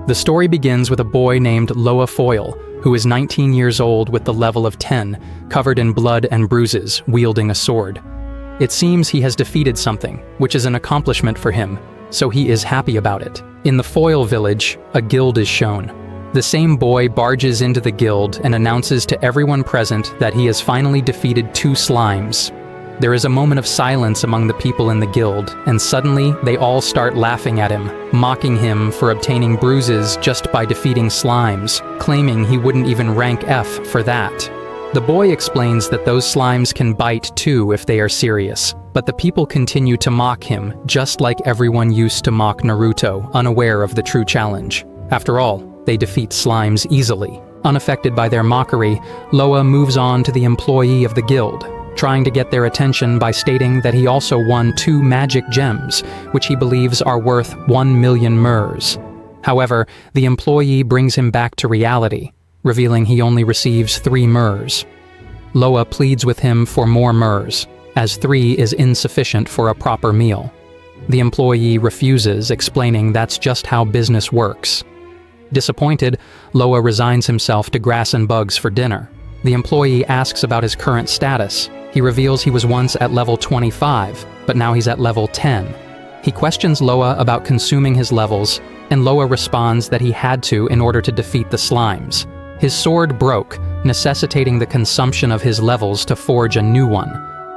The story begins with a boy named Loa Foyle, who is 19 years old with the level of 10, covered in blood and bruises, wielding a sword. It seems he has defeated something, which is an accomplishment for him, so he is happy about it. In the Foyle village, a guild is shown. The same boy barges into the guild and announces to everyone present that he has finally defeated 2 slimes. There is a moment of silence among the people in the guild, and suddenly they all start laughing at him, mocking him for obtaining bruises just by defeating slimes, claiming he wouldn't even rank F for that. The boy explains that those slimes can bite too if they are serious, but the people continue to mock him, just like everyone used to mock Naruto, unaware of the true challenge. After all, they defeat slimes easily. Unaffected by their mockery, Loa moves on to the employee of the guild, trying to get their attention by stating that he also won 2 magic gems, which he believes are worth 1 million mers. However, the employee brings him back to reality, revealing he only receives 3 mers. Loa pleads with him for more mers, as 3 is insufficient for a proper meal. The employee refuses, explaining that's just how business works. Disappointed, Loa resigns himself to grass and bugs for dinner. The employee asks about his current status. He reveals he was once at level 25, but now he's at level 10. He questions Loa about consuming his levels, and Loa responds that he had to in order to defeat the slimes. His sword broke, necessitating the consumption of his levels to forge a new one.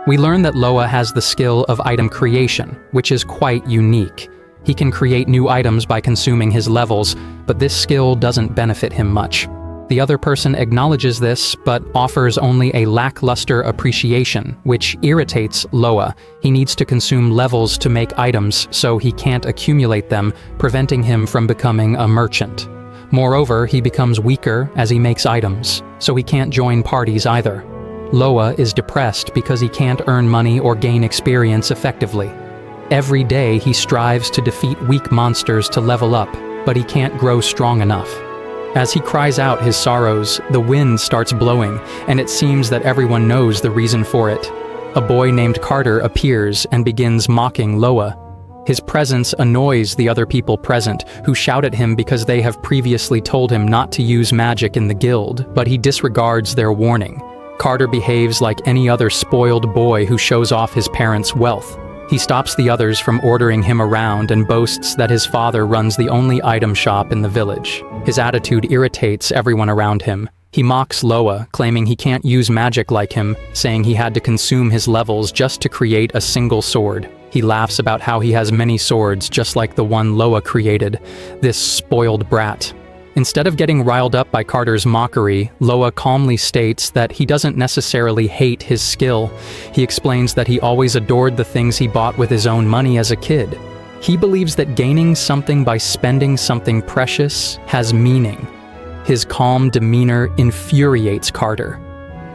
We learn that Loa has the skill of item creation, which is quite unique. He can create new items by consuming his levels, but this skill doesn't benefit him much. The other person acknowledges this, but offers only a lackluster appreciation, which irritates Loa. He needs to consume levels to make items, so he can't accumulate them, preventing him from becoming a merchant. Moreover, he becomes weaker as he makes items, so he can't join parties either. Loa is depressed because he can't earn money or gain experience effectively. Every day he strives to defeat weak monsters to level up, but he can't grow strong enough. As he cries out his sorrows, the wind starts blowing, and it seems that everyone knows the reason for it. A boy named Carter appears and begins mocking Loa. His presence annoys the other people present, who shout at him because they have previously told him not to use magic in the guild, but he disregards their warning. Carter behaves like any other spoiled boy who shows off his parents' wealth. He stops the others from ordering him around and boasts that his father runs the only item shop in the village. His attitude irritates everyone around him. He mocks Loa, claiming he can't use magic like him, saying he had to consume his levels just to create a single sword. He laughs about how he has many swords just like the one Loa created, this spoiled brat. Instead of getting riled up by Carter's mockery, Loa calmly states that he doesn't necessarily hate his skill. He explains that he always adored the things he bought with his own money as a kid. He believes that gaining something by spending something precious has meaning. His calm demeanor infuriates Carter.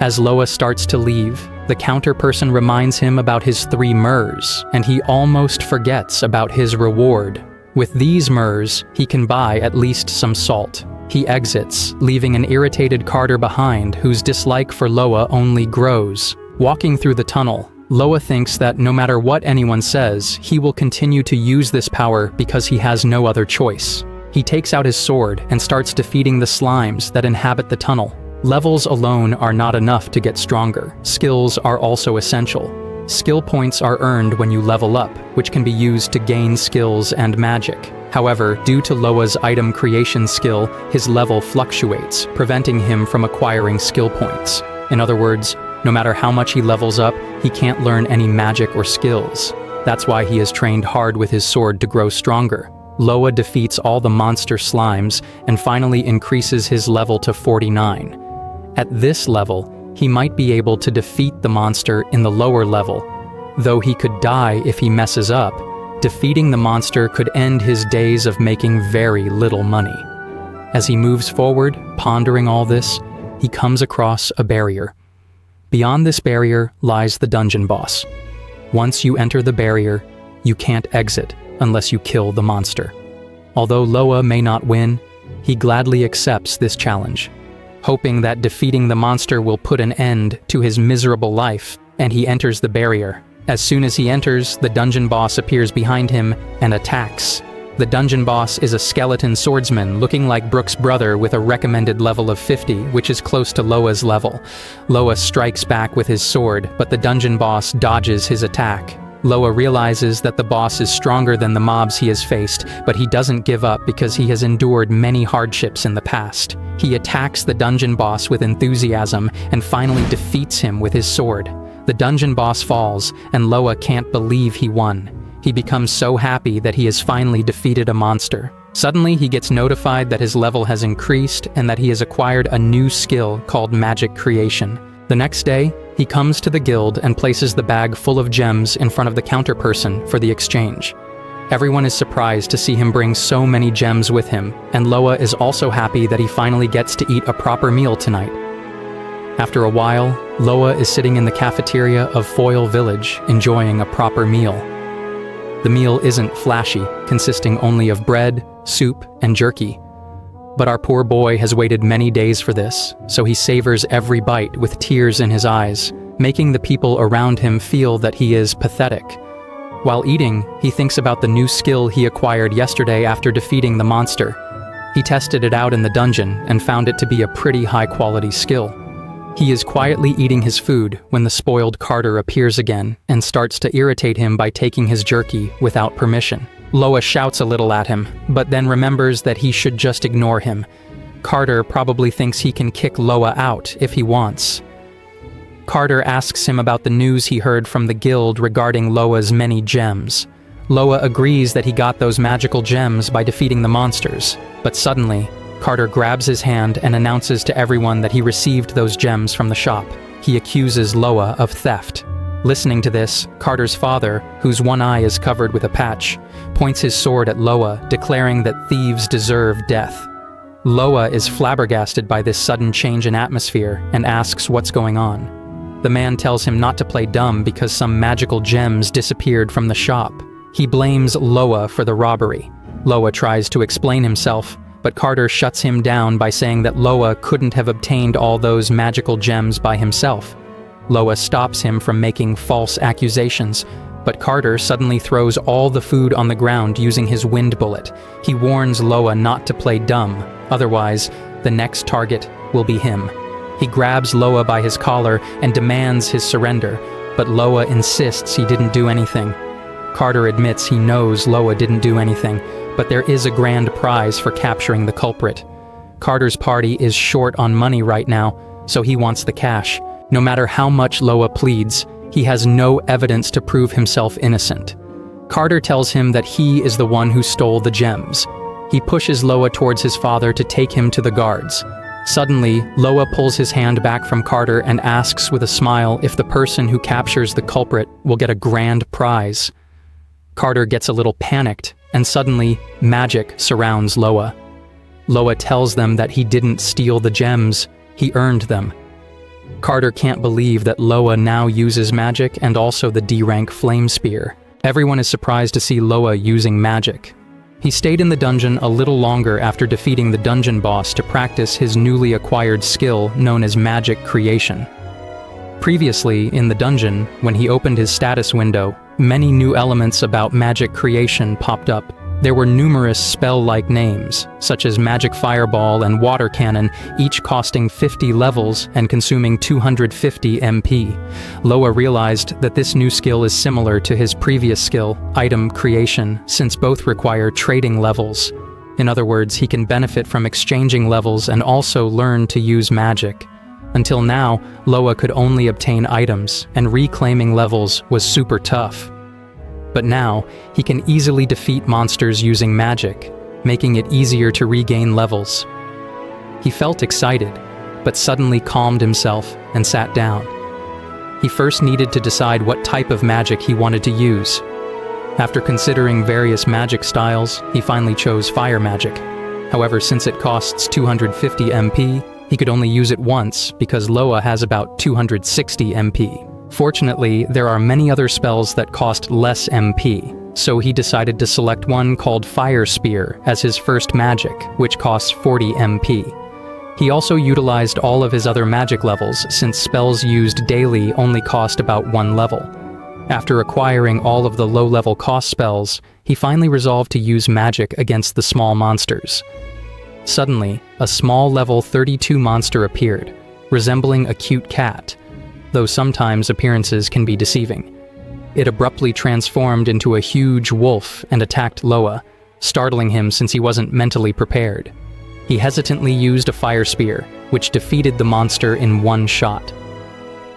As Loa starts to leave, the counterperson reminds him about his 3 mers, and he almost forgets about his reward. With these mers, he can buy at least some salt. He exits, leaving an irritated Carter behind whose dislike for Loa only grows. Walking through the tunnel, Loa thinks that no matter what anyone says, he will continue to use this power because he has no other choice. He takes out his sword and starts defeating the slimes that inhabit the tunnel. Levels alone are not enough to get stronger. Skills are also essential. Skill points are earned when you level up, which can be used to gain skills and magic. However, due to Loa's item creation skill, his level fluctuates, preventing him from acquiring skill points. In other words, no matter how much he levels up, he can't learn any magic or skills. That's why he has trained hard with his sword to grow stronger. Loa defeats all the monster slimes and finally increases his level to 49. At this level, he might be able to defeat the monster in the lower level. Though he could die if he messes up, defeating the monster could end his days of making very little money. As he moves forward, pondering all this, he comes across a barrier. Beyond this barrier lies the dungeon boss. Once you enter the barrier, you can't exit unless you kill the monster. Although Loa may not win, he gladly accepts this challenge, hoping that defeating the monster will put an end to his miserable life, and he enters the barrier. As soon as he enters, the dungeon boss appears behind him and attacks. The dungeon boss is a skeleton swordsman looking like Brooke's brother with a recommended level of 50, which is close to Loa's level. Loa strikes back with his sword, but the dungeon boss dodges his attack. Loa realizes that the boss is stronger than the mobs he has faced, but he doesn't give up because he has endured many hardships in the past. He attacks the dungeon boss with enthusiasm and finally defeats him with his sword. The dungeon boss falls, and Loa can't believe he won. He becomes so happy that he has finally defeated a monster. Suddenly, he gets notified that his level has increased and that he has acquired a new skill called magic creation. The next day, he comes to the guild and places the bag full of gems in front of the counterperson for the exchange. Everyone is surprised to see him bring so many gems with him, and Loa is also happy that he finally gets to eat a proper meal tonight. After a while, Loa is sitting in the cafeteria of Foil Village, enjoying a proper meal. The meal isn't flashy, consisting only of bread, soup, and jerky. But our poor boy has waited many days for this, so he savors every bite with tears in his eyes, making the people around him feel that he is pathetic. While eating, he thinks about the new skill he acquired yesterday after defeating the monster. He tested it out in the dungeon and found it to be a pretty high-quality skill. He is quietly eating his food when the spoiled Carter appears again and starts to irritate him by taking his jerky without permission. Loa shouts a little at him, but then remembers that he should just ignore him. Carter probably thinks he can kick Loa out if he wants. Carter asks him about the news he heard from the guild regarding Loa's many gems. Loa agrees that he got those magical gems by defeating the monsters, but suddenly, Carter grabs his hand and announces to everyone that he received those gems from the shop. He accuses Loa of theft. Listening to this, Carter's father, whose one eye is covered with a patch, points his sword at Loa, declaring that thieves deserve death. Loa is flabbergasted by this sudden change in atmosphere and asks what's going on. The man tells him not to play dumb because some magical gems disappeared from the shop. He blames Loa for the robbery. Loa tries to explain himself, but Carter shuts him down by saying that Loa couldn't have obtained all those magical gems by himself. Loa stops him from making false accusations, but Carter suddenly throws all the food on the ground using his wind bullet. He warns Loa not to play dumb, otherwise, the next target will be him. He grabs Loa by his collar and demands his surrender, but Loa insists he didn't do anything. Carter admits he knows Loa didn't do anything, but there is a grand prize for capturing the culprit. Carter's party is short on money right now, so he wants the cash. No matter how much Loa pleads, he has no evidence to prove himself innocent. Carter tells him that he is the one who stole the gems. He pushes Loa towards his father to take him to the guards. Suddenly, Loa pulls his hand back from Carter and asks with a smile if the person who captures the culprit will get a grand prize. Carter gets a little panicked, and suddenly, magic surrounds Loa. Loa tells them that he didn't steal the gems, he earned them. Carter can't believe that Loa now uses magic and also the D-rank flame spear. Everyone is surprised to see Loa using magic. He stayed in the dungeon a little longer after defeating the dungeon boss to practice his newly acquired skill known as magic creation. Previously, in the dungeon, when he opened his status window, many new elements about magic creation popped up. There were numerous spell-like names, such as Magic Fireball and Water Cannon, each costing 50 levels and consuming 250 MP. Loa realized that this new skill is similar to his previous skill, Item Creation, since both require trading levels. In other words, he can benefit from exchanging levels and also learn to use magic. Until now, Loa could only obtain items, and reclaiming levels was super tough. But now, he can easily defeat monsters using magic, making it easier to regain levels. He felt excited, but suddenly calmed himself and sat down. He first needed to decide what type of magic he wanted to use. After considering various magic styles, he finally chose fire magic. However, since it costs 250 MP, he could only use it once because Loa has about 260 MP. Fortunately, there are many other spells that cost less MP, so he decided to select one called Fire Spear as his first magic, which costs 40 MP. He also utilized all of his other magic levels since spells used daily only cost about 1 level. After acquiring all of the low-level cost spells, he finally resolved to use magic against the small monsters. Suddenly, a small level 32 monster appeared, resembling a cute cat, though sometimes appearances can be deceiving. It abruptly transformed into a huge wolf and attacked Loa, startling him since he wasn't mentally prepared. He hesitantly used a fire spear, which defeated the monster in one shot.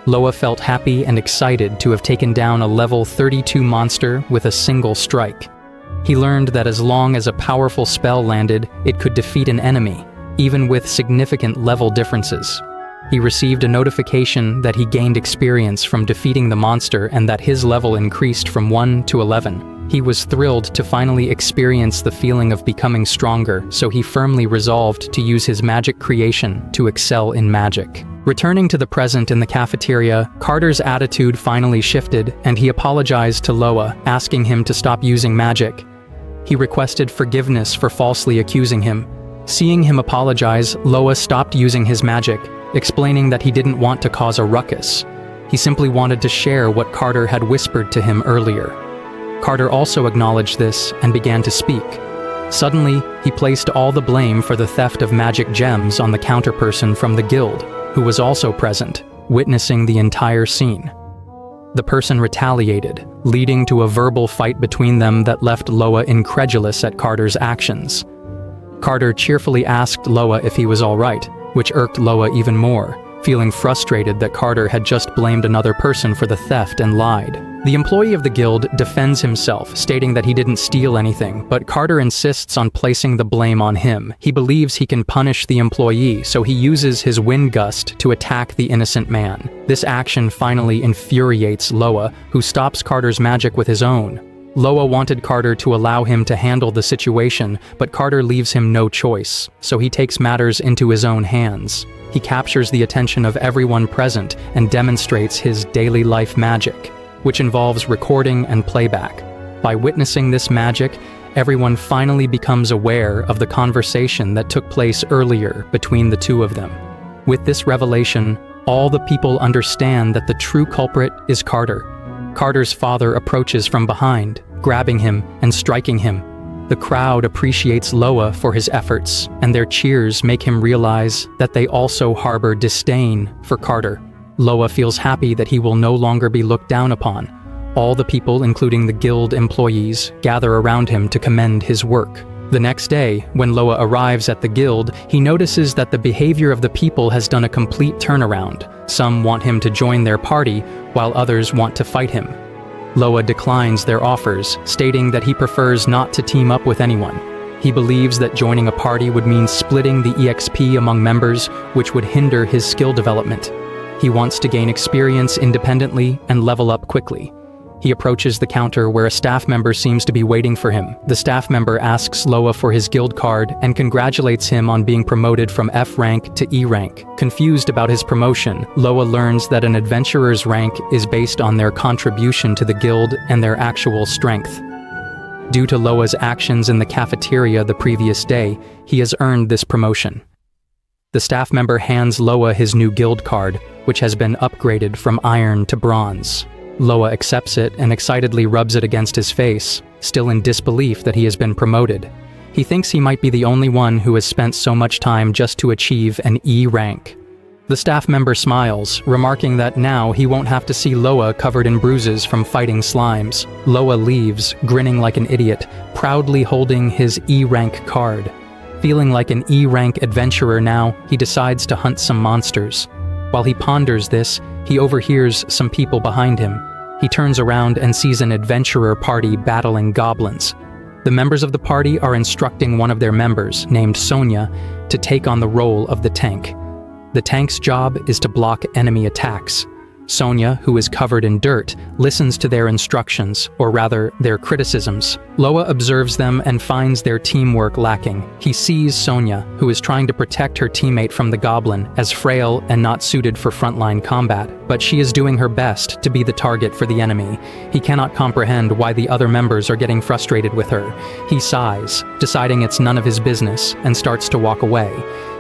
Loa felt happy and excited to have taken down a level 32 monster with a single strike. He learned that as long as a powerful spell landed, it could defeat an enemy, even with significant level differences. He received a notification that he gained experience from defeating the monster and that his level increased from 1 to 11. He was thrilled to finally experience the feeling of becoming stronger, so he firmly resolved to use his magic creation to excel in magic. Returning to the present in the cafeteria, Carter's attitude finally shifted, and he apologized to Loa, asking him to stop using magic. He requested forgiveness for falsely accusing him. Seeing him apologize, Loa stopped using his magic, explaining that he didn't want to cause a ruckus. He simply wanted to share what Carter had whispered to him earlier. Carter also acknowledged this and began to speak. Suddenly, he placed all the blame for the theft of magic gems on the counterperson from the guild, who was also present, witnessing the entire scene. The person retaliated, leading to a verbal fight between them that left Loa incredulous at Carter's actions. Carter cheerfully asked Loa if he was all right, which irked Loa even more, feeling frustrated that Carter had just blamed another person for the theft and lied. The employee of the guild defends himself, stating that he didn't steal anything, but Carter insists on placing the blame on him. He believes he can punish the employee, so he uses his wind gust to attack the innocent man. This action finally infuriates Loa, who stops Carter's magic with his own. Loa wanted Carter to allow him to handle the situation, but Carter leaves him no choice, so he takes matters into his own hands. He captures the attention of everyone present and demonstrates his daily life magic, which involves recording and playback. By witnessing this magic, everyone finally becomes aware of the conversation that took place earlier between the two of them. With this revelation, all the people understand that the true culprit is Carter. Carter's father approaches from behind, grabbing him and striking him. The crowd appreciates Loa for his efforts, and their cheers make him realize that they also harbor disdain for Carter. Loa feels happy that he will no longer be looked down upon. All the people, including the guild employees, gather around him to commend his work. The next day, when Loa arrives at the guild, he notices that the behavior of the people has done a complete turnaround. Some want him to join their party, while others want to fight him. Loa declines their offers, stating that he prefers not to team up with anyone. He believes that joining a party would mean splitting the EXP among members, which would hinder his skill development. He wants to gain experience independently and level up quickly. He approaches the counter where a staff member seems to be waiting for him. The staff member asks Loa for his guild card and congratulates him on being promoted from F rank to E rank. Confused about his promotion, Loa learns that an adventurer's rank is based on their contribution to the guild and their actual strength. Due to Loa's actions in the cafeteria the previous day, he has earned this promotion. The staff member hands Loa his new guild card, which has been upgraded from iron to bronze. Loa accepts it and excitedly rubs it against his face, still in disbelief that he has been promoted. He thinks he might be the only one who has spent so much time just to achieve an E rank. The staff member smiles, remarking that now he won't have to see Loa covered in bruises from fighting slimes. Loa leaves, grinning like an idiot, proudly holding his E rank card. Feeling like an E rank adventurer now, he decides to hunt some monsters. While he ponders this, he overhears some people behind him. He turns around and sees an adventurer party battling goblins. The members of the party are instructing one of their members, named Sonia, to take on the role of the tank. The tank's job is to block enemy attacks. Sonia, who is covered in dirt, listens to their instructions, or rather, their criticisms. Loa observes them and finds their teamwork lacking. He sees Sonia, who is trying to protect her teammate from the goblin, as frail and not suited for frontline combat, but she is doing her best to be the target for the enemy. He cannot comprehend why the other members are getting frustrated with her. He sighs, deciding it's none of his business, and starts to walk away.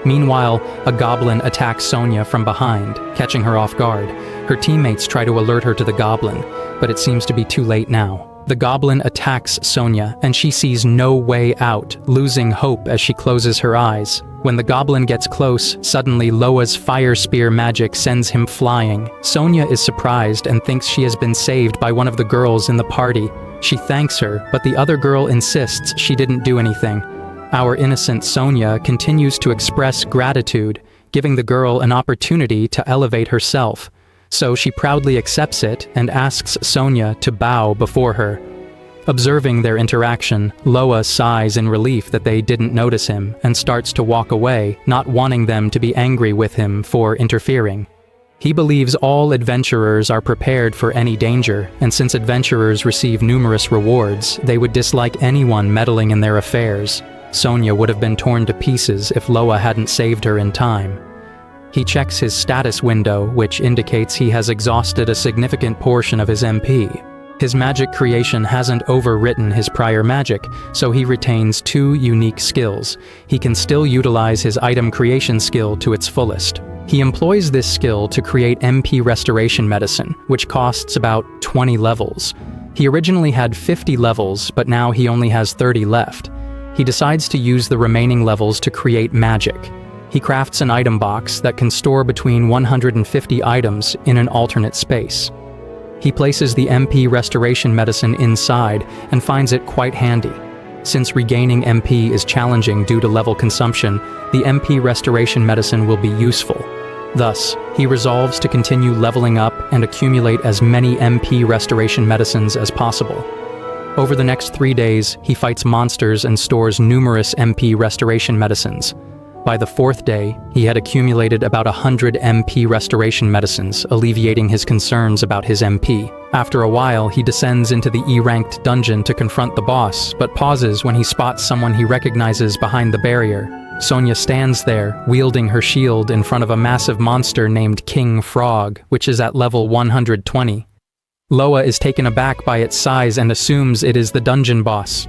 Meanwhile, a goblin attacks Sonia from behind, catching her off guard. Her teammates try to alert her to the goblin, but it seems to be too late now. The goblin attacks Sonia, and she sees no way out, losing hope as she closes her eyes. When the goblin gets close, suddenly Loa's fire spear magic sends him flying. Sonia is surprised and thinks she has been saved by one of the girls in the party. She thanks her, but the other girl insists she didn't do anything. Our innocent Sonia continues to express gratitude, giving the girl an opportunity to elevate herself. So she proudly accepts it and asks Sonia to bow before her. Observing their interaction, Loa sighs in relief that they didn't notice him and starts to walk away, not wanting them to be angry with him for interfering. He believes all adventurers are prepared for any danger, and since adventurers receive numerous rewards, they would dislike anyone meddling in their affairs. Sonia would have been torn to pieces if Loa hadn't saved her in time. He checks his status window, which indicates he has exhausted a significant portion of his MP. His magic creation hasn't overwritten his prior magic, so he retains 2 unique skills. He can still utilize his item creation skill to its fullest. He employs this skill to create MP restoration medicine, which costs about 20 levels. He originally had 50 levels, but now he only has 30 left. He decides to use the remaining levels to create magic. He crafts an item box that can store between 150 items in an alternate space. He places the MP restoration medicine inside and finds it quite handy. Since regaining MP is challenging due to level consumption, the MP restoration medicine will be useful. Thus, he resolves to continue leveling up and accumulate as many MP restoration medicines as possible. Over the next 3 days, he fights monsters and stores numerous MP restoration medicines. By the 4th day, he had accumulated about 100 MP restoration medicines, alleviating his concerns about his MP. After a while, he descends into the E-ranked dungeon to confront the boss, but pauses when he spots someone he recognizes behind the barrier. Sonia stands there, wielding her shield in front of a massive monster named King Frog, which is at level 120. Loa is taken aback by its size and assumes it is the dungeon boss.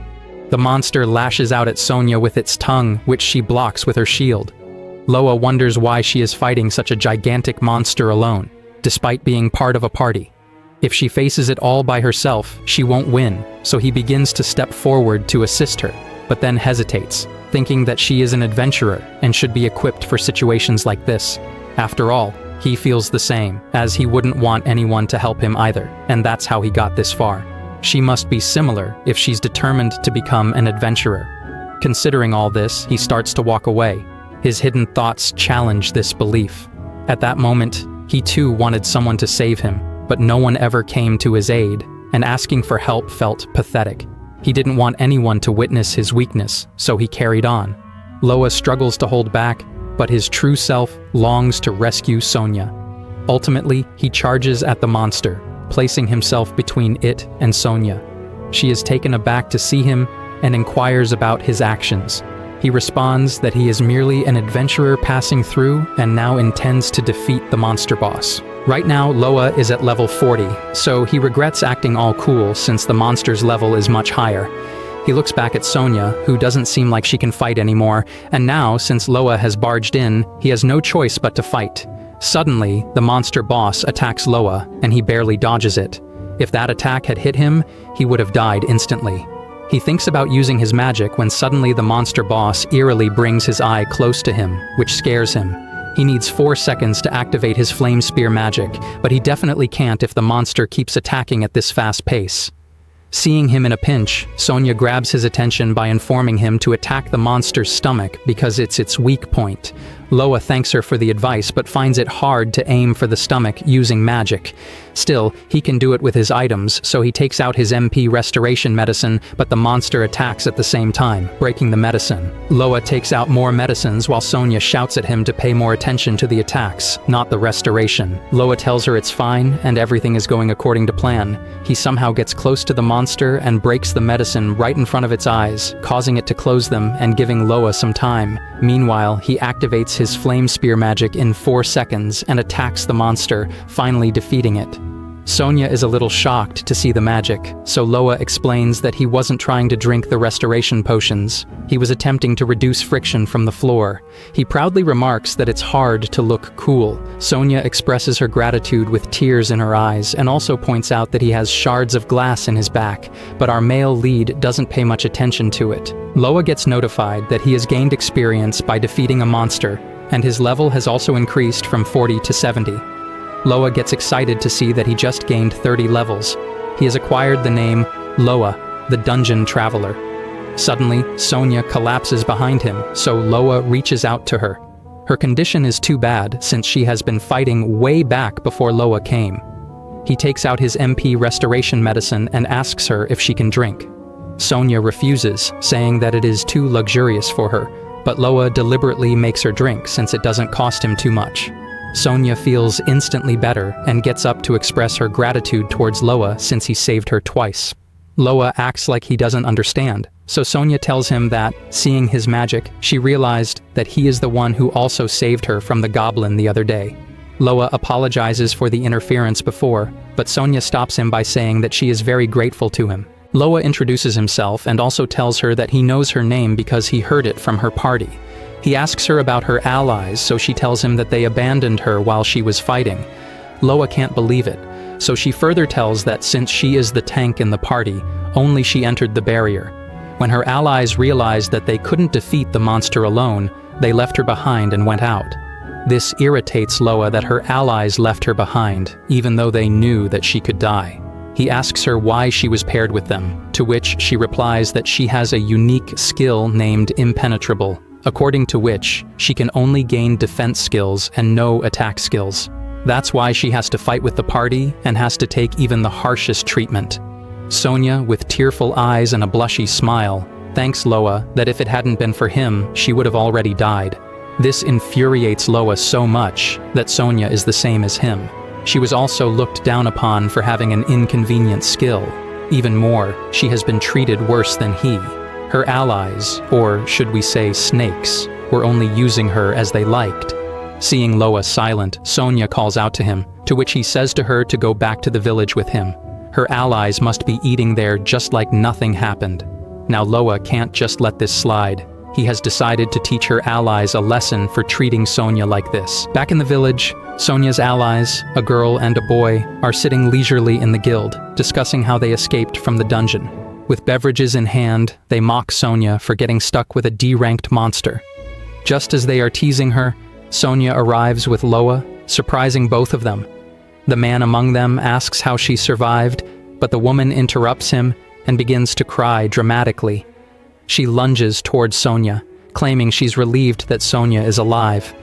The monster lashes out at Sonia with its tongue, which she blocks with her shield. Loa wonders why she is fighting such a gigantic monster alone, despite being part of a party. If she faces it all by herself, she won't win, so he begins to step forward to assist her, but then hesitates, thinking that she is an adventurer and should be equipped for situations like this. After all, he feels the same, as he wouldn't want anyone to help him either, and that's how he got this far. She must be similar if she's determined to become an adventurer. Considering all this, he starts to walk away. His hidden thoughts challenge this belief. At that moment, he too wanted someone to save him, but no one ever came to his aid, and asking for help felt pathetic. He didn't want anyone to witness his weakness, so he carried on. Loa struggles to hold back, but his true self longs to rescue Sonia. Ultimately, he charges at the monster, placing himself between it and Sonia. She is taken aback to see him and inquires about his actions. He responds that he is merely an adventurer passing through and now intends to defeat the monster boss. Right now, Loa is at level 40, so he regrets acting all cool since the monster's level is much higher. He looks back at Sonia, who doesn't seem like she can fight anymore, and now, since Loa has barged in, he has no choice but to fight. Suddenly, the monster boss attacks Loa, and he barely dodges it. If that attack had hit him, he would have died instantly. He thinks about using his magic when suddenly the monster boss eerily brings his eye close to him, which scares him. He needs 4 seconds to activate his flame spear magic, but he definitely can't if the monster keeps attacking at this fast pace. Seeing him in a pinch, Sonia grabs his attention by informing him to attack the monster's stomach because it's its weak point. Loa thanks her for the advice but finds it hard to aim for the stomach using magic. Still, he can do it with his items, so he takes out his MP restoration medicine, but the monster attacks at the same time, breaking the medicine. Loa takes out more medicines while Sonia shouts at him to pay more attention to the attacks, not the restoration. Loa tells her it's fine and everything is going according to plan. He somehow gets close to the monster and breaks the medicine right in front of its eyes, causing it to close them and giving Loa some time. Meanwhile, he activates his flame spear magic in 4 seconds and attacks the monster, finally defeating it. Sonia is a little shocked to see the magic, so Loa explains that he wasn't trying to drink the restoration potions. He was attempting to reduce friction from the floor. He proudly remarks that it's hard to look cool. Sonia expresses her gratitude with tears in her eyes and also points out that he has shards of glass in his back, but our male lead doesn't pay much attention to it. Loa gets notified that he has gained experience by defeating a monster, and his level has also increased from 40 to 70. Loa gets excited to see that he just gained 30 levels. He has acquired the name Loa, the Dungeon Traveler. Suddenly, Sonia collapses behind him, so Loa reaches out to her. Her condition is too bad since she has been fighting way back before Loa came. He takes out his MP restoration medicine and asks her if she can drink. Sonia refuses, saying that it is too luxurious for her, but Loa deliberately makes her drink since it doesn't cost him too much. Sonia feels instantly better and gets up to express her gratitude towards Loa since he saved her twice. Loa acts like he doesn't understand, so Sonia tells him that, seeing his magic, she realized that he is the one who also saved her from the goblin the other day. Loa apologizes for the interference before, but Sonia stops him by saying that she is very grateful to him. Loa introduces himself and also tells her that he knows her name because he heard it from her party. He asks her about her allies, so she tells him that they abandoned her while she was fighting. Loa can't believe it, so she further tells that since she is the tank in the party, only she entered the barrier. When her allies realized that they couldn't defeat the monster alone, they left her behind and went out. This irritates Loa that her allies left her behind, even though they knew that she could die. He asks her why she was paired with them, to which she replies that she has a unique skill named Impenetrable, according to which she can only gain defense skills and no attack skills. That's why she has to fight with the party and has to take even the harshest treatment. Sonia, with tearful eyes and a blushy smile, thanks Loa that if it hadn't been for him, she would have already died. This infuriates Loa so much that Sonia is the same as him. She was also looked down upon for having an inconvenient skill. Even more, she has been treated worse than he. Her allies, or should we say snakes, were only using her as they liked. Seeing Loa silent, Sonia calls out to him, to which he says to her to go back to the village with him. Her allies must be eating there just like nothing happened. Now Loa can't just let this slide. He has decided to teach her allies a lesson for treating Sonia like this. Back in the village, Sonia's allies, a girl and a boy, are sitting leisurely in the guild, discussing how they escaped from the dungeon. With beverages in hand, they mock Sonia for getting stuck with a D-ranked monster. Just as they are teasing her, Sonia arrives with Loa, surprising both of them. The man among them asks how she survived, but the woman interrupts him and begins to cry dramatically. She lunges towards Sonia, claiming she's relieved that Sonia is alive.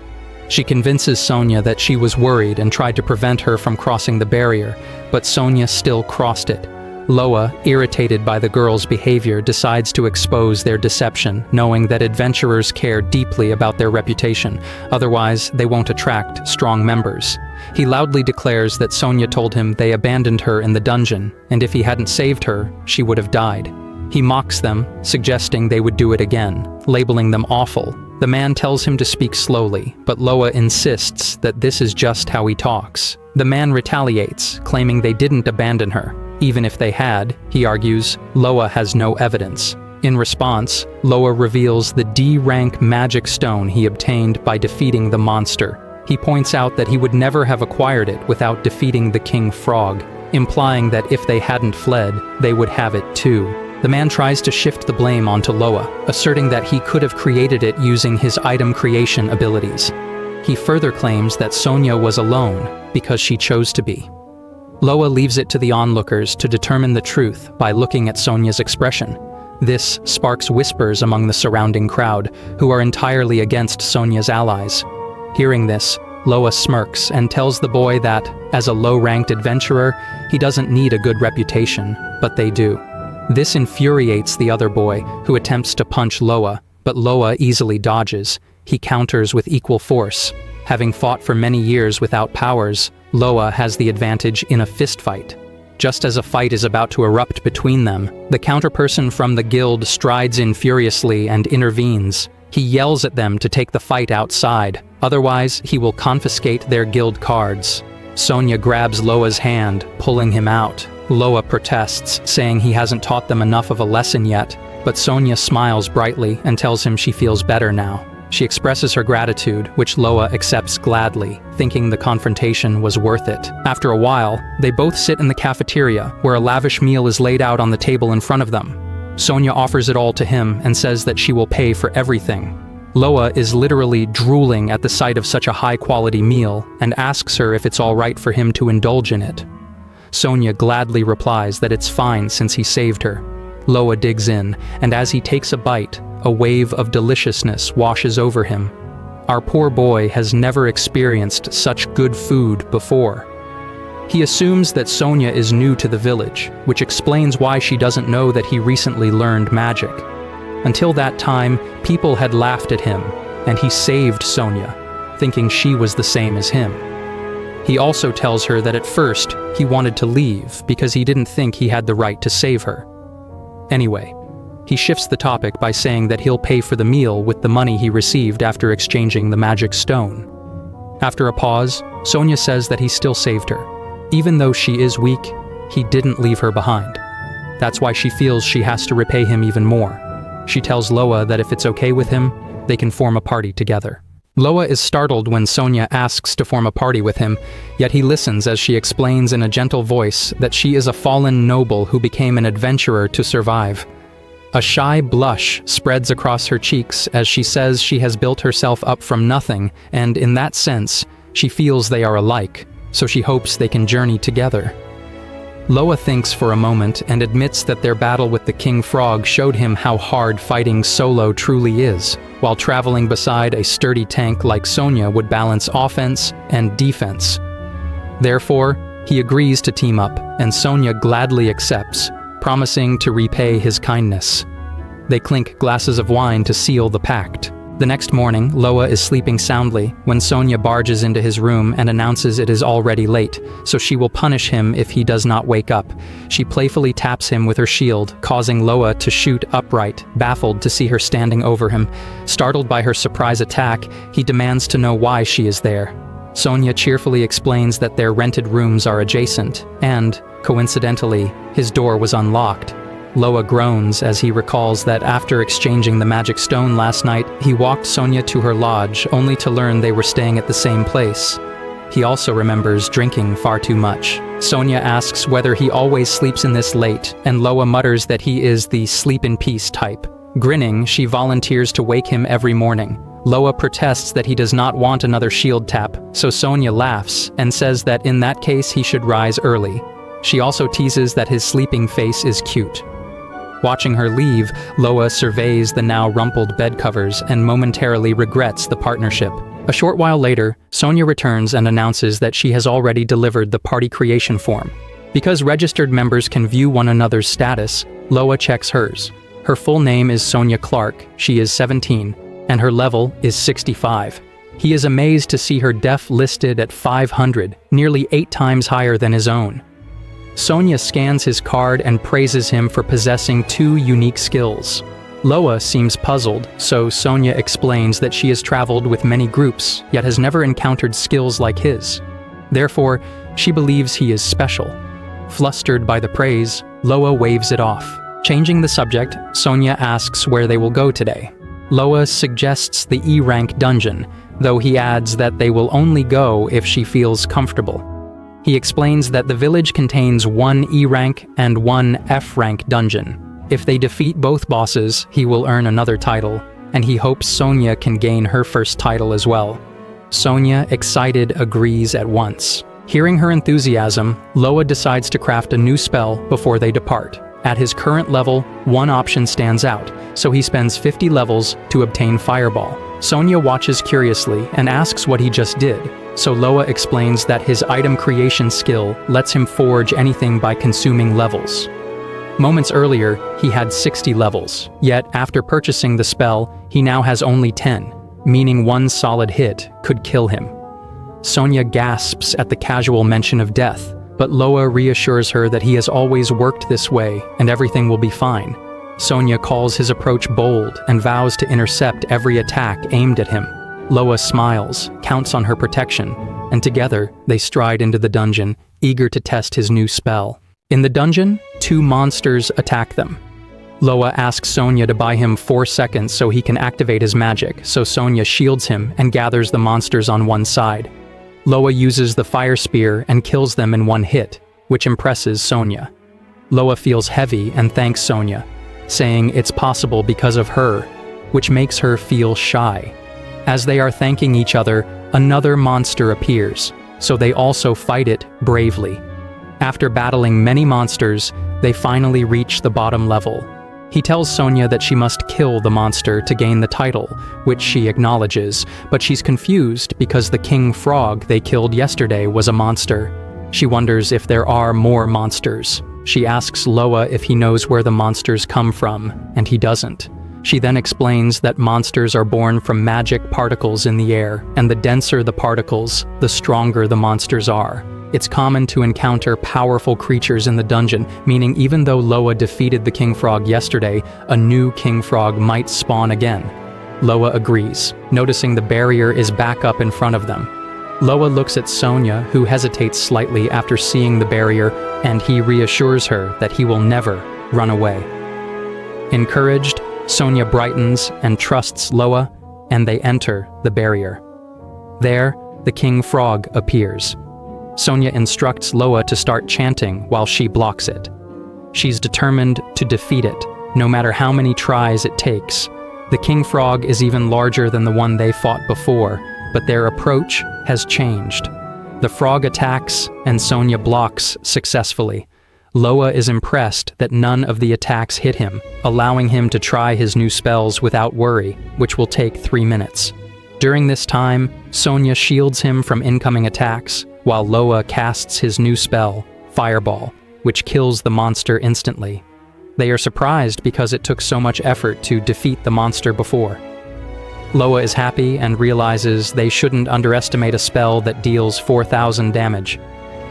She convinces Sonia that she was worried and tried to prevent her from crossing the barrier, but Sonia still crossed it. Loa, irritated by the girl's behavior, decides to expose their deception, knowing that adventurers care deeply about their reputation, otherwise they won't attract strong members. He loudly declares that Sonia told him they abandoned her in the dungeon, and if he hadn't saved her, she would have died. He mocks them, suggesting they would do it again, labeling them awful. The man tells him to speak slowly, but Loa insists that this is just how he talks. The man retaliates, claiming they didn't abandon her. Even if they had, he argues, Loa has no evidence. In response, Loa reveals the D-rank magic stone he obtained by defeating the monster. He points out that he would never have acquired it without defeating the King Frog, implying that if they hadn't fled, they would have it too. The man tries to shift the blame onto Loa, asserting that he could have created it using his item creation abilities. He further claims that Sonia was alone because she chose to be. Loa leaves it to the onlookers to determine the truth by looking at Sonia's expression. This sparks whispers among the surrounding crowd, who are entirely against Sonia's allies. Hearing this, Loa smirks and tells the boy that, as a low-ranked adventurer, he doesn't need a good reputation, but they do. This infuriates the other boy, who attempts to punch Loa, but Loa easily dodges. He counters with equal force. Having fought for many years without powers, Loa has the advantage in a fistfight. Just as a fight is about to erupt between them, the counterperson from the guild strides in furiously and intervenes. He yells at them to take the fight outside, otherwise he will confiscate their guild cards. Sonia grabs Loa's hand, pulling him out. Loa protests, saying he hasn't taught them enough of a lesson yet, but Sonia smiles brightly and tells him she feels better now. She expresses her gratitude, which Loa accepts gladly, thinking the confrontation was worth it. After a while, they both sit in the cafeteria, where a lavish meal is laid out on the table in front of them. Sonia offers it all to him and says that she will pay for everything. Loa is literally drooling at the sight of such a high-quality meal and asks her if it's all right for him to indulge in it. Sonia gladly replies that it's fine since he saved her. Loa digs in, and as he takes a bite, a wave of deliciousness washes over him. Our poor boy has never experienced such good food before. He assumes that Sonia is new to the village, which explains why she doesn't know that he recently learned magic. Until that time, people had laughed at him, and he saved Sonia, thinking she was the same as him. He also tells her that at first, he wanted to leave because he didn't think he had the right to save her. Anyway, he shifts the topic by saying that he'll pay for the meal with the money he received after exchanging the magic stone. After a pause, Sonia says that he still saved her. Even though she is weak, he didn't leave her behind. That's why she feels she has to repay him even more. She tells Loa that if it's okay with him, they can form a party together. Loa is startled when Sonia asks to form a party with him, yet he listens as she explains in a gentle voice that she is a fallen noble who became an adventurer to survive. A shy blush spreads across her cheeks as she says she has built herself up from nothing, and in that sense, she feels they are alike, so she hopes they can journey together. Loa thinks for a moment and admits that their battle with the King Frog showed him how hard fighting solo truly is, while traveling beside a sturdy tank like Sonia would balance offense and defense. Therefore, he agrees to team up, and Sonia gladly accepts, promising to repay his kindness. They clink glasses of wine to seal the pact. The next morning, Loa is sleeping soundly when Sonia barges into his room and announces it is already late, so she will punish him if he does not wake up. She playfully taps him with her shield, causing Loa to shoot upright, baffled to see her standing over him. Startled by her surprise attack, he demands to know why she is there. Sonia cheerfully explains that their rented rooms are adjacent, and, coincidentally, his door was unlocked. Loa groans as he recalls that after exchanging the magic stone last night, he walked Sonia to her lodge only to learn they were staying at the same place. He also remembers drinking far too much. Sonia asks whether he always sleeps in this late, and Loa mutters that he is the sleep in peace type. Grinning, she volunteers to wake him every morning. Loa protests that he does not want another shield tap, so Sonia laughs and says that in that case he should rise early. She also teases that his sleeping face is cute. Watching her leave, Loa surveys the now rumpled bed covers and momentarily regrets the partnership. A short while later, Sonia returns and announces that she has already delivered the party creation form. Because registered members can view one another's status, Loa checks hers. Her full name is Sonia Clark, she is 17, and her level is 65. He is amazed to see her def listed at 500, nearly 8 times higher than his own. Sonia scans his card and praises him for possessing 2 unique skills. Loa seems puzzled, so Sonia explains that she has traveled with many groups, yet has never encountered skills like his. Therefore, she believes he is special. Flustered by the praise, Loa waves it off. Changing the subject, Sonia asks where they will go today. Loa suggests the E-rank dungeon, though he adds that they will only go if she feels comfortable. He explains that the village contains 1 E-rank and 1 F-rank dungeon. If they defeat both bosses, he will earn another title, and he hopes Sonia can gain her first title as well. Sonia, excited, agrees at once. Hearing her enthusiasm, Loa decides to craft a new spell before they depart. At his current level, one option stands out, so he spends 50 levels to obtain Fireball. Sonia watches curiously and asks what he just did, so Loa explains that his item creation skill lets him forge anything by consuming levels. Moments earlier, he had 60 levels, yet after purchasing the spell, he now has only 10, meaning one solid hit could kill him. Sonia gasps at the casual mention of death, but Loa reassures her that he has always worked this way and everything will be fine. Sonia calls his approach bold and vows to intercept every attack aimed at him. Loa smiles, counts on her protection, and together they stride into the dungeon, eager to test his new spell. In the dungeon, 2 monsters attack them. Loa asks Sonia to buy him 4 seconds so he can activate his magic, so Sonia shields him and gathers the monsters on one side. Loa uses the fire spear and kills them in one hit, which impresses Sonia. Loa feels heavy and thanks Sonia, saying it's possible because of her, which makes her feel shy. As they are thanking each other, another monster appears, so they also fight it bravely. After battling many monsters, they finally reach the bottom level. He tells Sonia that she must kill the monster to gain the title, which she acknowledges, but she's confused because the king frog they killed yesterday was a monster. She wonders if there are more monsters. She asks Loa if he knows where the monsters come from, and he doesn't. She then explains that monsters are born from magic particles in the air, and the denser the particles, the stronger the monsters are. It's common to encounter powerful creatures in the dungeon, meaning even though Loa defeated the king frog yesterday, a new king frog might spawn again. Loa agrees, noticing the barrier is back up in front of them. Loa looks at Sonia, who hesitates slightly after seeing the barrier, and he reassures her that he will never run away. Encouraged, Sonia brightens and trusts Loa, and they enter the barrier. There, the king frog appears. Sonia instructs Loa to start chanting while she blocks it. She's determined to defeat it, no matter how many tries it takes. The king frog is even larger than the one they fought before, but their approach has changed. The frog attacks, and Sonia blocks successfully. Loa is impressed that none of the attacks hit him, allowing him to try his new spells without worry, which will take 3 minutes. During this time, Sonia shields him from incoming attacks, while Loa casts his new spell, Fireball, which kills the monster instantly. They are surprised because it took so much effort to defeat the monster before. Loa is happy and realizes they shouldn't underestimate a spell that deals 4,000 damage.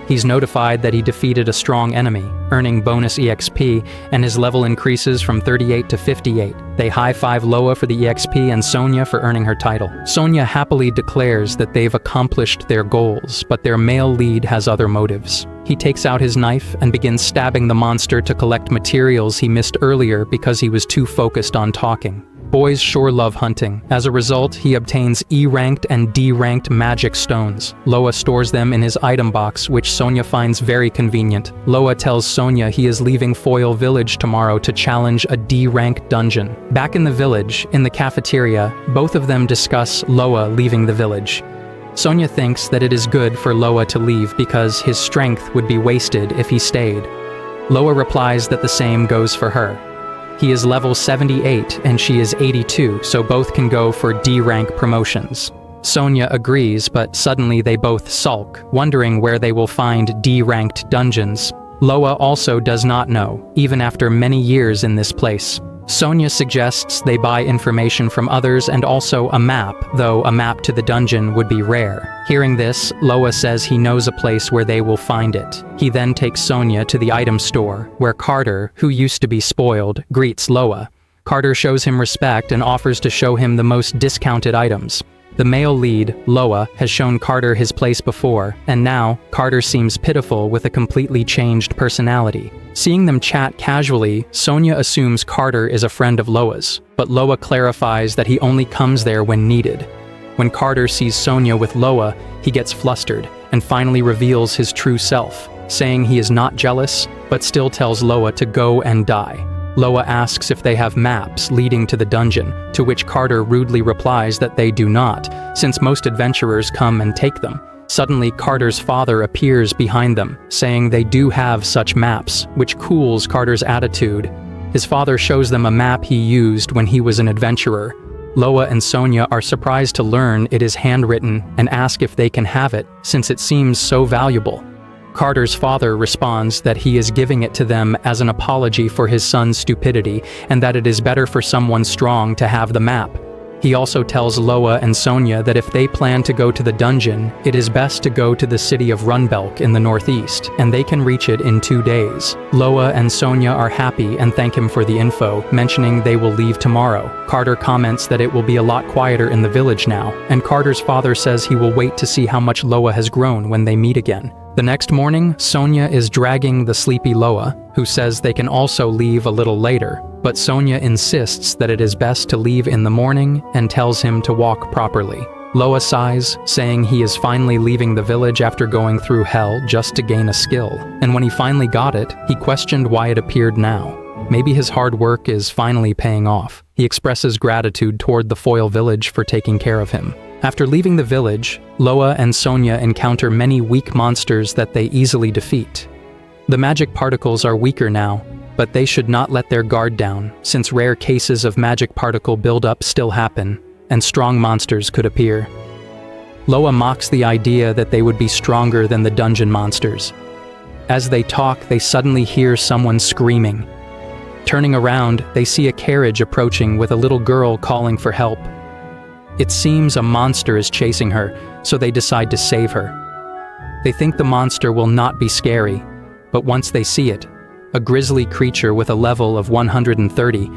He's notified that he defeated a strong enemy, earning bonus EXP, and his level increases from 38 to 58. They high-five Loa for the EXP and Sonia for earning her title. Sonia happily declares that they've accomplished their goals, but their male lead has other motives. He takes out his knife and begins stabbing the monster to collect materials he missed earlier because he was too focused on talking. Boys sure love hunting. As a result, he obtains E-ranked and D-ranked magic stones. Loa stores them in his item box, which Sonia finds very convenient. Loa tells Sonia he is leaving Foil Village tomorrow to challenge a D-ranked dungeon. Back in the village, in the cafeteria, both of them discuss Loa leaving the village. Sonia thinks that it is good for Loa to leave because his strength would be wasted if he stayed. Loa replies that the same goes for her. He is level 78 and she is 82, so both can go for D-rank promotions. Sonia agrees, but suddenly they both sulk, wondering where they will find D-ranked dungeons. Loa also does not know, even after many years in this place. Sonia suggests they buy information from others and also a map, though a map to the dungeon would be rare. Hearing this, Loa says he knows a place where they will find it. He then takes Sonia to the item store, where Carter, who used to be spoiled, greets Loa. Carter shows him respect and offers to show him the most discounted items. The male lead, Loa, has shown Carter his place before, and now, Carter seems pitiful with a completely changed personality. Seeing them chat casually, Sonia assumes Carter is a friend of Loa's, but Loa clarifies that he only comes there when needed. When Carter sees Sonia with Loa, he gets flustered, and finally reveals his true self, saying he is not jealous, but still tells Loa to go and die. Loa asks if they have maps leading to the dungeon, to which Carter rudely replies that they do not, since most adventurers come and take them. Suddenly, Carter's father appears behind them, saying they do have such maps, which cools Carter's attitude. His father shows them a map he used when he was an adventurer. Loa and Sonia are surprised to learn it is handwritten and ask if they can have it, since it seems so valuable. Carter's father responds that he is giving it to them as an apology for his son's stupidity and that it is better for someone strong to have the map. He also tells Loa and Sonia that if they plan to go to the dungeon, it is best to go to the city of Runbelk in the northeast, and they can reach it in 2 days. Loa and Sonia are happy and thank him for the info, mentioning they will leave tomorrow. Carter comments that it will be a lot quieter in the village now, and Carter's father says he will wait to see how much Loa has grown when they meet again. The next morning, Sonia is dragging the sleepy Loa, who says they can also leave a little later, but Sonia insists that it is best to leave in the morning and tells him to walk properly. Loa sighs, saying he is finally leaving the village after going through hell just to gain a skill, and when he finally got it, he questioned why it appeared now. Maybe his hard work is finally paying off. He expresses gratitude toward the Foil village for taking care of him. After leaving the village, Loa and Sonia encounter many weak monsters that they easily defeat. The magic particles are weaker now, but they should not let their guard down, since rare cases of magic particle buildup still happen, and strong monsters could appear. Loa mocks the idea that they would be stronger than the dungeon monsters. As they talk, they suddenly hear someone screaming. Turning around, they see a carriage approaching with a little girl calling for help. It seems a monster is chasing her, so they decide to save her. They think the monster will not be scary, but once they see it, a grisly creature with a level of 130,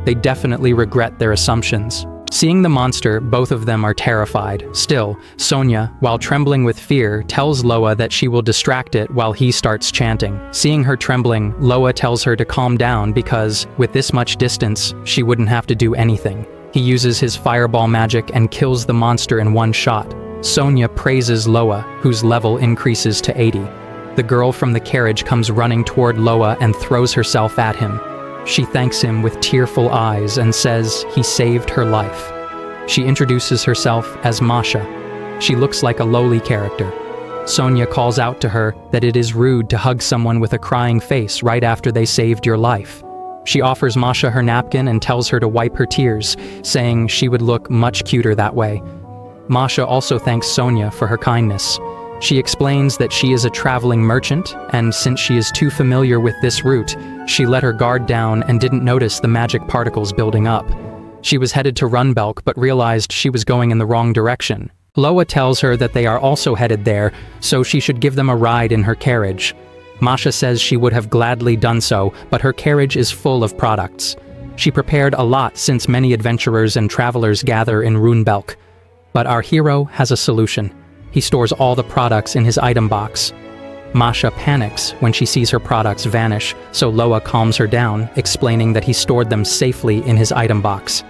they definitely regret their assumptions. Seeing the monster, both of them are terrified. Still, Sonia, while trembling with fear, tells Loa that she will distract it while he starts chanting. Seeing her trembling, Loa tells her to calm down because, with this much distance, she wouldn't have to do anything. He uses his fireball magic and kills the monster in one shot. Sonia praises Loa, whose level increases to 80. The girl from the carriage comes running toward Loa and throws herself at him. She thanks him with tearful eyes and says he saved her life. She introduces herself as Masha. She looks like a lowly character. Sonia calls out to her that it is rude to hug someone with a crying face right after they saved your life. She offers Masha her napkin and tells her to wipe her tears, saying she would look much cuter that way. Masha also thanks Sonia for her kindness. She explains that she is a traveling merchant, and since she is too familiar with this route, she let her guard down and didn't notice the magic particles building up. She was headed to Runbelk but realized she was going in the wrong direction. Loa tells her that they are also headed there, so she should give them a ride in her carriage. Masha says she would have gladly done so, but her carriage is full of products. She prepared a lot since many adventurers and travelers gather in Runbelk. But our hero has a solution. He stores all the products in his item box. Masha panics when she sees her products vanish, so Loa calms her down, explaining that he stored them safely in his item box.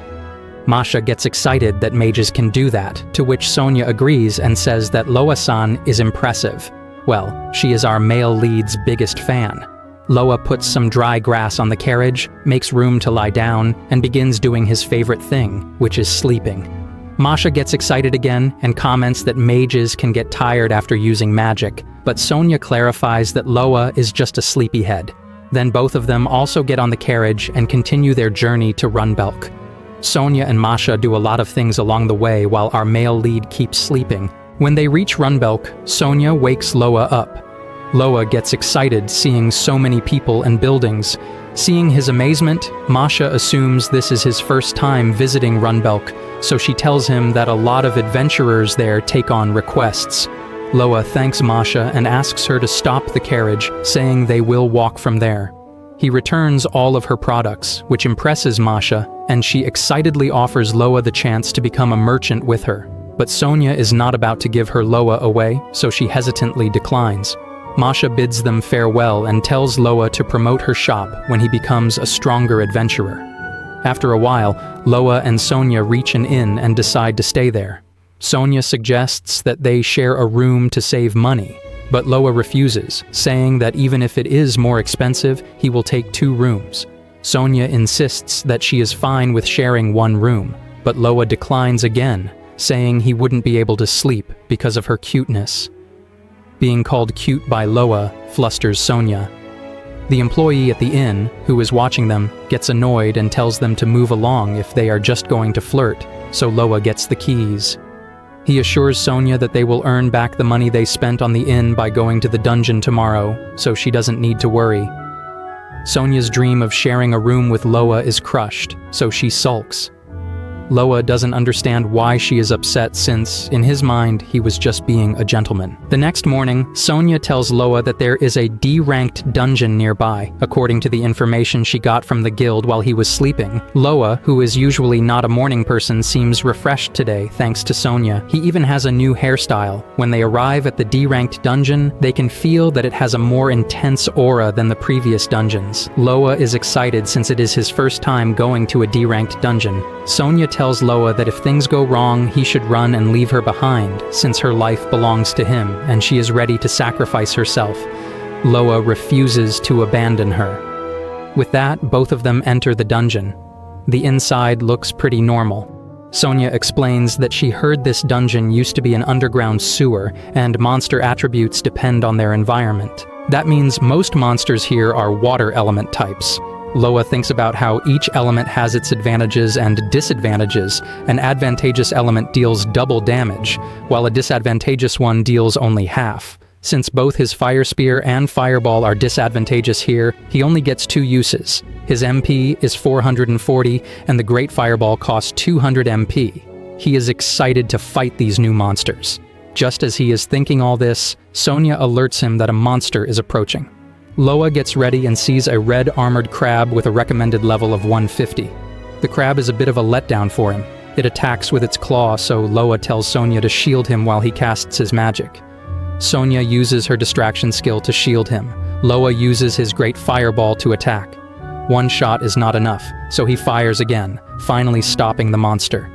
Masha gets excited that mages can do that, to which Sonia agrees and says that Loa-san is impressive. Well, she is our male lead's biggest fan. Loa puts some dry grass on the carriage, makes room to lie down, and begins doing his favorite thing, which is sleeping. Masha gets excited again and comments that mages can get tired after using magic, but Sonia clarifies that Loa is just a sleepyhead. Then both of them also get on the carriage and continue their journey to Runbelk. Sonia and Masha do a lot of things along the way while our male lead keeps sleeping. When they reach Runbelk, Sonia wakes Loa up. Loa gets excited seeing so many people and buildings. Seeing his amazement, Masha assumes this is his first time visiting Runbelk, so she tells him that a lot of adventurers there take on requests. Loa thanks Masha and asks her to stop the carriage, saying they will walk from there. He returns all of her products, which impresses Masha, and she excitedly offers Loa the chance to become a merchant with her. But Sonia is not about to give her Loa away, so she hesitantly declines. Masha bids them farewell and tells Loa to promote her shop when he becomes a stronger adventurer. After a while, Loa and Sonia reach an inn and decide to stay there. Sonia suggests that they share a room to save money, but Loa refuses, saying that even if it is more expensive, he will take 2 rooms. Sonia insists that she is fine with sharing 1 room, but Loa declines again, saying he wouldn't be able to sleep because of her cuteness. Being called cute by Loa flusters Sonia. The employee at the inn, who is watching them, gets annoyed and tells them to move along if they are just going to flirt, so Loa gets the keys. He assures Sonia that they will earn back the money they spent on the inn by going to the dungeon tomorrow, so she doesn't need to worry. Sonia's dream of sharing a room with Loa is crushed, so she sulks. Loa doesn't understand why she is upset since, in his mind, he was just being a gentleman. The next morning, Sonia tells Loa that there is a D-ranked dungeon nearby, according to the information she got from the guild while he was sleeping. Loa, who is usually not a morning person, seems refreshed today thanks to Sonia. He even has a new hairstyle. When they arrive at the D-ranked dungeon, they can feel that it has a more intense aura than the previous dungeons. Loa is excited since it is his first time going to a D-ranked dungeon. Sonia tells Loa that if things go wrong, he should run and leave her behind, since her life belongs to him, and she is ready to sacrifice herself. Loa refuses to abandon her. With that, both of them enter the dungeon. The inside looks pretty normal. Sonia explains that she heard this dungeon used to be an underground sewer, and monster attributes depend on their environment. That means most monsters here are water element types. Loa thinks about how each element has its advantages and disadvantages. An advantageous element deals double damage, while a disadvantageous one deals only half. Since both his Fire Spear and Fireball are disadvantageous here, he only gets 2 uses. His MP is 440, and the Great Fireball costs 200 MP. He is excited to fight these new monsters. Just as he is thinking all this, Sonia alerts him that a monster is approaching. Loa gets ready and sees a red armored crab with a recommended level of 150. The crab is a bit of a letdown for him. It attacks with its claw, so Loa tells Sonia to shield him while he casts his magic. Sonia uses her distraction skill to shield him. Loa uses his great fireball to attack. One shot is not enough, so he fires again, finally stopping the monster.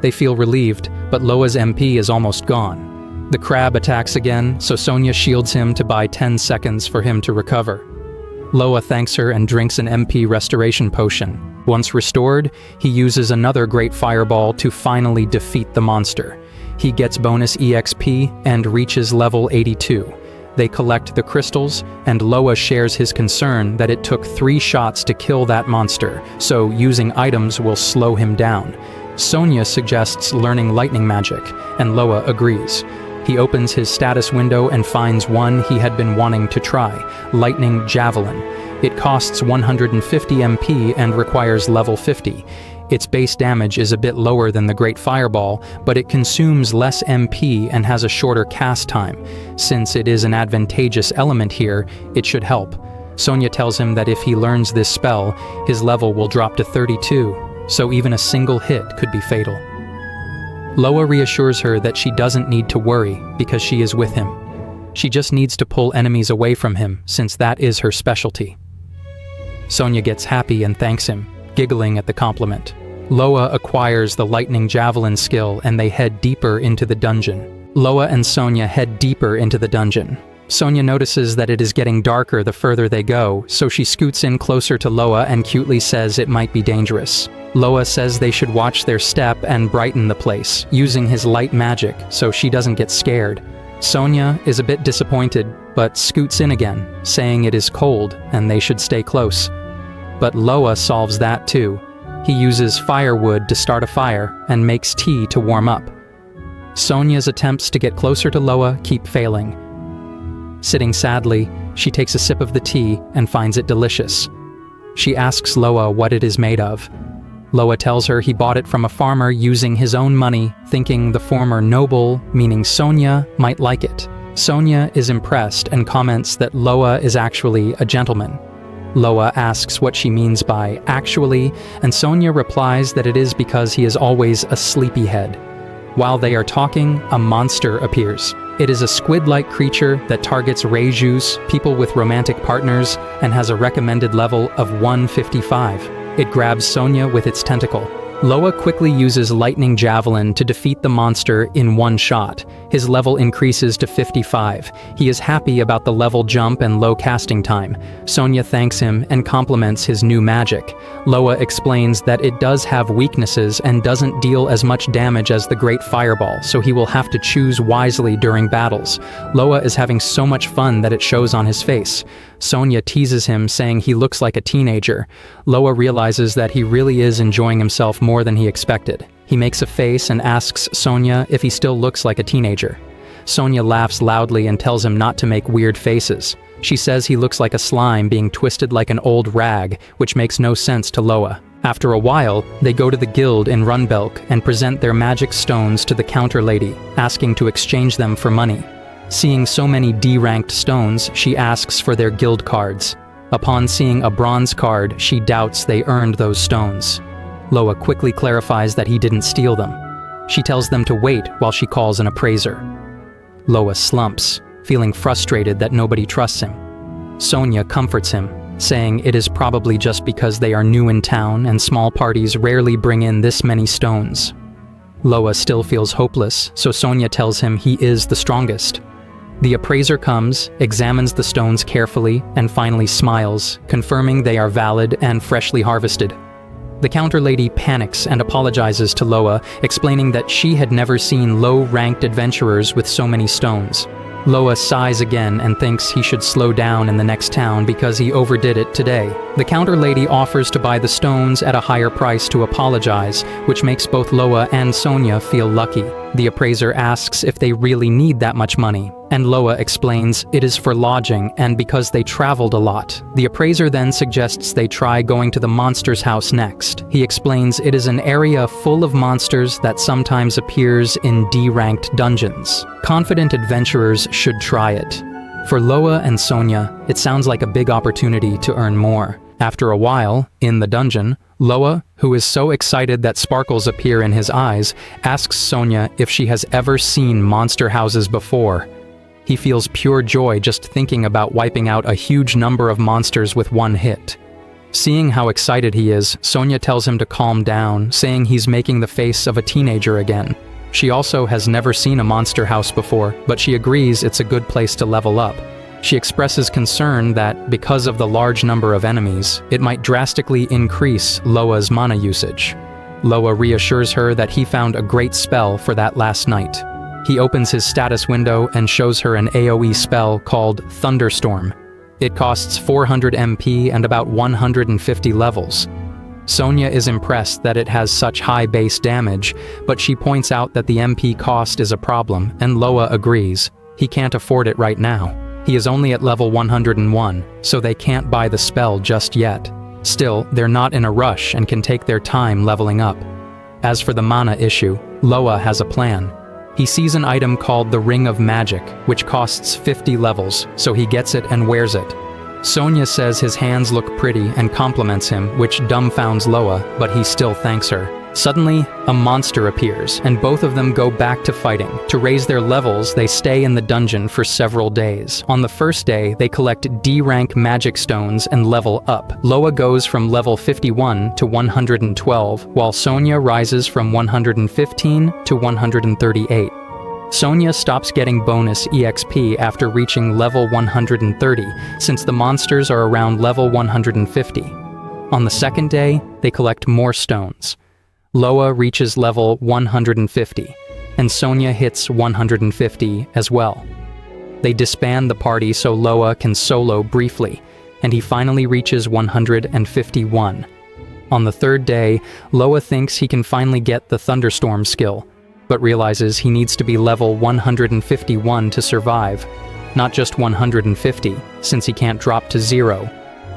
They feel relieved, but Loa's MP is almost gone. The crab attacks again, so Sonia shields him to buy 10 seconds for him to recover. Loa thanks her and drinks an MP restoration potion. Once restored, he uses another great fireball to finally defeat the monster. He gets bonus EXP and reaches level 82. They collect the crystals, and Loa shares his concern that it took 3 shots to kill that monster, so using items will slow him down. Sonia suggests learning lightning magic, and Loa agrees. He opens his status window and finds one he had been wanting to try, Lightning Javelin. It costs 150 MP and requires level 50. Its base damage is a bit lower than the Great Fireball, but it consumes less MP and has a shorter cast time. Since it is an advantageous element here, it should help. Sonia tells him that if he learns this spell, his level will drop to 32, so even a single hit could be fatal. Loa reassures her that she doesn't need to worry because she is with him. She just needs to pull enemies away from him, since that is her specialty. Sonia gets happy and thanks him, giggling at the compliment. Loa acquires the Lightning Javelin skill and they head deeper into the dungeon. Loa and Sonia head deeper into the dungeon. Sonia notices that it is getting darker the further they go, so she scoots in closer to Loa and cutely says it might be dangerous. Loa says they should watch their step and brighten the place, using his light magic so she doesn't get scared. Sonia is a bit disappointed, but scoots in again, saying it is cold and they should stay close. But Loa solves that too. He uses firewood to start a fire and makes tea to warm up. Sonia's attempts to get closer to Loa keep failing. Sitting sadly, she takes a sip of the tea and finds it delicious. She asks Loa what it is made of. Loa tells her he bought it from a farmer using his own money, thinking the former noble, meaning Sonia, might like it. Sonia is impressed and comments that Loa is actually a gentleman. Loa asks what she means by actually, and Sonia replies that it is because he is always a sleepyhead. While they are talking, a monster appears. It is a squid-like creature that targets Reijus, people with romantic partners, and has a recommended level of 155. It grabs Sonia with its tentacle. Loa quickly uses Lightning Javelin to defeat the monster in one shot. His level increases to 55. He is happy about the level jump and low casting time. Sonia thanks him and compliments his new magic. Loa explains that it does have weaknesses and doesn't deal as much damage as the Great Fireball, so he will have to choose wisely during battles. Loa is having so much fun that it shows on his face. Sonia teases him, saying he looks like a teenager. Loa realizes that he really is enjoying himself more than he expected. He makes a face and asks Sonia if he still looks like a teenager. Sonia laughs loudly and tells him not to make weird faces. She says he looks like a slime being twisted like an old rag, which makes no sense to Loa. After a while, they go to the guild in Runbelk and present their magic stones to the counter lady, asking to exchange them for money. Seeing so many D-ranked stones, she asks for their guild cards. Upon seeing a bronze card, she doubts they earned those stones. Loa quickly clarifies that he didn't steal them. She tells them to wait while she calls an appraiser. Loa slumps, feeling frustrated that nobody trusts him. Sonia comforts him, saying it is probably just because they are new in town and small parties rarely bring in this many stones. Loa still feels hopeless, so Sonia tells him he is the strongest. The appraiser comes, examines the stones carefully, and finally smiles, confirming they are valid and freshly harvested. The counter lady panics and apologizes to Loa, explaining that she had never seen low-ranked adventurers with so many stones. Loa sighs again and thinks he should slow down in the next town because he overdid it today. The counter lady offers to buy the stones at a higher price to apologize, which makes both Loa and Sonia feel lucky. The appraiser asks if they really need that much money, and Loa explains it is for lodging and because they traveled a lot. The appraiser then suggests they try going to the monster's house next. He explains it is an area full of monsters that sometimes appears in D-ranked dungeons. Confident adventurers should try it. For Loa and Sonia, it sounds like a big opportunity to earn more. After a while, in the dungeon, Loa, who is so excited that sparkles appear in his eyes, asks Sonia if she has ever seen monster houses before. He feels pure joy just thinking about wiping out a huge number of monsters with one hit. Seeing how excited he is, Sonia tells him to calm down, saying he's making the face of a teenager again. She also has never seen a monster house before, but she agrees it's a good place to level up. She expresses concern that, because of the large number of enemies, it might drastically increase Loa's mana usage. Loa reassures her that he found a great spell for that last night. He opens his status window and shows her an AoE spell called Thunderstorm. It costs 400 MP and about 150 levels. Sonia is impressed that it has such high base damage, but she points out that the MP cost is a problem, and Loa agrees. He can't afford it right now. He is only at level 101, so they can't buy the spell just yet. Still, they're not in a rush and can take their time leveling up. As for the mana issue, Loa has a plan. He sees an item called the Ring of Magic, which costs 50 levels, so he gets it and wears it. Sonia says his hands look pretty and compliments him, which dumbfounds Loa, but he still thanks her. Suddenly, a monster appears, and both of them go back to fighting. To raise their levels, they stay in the dungeon for several days. On the first day, they collect D-rank magic stones and level up. Loa goes from level 51 to 112, while Sonia rises from 115 to 138. Sonia stops getting bonus EXP after reaching level 130, since the monsters are around level 150. On the second day, they collect more stones. Loa reaches level 150, and Sonia hits 150 as well. They disband the party so Loa can solo briefly, and he finally reaches 151. On the third day, Loa thinks he can finally get the Thunderstorm skill, but realizes he needs to be level 151 to survive, not just 150, since he can't drop to 0.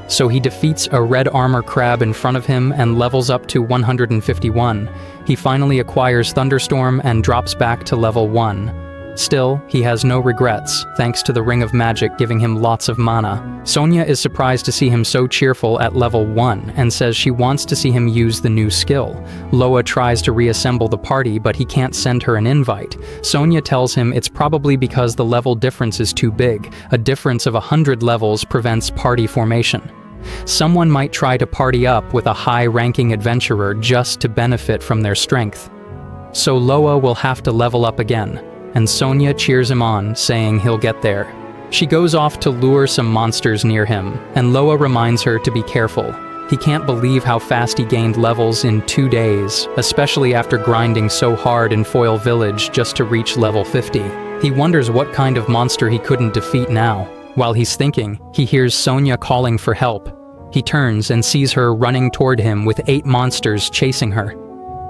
So he defeats a red armor crab in front of him and levels up to 151. He finally acquires Thunderstorm and drops back to level 1. Still, he has no regrets, thanks to the Ring of Magic giving him lots of mana. Sonia is surprised to see him so cheerful at level 1 and says she wants to see him use the new skill. Loa tries to reassemble the party, but he can't send her an invite. Sonia tells him it's probably because the level difference is too big. A difference of 100 levels prevents party formation. Someone might try to party up with a high-ranking adventurer just to benefit from their strength. So Loa will have to level up again, and Sonia cheers him on, saying he'll get there. She goes off to lure some monsters near him, and Loa reminds her to be careful. He can't believe how fast he gained levels in 2 days, especially after grinding so hard in Foil Village just to reach level 50. He wonders what kind of monster he couldn't defeat now. While he's thinking, he hears Sonia calling for help. He turns and sees her running toward him with 8 monsters chasing her.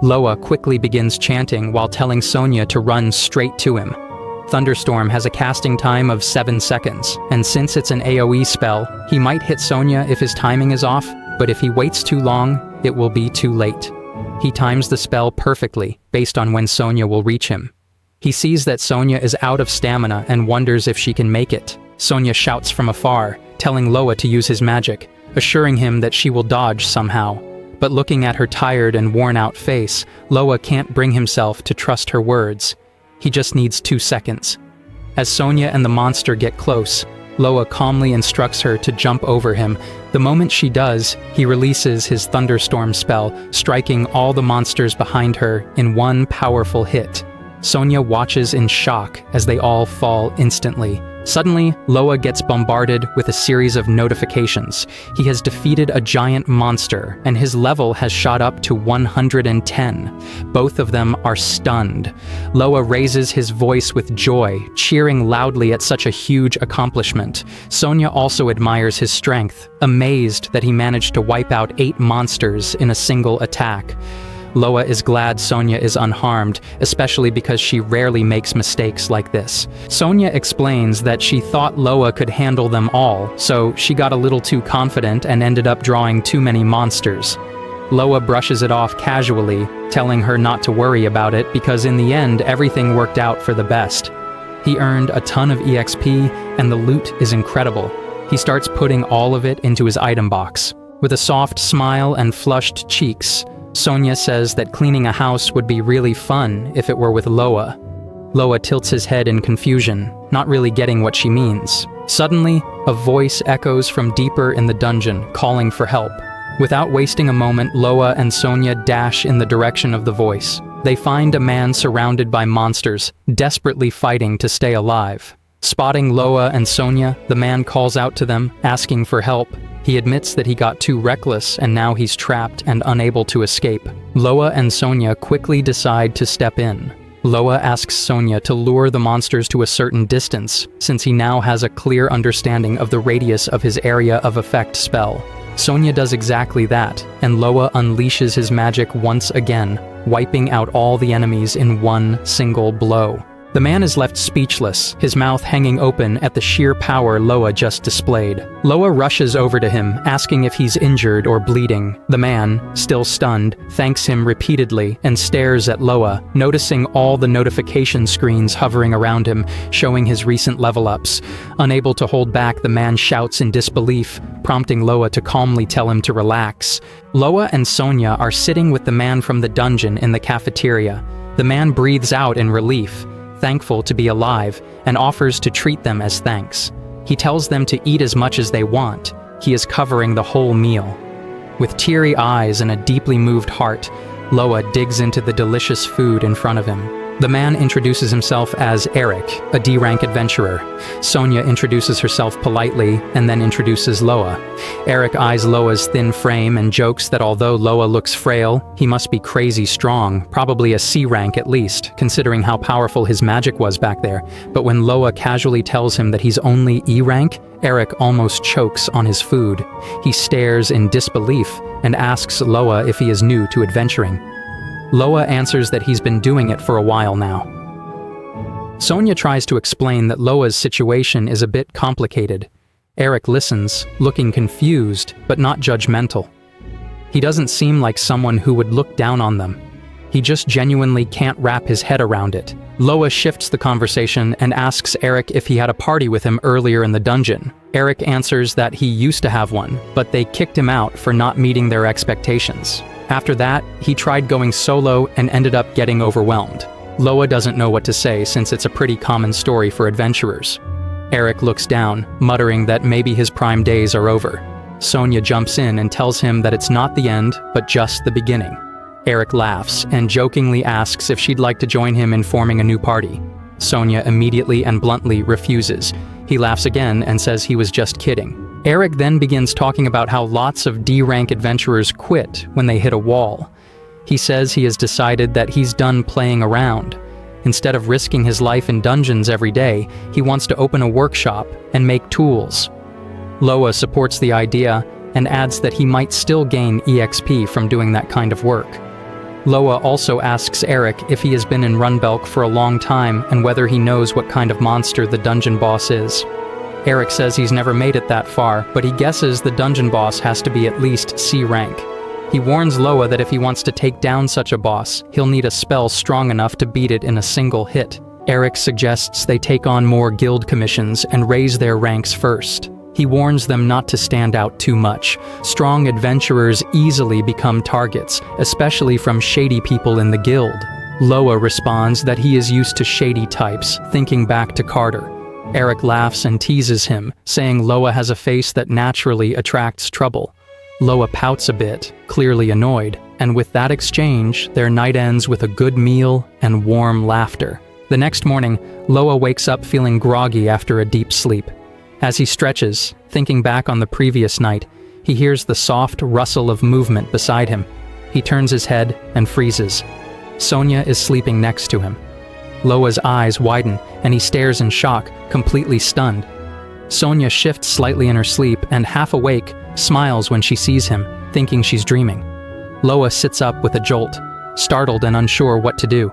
Loa quickly begins chanting while telling Sonia to run straight to him. Thunderstorm has a casting time of 7 seconds, and since it's an AoE spell, he might hit Sonia if his timing is off, but if he waits too long, it will be too late. He times the spell perfectly, based on when Sonia will reach him. He sees that Sonia is out of stamina and wonders if she can make it. Sonia shouts from afar, telling Loa to use his magic, assuring him that she will dodge somehow. But looking at her tired and worn-out face, Loa can't bring himself to trust her words. He just needs 2 seconds. As Sonia and the monster get close, Loa calmly instructs her to jump over him. The moment she does, he releases his thunderstorm spell, striking all the monsters behind her in one powerful hit. Sonia watches in shock as they all fall instantly. Suddenly, Loa gets bombarded with a series of notifications. He has defeated a giant monster, and his level has shot up to 110. Both of them are stunned. Loa raises his voice with joy, cheering loudly at such a huge accomplishment. Sonia also admires his strength, amazed that he managed to wipe out 8 monsters in a single attack. Loa is glad Sonia is unharmed, especially because she rarely makes mistakes like this. Sonia explains that she thought Loa could handle them all, so she got a little too confident and ended up drawing too many monsters. Loa brushes it off casually, telling her not to worry about it because in the end everything worked out for the best. He earned a ton of EXP, and the loot is incredible. He starts putting all of it into his item box. With a soft smile and flushed cheeks, Sonia says that cleaning a house would be really fun if it were with Loa. Loa tilts his head in confusion, not really getting what she means. Suddenly, a voice echoes from deeper in the dungeon, calling for help. Without wasting a moment, Loa and Sonia dash in the direction of the voice. They find a man surrounded by monsters, desperately fighting to stay alive. Spotting Loa and Sonia, the man calls out to them, asking for help. He admits that he got too reckless and now he's trapped and unable to escape. Loa and Sonia quickly decide to step in. Loa asks Sonia to lure the monsters to a certain distance, since he now has a clear understanding of the radius of his area of effect spell. Sonia does exactly that, and Loa unleashes his magic once again, wiping out all the enemies in one single blow. The man is left speechless, his mouth hanging open at the sheer power Loa just displayed. Loa rushes over to him, asking if he's injured or bleeding. The man, still stunned, thanks him repeatedly and stares at Loa, noticing all the notification screens hovering around him, showing his recent level-ups. Unable to hold back, the man shouts in disbelief, prompting Loa to calmly tell him to relax. Loa and Sonia are sitting with the man from the dungeon in the cafeteria. The man breathes out in relief, thankful to be alive, and offers to treat them as thanks. He tells them to eat as much as they want. He is covering the whole meal. With teary eyes and a deeply moved heart, Loa digs into the delicious food in front of him. The man introduces himself as Eric, a D-rank adventurer. Sonia introduces herself politely and then introduces Loa. Eric eyes Loa's thin frame and jokes that although Loa looks frail, he must be crazy strong, probably a C-rank at least, considering how powerful his magic was back there. But when Loa casually tells him that he's only E-rank, Eric almost chokes on his food. He stares in disbelief and asks Loa if he is new to adventuring. Loa answers that he's been doing it for a while now. Sonia tries to explain that Loa's situation is a bit complicated. Eric listens, looking confused, but not judgmental. He doesn't seem like someone who would look down on them. He just genuinely can't wrap his head around it. Loa shifts the conversation and asks Eric if he had a party with him earlier in the dungeon. Eric answers that he used to have one, but they kicked him out for not meeting their expectations. After that, he tried going solo and ended up getting overwhelmed. Loa doesn't know what to say since it's a pretty common story for adventurers. Eric looks down, muttering that maybe his prime days are over. Sonia jumps in and tells him that it's not the end, but just the beginning. Eric laughs and jokingly asks if she'd like to join him in forming a new party. Sonia immediately and bluntly refuses. He laughs again and says he was just kidding. Eric then begins talking about how lots of D-rank adventurers quit when they hit a wall. He says he has decided that he's done playing around. Instead of risking his life in dungeons every day, he wants to open a workshop and make tools. Loa supports the idea and adds that he might still gain EXP from doing that kind of work. Loa also asks Eric if he has been in Runbelk for a long time and whether he knows what kind of monster the dungeon boss is. Eric says he's never made it that far, but he guesses the dungeon boss has to be at least C rank. He warns Loa that if he wants to take down such a boss, he'll need a spell strong enough to beat it in a single hit. Eric suggests they take on more guild commissions and raise their ranks first. He warns them not to stand out too much. Strong adventurers easily become targets, especially from shady people in the guild. Loa responds that he is used to shady types, thinking back to Carter. Eric laughs and teases him, saying Loa has a face that naturally attracts trouble. Loa pouts a bit, clearly annoyed, and with that exchange, their night ends with a good meal and warm laughter. The next morning, Loa wakes up feeling groggy after a deep sleep. As he stretches, thinking back on the previous night, he hears the soft rustle of movement beside him. He turns his head and freezes. Sonia is sleeping next to him. Loa's eyes widen, and he stares in shock, completely stunned. Sonia shifts slightly in her sleep and, half awake, smiles when she sees him, thinking she's dreaming. Loa sits up with a jolt, startled and unsure what to do.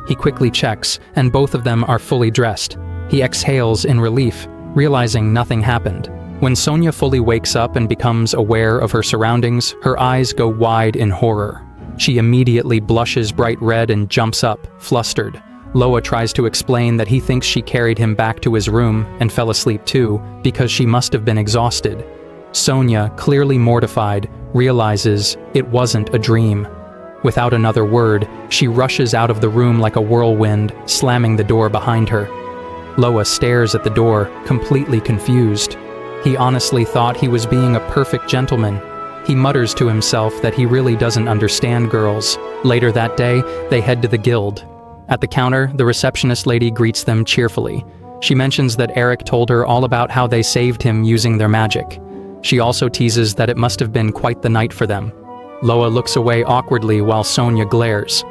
He quickly checks, and both of them are fully dressed. He exhales in relief, realizing nothing happened. When Sonia fully wakes up and becomes aware of her surroundings, her eyes go wide in horror. She immediately blushes bright red and jumps up, flustered. Loa tries to explain that he thinks she carried him back to his room and fell asleep too, because she must have been exhausted. Sonia, clearly mortified, realizes it wasn't a dream. Without another word, she rushes out of the room like a whirlwind, slamming the door behind her. Loa stares at the door, completely confused. He honestly thought he was being a perfect gentleman. He mutters to himself that he really doesn't understand girls. Later that day, they head to the guild. At the counter, the receptionist lady greets them cheerfully. She mentions that Eric told her all about how they saved him using their magic. She also teases that it must have been quite the night for them. Loa looks away awkwardly while Sonia glares.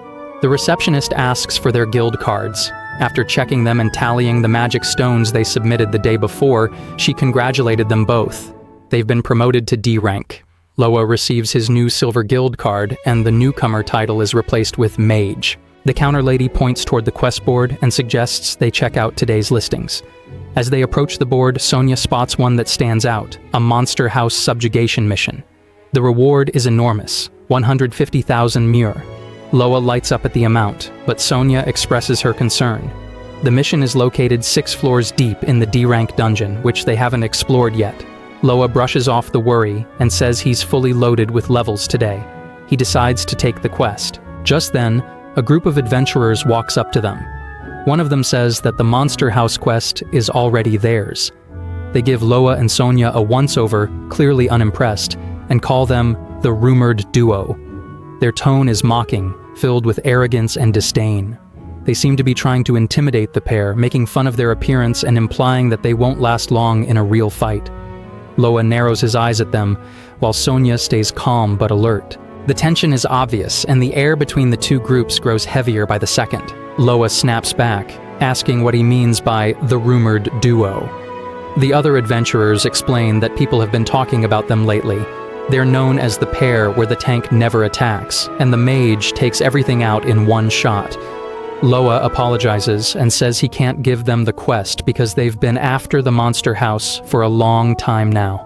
The receptionist asks for their guild cards. After checking them and tallying the magic stones they submitted the day before, she congratulated them both. They've been promoted to D rank. Loa receives his new silver guild card, and the newcomer title is replaced with Mage. The counter lady points toward the quest board and suggests they check out today's listings. As they approach the board, Sonia spots one that stands out, a Monster House Subjugation mission. The reward is enormous, 150,000 mure. Loa lights up at the amount, but Sonia expresses her concern. The mission is located 6 floors deep in the D-rank dungeon, which they haven't explored yet. Loa brushes off the worry and says he's fully loaded with levels today. He decides to take the quest. Just then, a group of adventurers walks up to them. One of them says that the Monster House quest is already theirs. They give Loa and Sonia a once-over, clearly unimpressed, and call them the rumored duo. Their tone is mocking, filled with arrogance and disdain. They seem to be trying to intimidate the pair, making fun of their appearance and implying that they won't last long in a real fight. Loa narrows his eyes at them, while Sonia stays calm but alert. The tension is obvious, and the air between the two groups grows heavier by the second. Loa snaps back, asking what he means by the rumored duo. The other adventurers explain that people have been talking about them lately. They're known as the pair where the tank never attacks, and the mage takes everything out in one shot. Loa apologizes and says he can't give them the quest because they've been after the monster house for a long time now.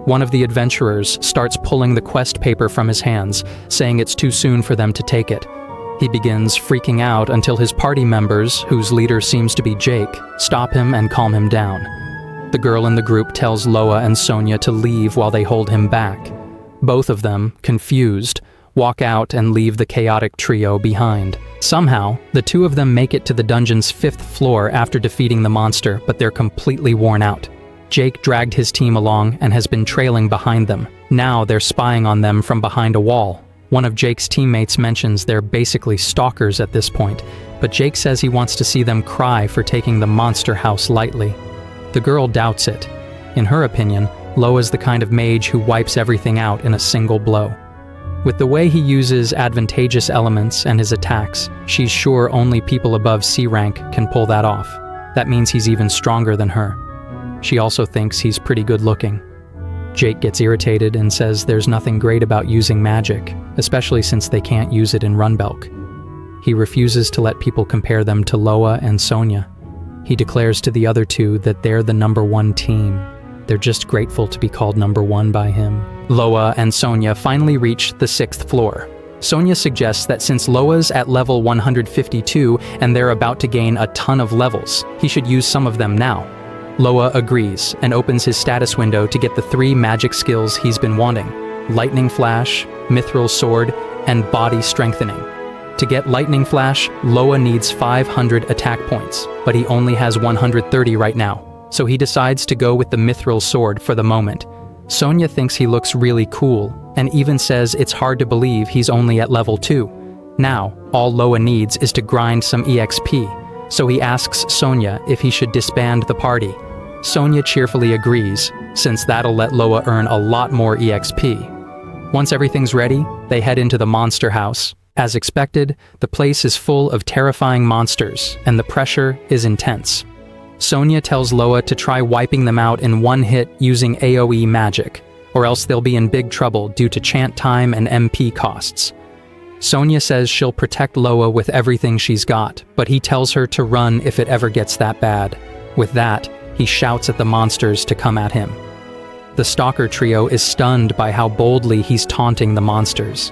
One of the adventurers starts pulling the quest paper from his hands, saying it's too soon for them to take it. He begins freaking out until his party members, whose leader seems to be Jake, stop him and calm him down. The girl in the group tells Loa and Sonia to leave while they hold him back. Both of them, confused, walk out and leave the chaotic trio behind. Somehow, the two of them make it to the dungeon's 5th floor after defeating the monster, but they're completely worn out. Jake dragged his team along and has been trailing behind them. Now they're spying on them from behind a wall. One of Jake's teammates mentions they're basically stalkers at this point, but Jake says he wants to see them cry for taking the monster house lightly. The girl doubts it. In her opinion, Loa's the kind of mage who wipes everything out in a single blow. With the way he uses advantageous elements and his attacks, she's sure only people above C rank can pull that off. That means he's even stronger than her. She also thinks he's pretty good looking. Jake gets irritated and says there's nothing great about using magic, especially since they can't use it in Runbelk. He refuses to let people compare them to Loa and Sonia. He declares to the other two that they're the #1 team. They're just grateful to be called number one by him. Loa and Sonia finally reach the 6th floor. Sonia suggests that since Loa's at level 152 and they're about to gain a ton of levels, he should use some of them now. Loa agrees and opens his status window to get the 3 magic skills he's been wanting: Lightning Flash, Mithril Sword, and Body Strengthening. To get Lightning Flash, Loa needs 500 attack points, but he only has 130 right now, so he decides to go with the Mithril Sword for the moment. Sonia thinks he looks really cool, and even says it's hard to believe he's only at level 2. Now, all Loa needs is to grind some EXP, so he asks Sonia if he should disband the party. Sonia cheerfully agrees, since that'll let Loa earn a lot more EXP. Once everything's ready, they head into the monster house. As expected, the place is full of terrifying monsters, and the pressure is intense. Sonia tells Loa to try wiping them out in one hit using AoE magic, or else they'll be in big trouble due to chant time and MP costs. Sonia says she'll protect Loa with everything she's got, but he tells her to run if it ever gets that bad. With that, he shouts at the monsters to come at him. The Stalker trio is stunned by how boldly he's taunting the monsters.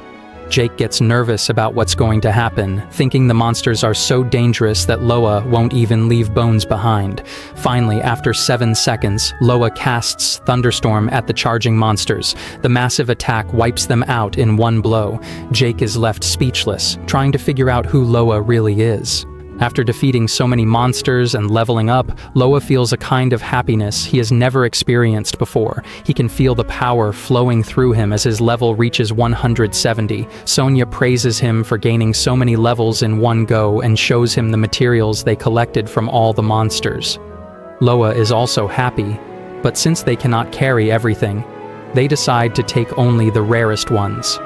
Jake gets nervous about what's going to happen, thinking the monsters are so dangerous that Loa won't even leave bones behind. Finally, after 7 seconds, Loa casts Thunderstorm at the charging monsters. The massive attack wipes them out in one blow. Jake is left speechless, trying to figure out who Loa really is. After defeating so many monsters and leveling up, Loa feels a kind of happiness he has never experienced before. He can feel the power flowing through him as his level reaches 170. Sonia praises him for gaining so many levels in one go and shows him the materials they collected from all the monsters. Loa is also happy, but since they cannot carry everything, they decide to take only the rarest ones.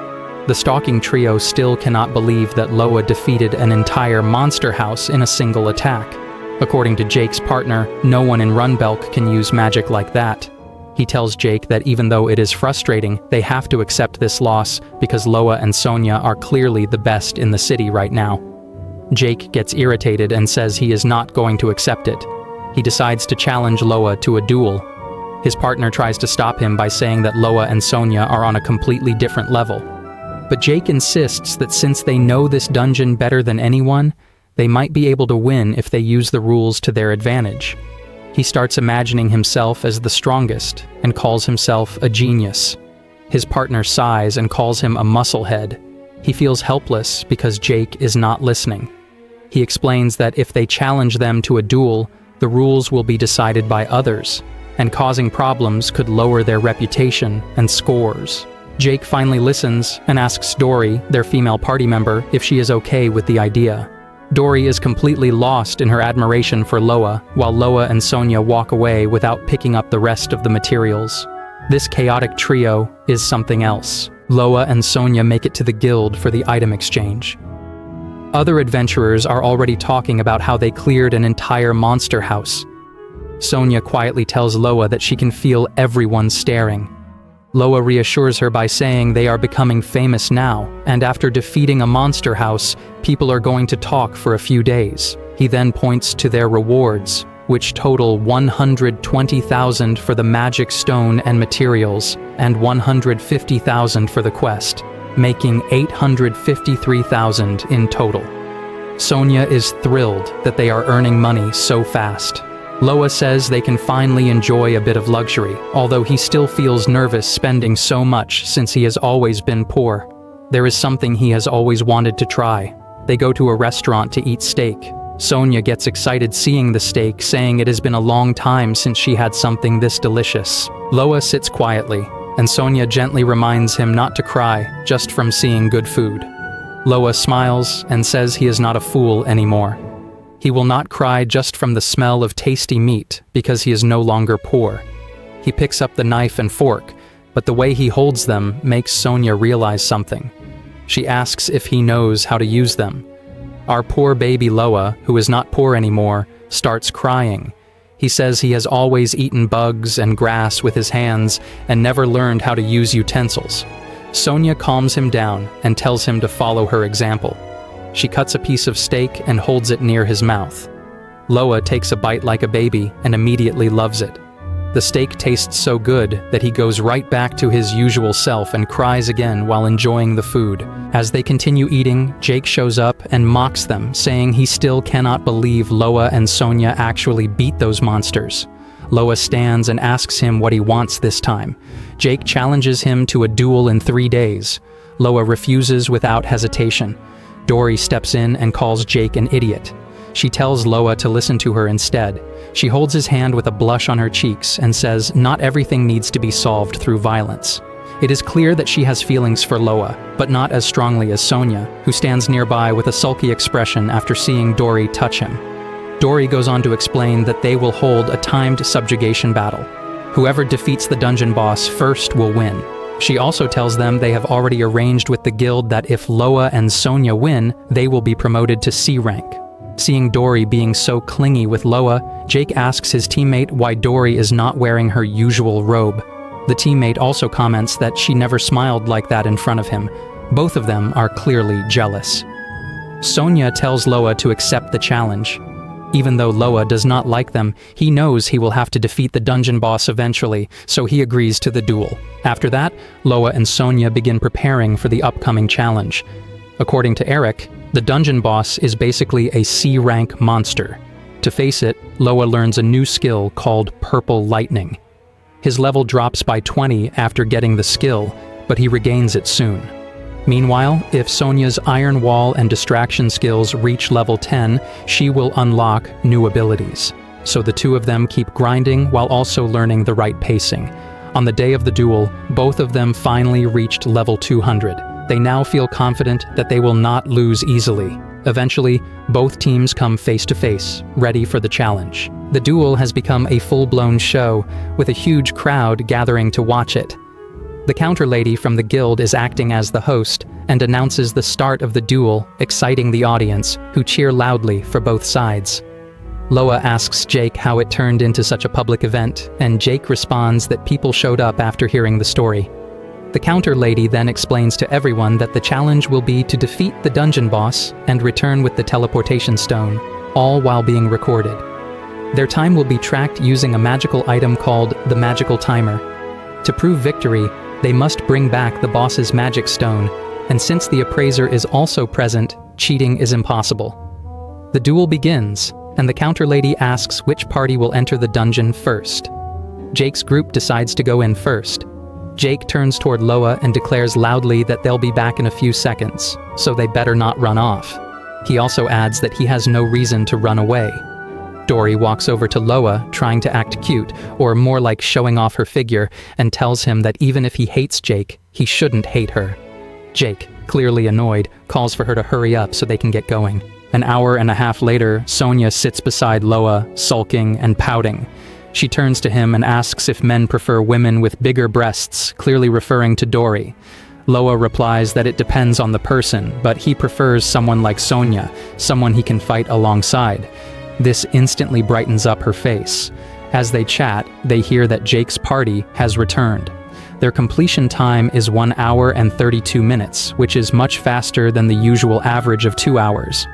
The stalking trio still cannot believe that Loa defeated an entire monster house in a single attack. According to Jake's partner, no one in Runbelk can use magic like that. He tells Jake that even though it is frustrating, they have to accept this loss because Loa and Sonia are clearly the best in the city right now. Jake gets irritated and says he is not going to accept it. He decides to challenge Loa to a duel. His partner tries to stop him by saying that Loa and Sonia are on a completely different level. But Jake insists that since they know this dungeon better than anyone, they might be able to win if they use the rules to their advantage. He starts imagining himself as the strongest and calls himself a genius. His partner sighs and calls him a musclehead. He feels helpless because Jake is not listening. He explains that if they challenge them to a duel, the rules will be decided by others, and causing problems could lower their reputation and scores. Jake finally listens and asks Dory, their female party member, if she is okay with the idea. Dory is completely lost in her admiration for Loa, while Loa and Sonia walk away without picking up the rest of the materials. This chaotic trio is something else. Loa and Sonia make it to the guild for the item exchange. Other adventurers are already talking about how they cleared an entire monster house. Sonia quietly tells Loa that she can feel everyone staring. Loa reassures her by saying they are becoming famous now, and after defeating a monster house, people are going to talk for a few days. He then points to their rewards, which total 120,000 for the magic stone and materials, and 150,000 for the quest, making 853,000 in total. Sonia is thrilled that they are earning money so fast. Loa says they can finally enjoy a bit of luxury, although he still feels nervous spending so much since he has always been poor. There is something he has always wanted to try. They go to a restaurant to eat steak. Sonia gets excited seeing the steak, saying it has been a long time since she had something this delicious. Loa sits quietly, and Sonia gently reminds him not to cry just from seeing good food. Loa smiles and says he is not a fool anymore. He will not cry just from the smell of tasty meat because he is no longer poor. He picks up the knife and fork, but the way he holds them makes Sonia realize something. She asks if he knows how to use them. Our poor baby Loa, who is not poor anymore, starts crying. He says he has always eaten bugs and grass with his hands and never learned how to use utensils. Sonia calms him down and tells him to follow her example. She cuts a piece of steak and holds it near his mouth. Loa takes a bite like a baby and immediately loves it. The steak tastes so good that he goes right back to his usual self and cries again while enjoying the food. As they continue eating, Jake shows up and mocks them, saying he still cannot believe Loa and Sonia actually beat those monsters. Loa stands and asks him what he wants this time. Jake challenges him to a duel in 3 days. Loa refuses without hesitation. Dory steps in and calls Jake an idiot. She tells Loa to listen to her instead. She holds his hand with a blush on her cheeks and says not everything needs to be solved through violence. It is clear that she has feelings for Loa, but not as strongly as Sonia, who stands nearby with a sulky expression after seeing Dory touch him. Dory goes on to explain that they will hold a timed subjugation battle. Whoever defeats the dungeon boss first will win. She also tells them they have already arranged with the guild that if Loa and Sonia win, they will be promoted to C rank. Seeing Dory being so clingy with Loa, Jake asks his teammate why Dory is not wearing her usual robe. The teammate also comments that she never smiled like that in front of him. Both of them are clearly jealous. Sonia tells Loa to accept the challenge. Even though Loa does not like them, he knows he will have to defeat the dungeon boss eventually, so he agrees to the duel. After that, Loa and Sonia begin preparing for the upcoming challenge. According to Eric, the dungeon boss is basically a C-rank monster. To face it, Loa learns a new skill called Purple Lightning. His level drops by 20 after getting the skill, but he regains it soon. Meanwhile, if Sonia's Iron Wall and Distraction skills reach level 10, she will unlock new abilities. So the two of them keep grinding while also learning the right pacing. On the day of the duel, both of them finally reached level 200. They now feel confident that they will not lose easily. Eventually, both teams come face to face, ready for the challenge. The duel has become a full-blown show, with a huge crowd gathering to watch it. The counter lady from the guild is acting as the host and announces the start of the duel, exciting the audience, who cheer loudly for both sides. Loa asks Jake how it turned into such a public event, and Jake responds that people showed up after hearing the story. The counter lady then explains to everyone that the challenge will be to defeat the dungeon boss and return with the teleportation stone, all while being recorded. Their time will be tracked using a magical item called the magical timer. To prove victory, they must bring back the boss's magic stone, and since the appraiser is also present, cheating is impossible. The duel begins, and the counter lady asks which party will enter the dungeon first. Jake's group decides to go in first. Jake turns toward Loa and declares loudly that they'll be back in a few seconds, so they better not run off. He also adds that he has no reason to run away. Dory walks over to Loa, trying to act cute, or more like showing off her figure, and tells him that even if he hates Jake, he shouldn't hate her. Jake, clearly annoyed, calls for her to hurry up so they can get going. An hour and a half later, Sonia sits beside Loa, sulking and pouting. She turns to him and asks if men prefer women with bigger breasts, clearly referring to Dory. Loa replies that it depends on the person, but he prefers someone like Sonia, someone he can fight alongside. This instantly brightens up her face. As they chat, they hear that Jake's party has returned. Their completion time is 1 hour and 32 minutes, which is much faster than the usual average of 2 hours.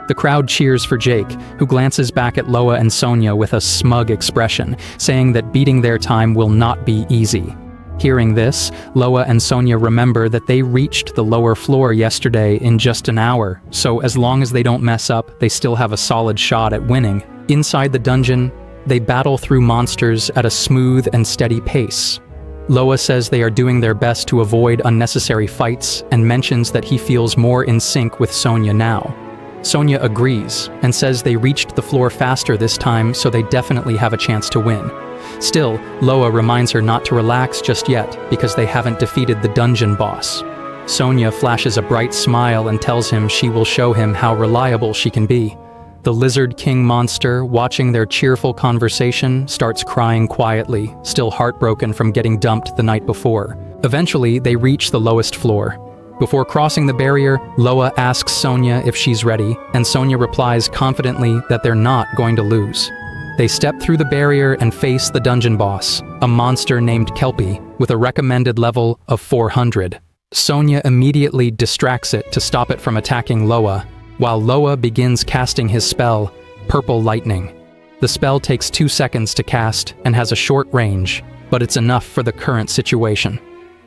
The crowd cheers for Jake, who glances back at Loa and Sonia with a smug expression, saying that beating their time will not be easy. Hearing this, Loa and Sonia remember that they reached the lower floor yesterday in just an hour, so as long as they don't mess up, they still have a solid shot at winning. Inside the dungeon, they battle through monsters at a smooth and steady pace. Loa says they are doing their best to avoid unnecessary fights and mentions that he feels more in sync with Sonia now. Sonia agrees and says they reached the floor faster this time, so they definitely have a chance to win. Still, Loa reminds her not to relax just yet because they haven't defeated the dungeon boss. Sonia flashes a bright smile and tells him she will show him how reliable she can be. The Lizard King monster, watching their cheerful conversation, starts crying quietly, still heartbroken from getting dumped the night before. Eventually, they reach the lowest floor. Before crossing the barrier, Loa asks Sonia if she's ready, and Sonia replies confidently that they're not going to lose. They step through the barrier and face the dungeon boss, a monster named Kelpie, with a recommended level of 400. Sonia immediately distracts it to stop it from attacking Loa, while Loa begins casting his spell, Purple Lightning. The spell takes 2 seconds to cast and has a short range, but it's enough for the current situation.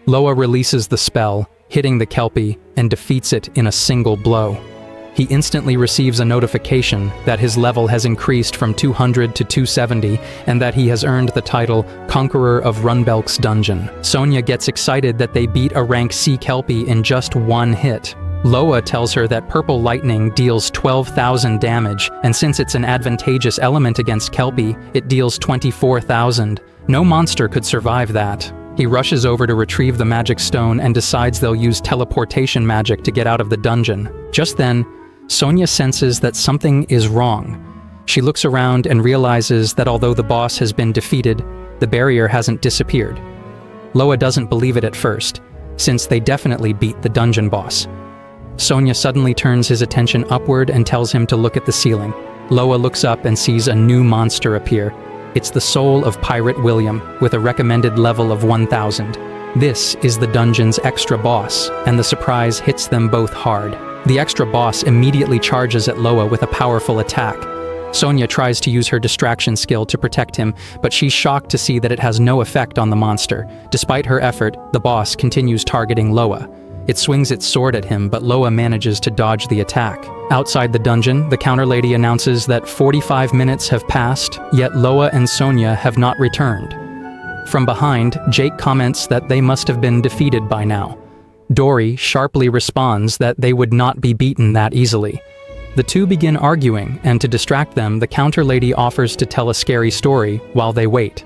Loa releases the spell, hitting the Kelpie, and defeats it in a single blow. He instantly receives a notification that his level has increased from 200 to 270 and that he has earned the title Conqueror of Runbelk's Dungeon. Sonia gets excited that they beat a rank C Kelpie in just one hit. Loa tells her that purple lightning deals 12,000 damage, and since it's an advantageous element against Kelpie, it deals 24,000. No monster could survive that. He rushes over to retrieve the magic stone and decides they'll use teleportation magic to get out of the dungeon. Just then, Sonia senses that something is wrong. She looks around and realizes that although the boss has been defeated, the barrier hasn't disappeared. Loa doesn't believe it at first, since they definitely beat the dungeon boss. Sonia suddenly turns his attention upward and tells him to look at the ceiling. Loa looks up and sees a new monster appear. It's the soul of Pirate William, with a recommended level of 1,000. This is the dungeon's extra boss, and the surprise hits them both hard. The extra boss immediately charges at Loa with a powerful attack. Sonia tries to use her distraction skill to protect him, but she's shocked to see that it has no effect on the monster. Despite her effort, the boss continues targeting Loa. It swings its sword at him, but Loa manages to dodge the attack. Outside the dungeon, the counter lady announces that 45 minutes have passed, yet Loa and Sonia have not returned. From behind, Jake comments that they must have been defeated by now. Dory sharply responds that they would not be beaten that easily. The two begin arguing, and to distract them, the counter lady offers to tell a scary story while they wait.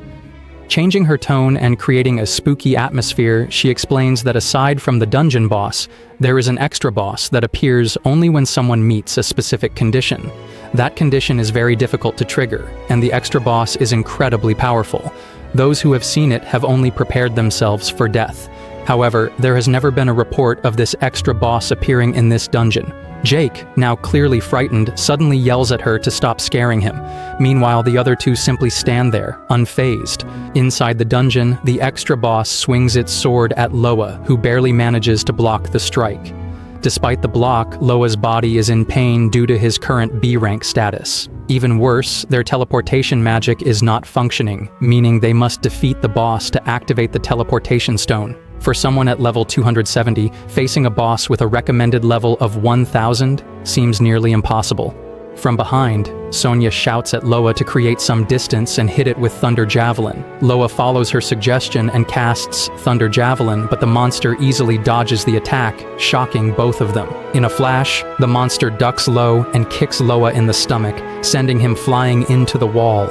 Changing her tone and creating a spooky atmosphere, she explains that aside from the dungeon boss, there is an extra boss that appears only when someone meets a specific condition. That condition is very difficult to trigger, and the extra boss is incredibly powerful. Those who have seen it have only prepared themselves for death. However, there has never been a report of this extra boss appearing in this dungeon. Jake, now clearly frightened, suddenly yells at her to stop scaring him. Meanwhile, the other two simply stand there, unfazed. Inside the dungeon, the extra boss swings its sword at Loa, who barely manages to block the strike. Despite the block, Loa's body is in pain due to his current B-rank status. Even worse, their teleportation magic is not functioning, meaning they must defeat the boss to activate the teleportation stone. For someone at level 270, facing a boss with a recommended level of 1,000 seems nearly impossible. From behind, Sonia shouts at Loa to create some distance and hit it with Thunder Javelin. Loa follows her suggestion and casts Thunder Javelin, but the monster easily dodges the attack, shocking both of them. In a flash, the monster ducks low and kicks Loa in the stomach, sending him flying into the wall.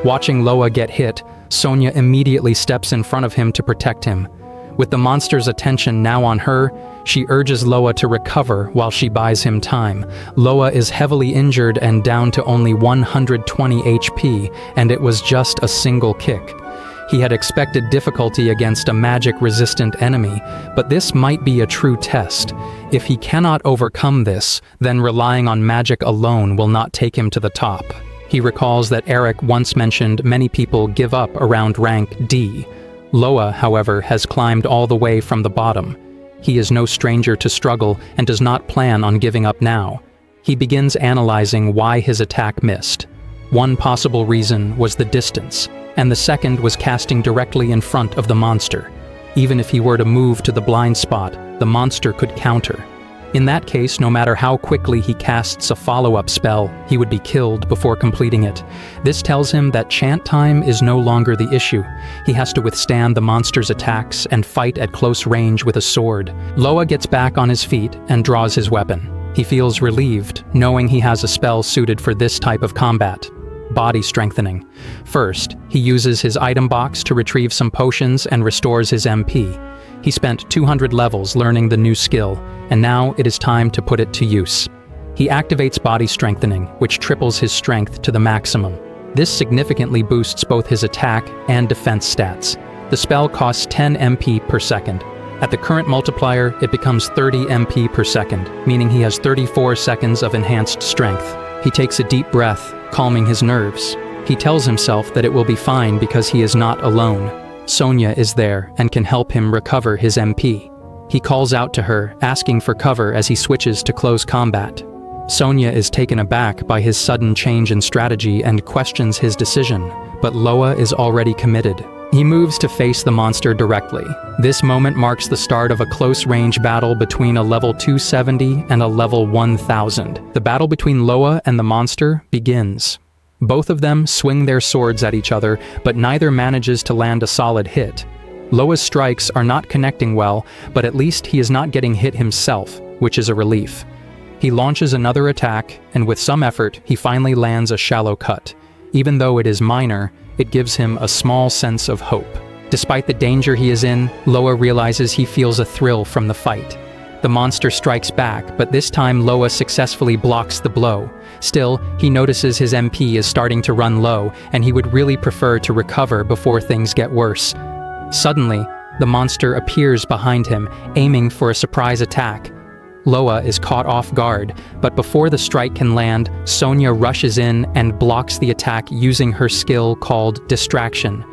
Watching Loa get hit, Sonia immediately steps in front of him to protect him. With the monster's attention now on her, she urges Loa to recover while she buys him time. Loa is heavily injured and down to only 120 HP, and it was just a single kick. He had expected difficulty against a magic-resistant enemy, but this might be a true test. If he cannot overcome this, then relying on magic alone will not take him to the top. He recalls that Eric once mentioned many people give up around rank D. Loa, however, has climbed all the way from the bottom. He is no stranger to struggle and does not plan on giving up now. He begins analyzing why his attack missed. One possible reason was the distance, and the second was casting directly in front of the monster. Even if he were to move to the blind spot, the monster could counter. In that case, no matter how quickly he casts a follow-up spell, he would be killed before completing it. This tells him that chant time is no longer the issue. He has to withstand the monster's attacks and fight at close range with a sword. Loa gets back on his feet and draws his weapon. He feels relieved, knowing he has a spell suited for this type of combat. Body strengthening. First, he uses his item box to retrieve some potions and restores his MP. He spent 200 levels learning the new skill, and now it is time to put it to use. He activates body strengthening, which triples his strength to the maximum. This significantly boosts both his attack and defense stats. The spell costs 10 MP per second. At the current multiplier, it becomes 30 MP per second, meaning he has 34 seconds of enhanced strength. He takes a deep breath, calming his nerves. He tells himself that it will be fine because he is not alone. Sonia is there and can help him recover his MP. He calls out to her, asking for cover as he switches to close combat. Sonia is taken aback by his sudden change in strategy and questions his decision, but Loa is already committed. He moves to face the monster directly. This moment marks the start of a close-range battle between a level 270 and a level 1000. The battle between Loa and the monster begins. Both of them swing their swords at each other, but neither manages to land a solid hit. Loa's strikes are not connecting well, but at least he is not getting hit himself, which is a relief. He launches another attack, and with some effort, he finally lands a shallow cut. Even though it is minor, it gives him a small sense of hope. Despite the danger he is in, Loa realizes he feels a thrill from the fight. The monster strikes back, but this time Loa successfully blocks the blow. Still, he notices his MP is starting to run low, and he would really prefer to recover before things get worse. Suddenly, the monster appears behind him, aiming for a surprise attack. Loa is caught off guard, but before the strike can land, Sonia rushes in and blocks the attack using her skill called Distraction.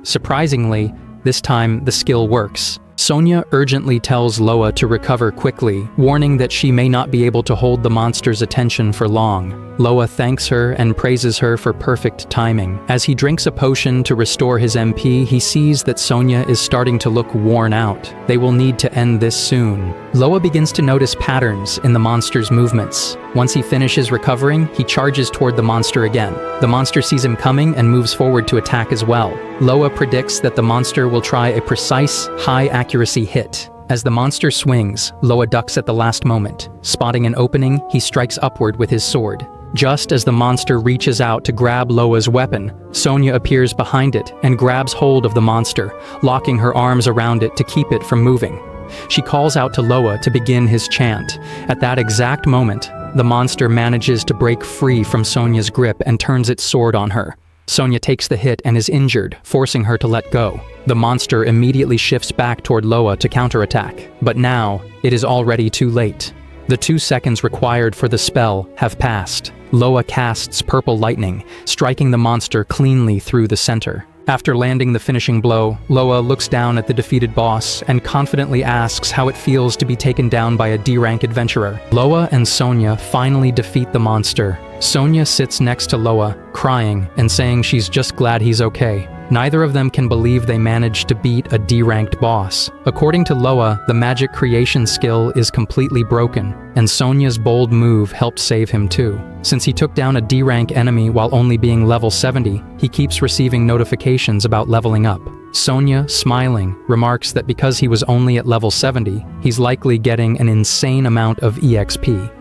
Surprisingly, this time the skill works. Sonia urgently tells Loa to recover quickly, warning that she may not be able to hold the monster's attention for long. Loa thanks her and praises her for perfect timing. As he drinks a potion to restore his MP, he sees that Sonia is starting to look worn out. They will need to end this soon. Loa begins to notice patterns in the monster's movements. Once he finishes recovering, he charges toward the monster again. The monster sees him coming and moves forward to attack as well. Loa predicts that the monster will try a precise, high-accuracy hit. As the monster swings, Loa ducks at the last moment. Spotting an opening, he strikes upward with his sword. Just as the monster reaches out to grab Loa's weapon, Sonia appears behind it and grabs hold of the monster, locking her arms around it to keep it from moving. She calls out to Loa to begin his chant. At that exact moment, the monster manages to break free from Sonia's grip and turns its sword on her. Sonia takes the hit and is injured, forcing her to let go. The monster immediately shifts back toward Loa to counterattack, but now it is already too late. The 2 seconds required for the spell have passed. Loa casts Purple Lightning, striking the monster cleanly through the center. After landing the finishing blow, Loa looks down at the defeated boss and confidently asks how it feels to be taken down by a D-rank adventurer. Loa and Sonia finally defeat the monster. Sonia sits next to Loa, crying and saying she's just glad he's okay. Neither of them can believe they managed to beat a D-ranked boss. According to Loa, the magic creation skill is completely broken, and Sonia's bold move helped save him too. Since he took down a D-rank enemy while only being level 70, he keeps receiving notifications about leveling up. Sonia, smiling, remarks that because he was only at level 70, he's likely getting an insane amount of EXP.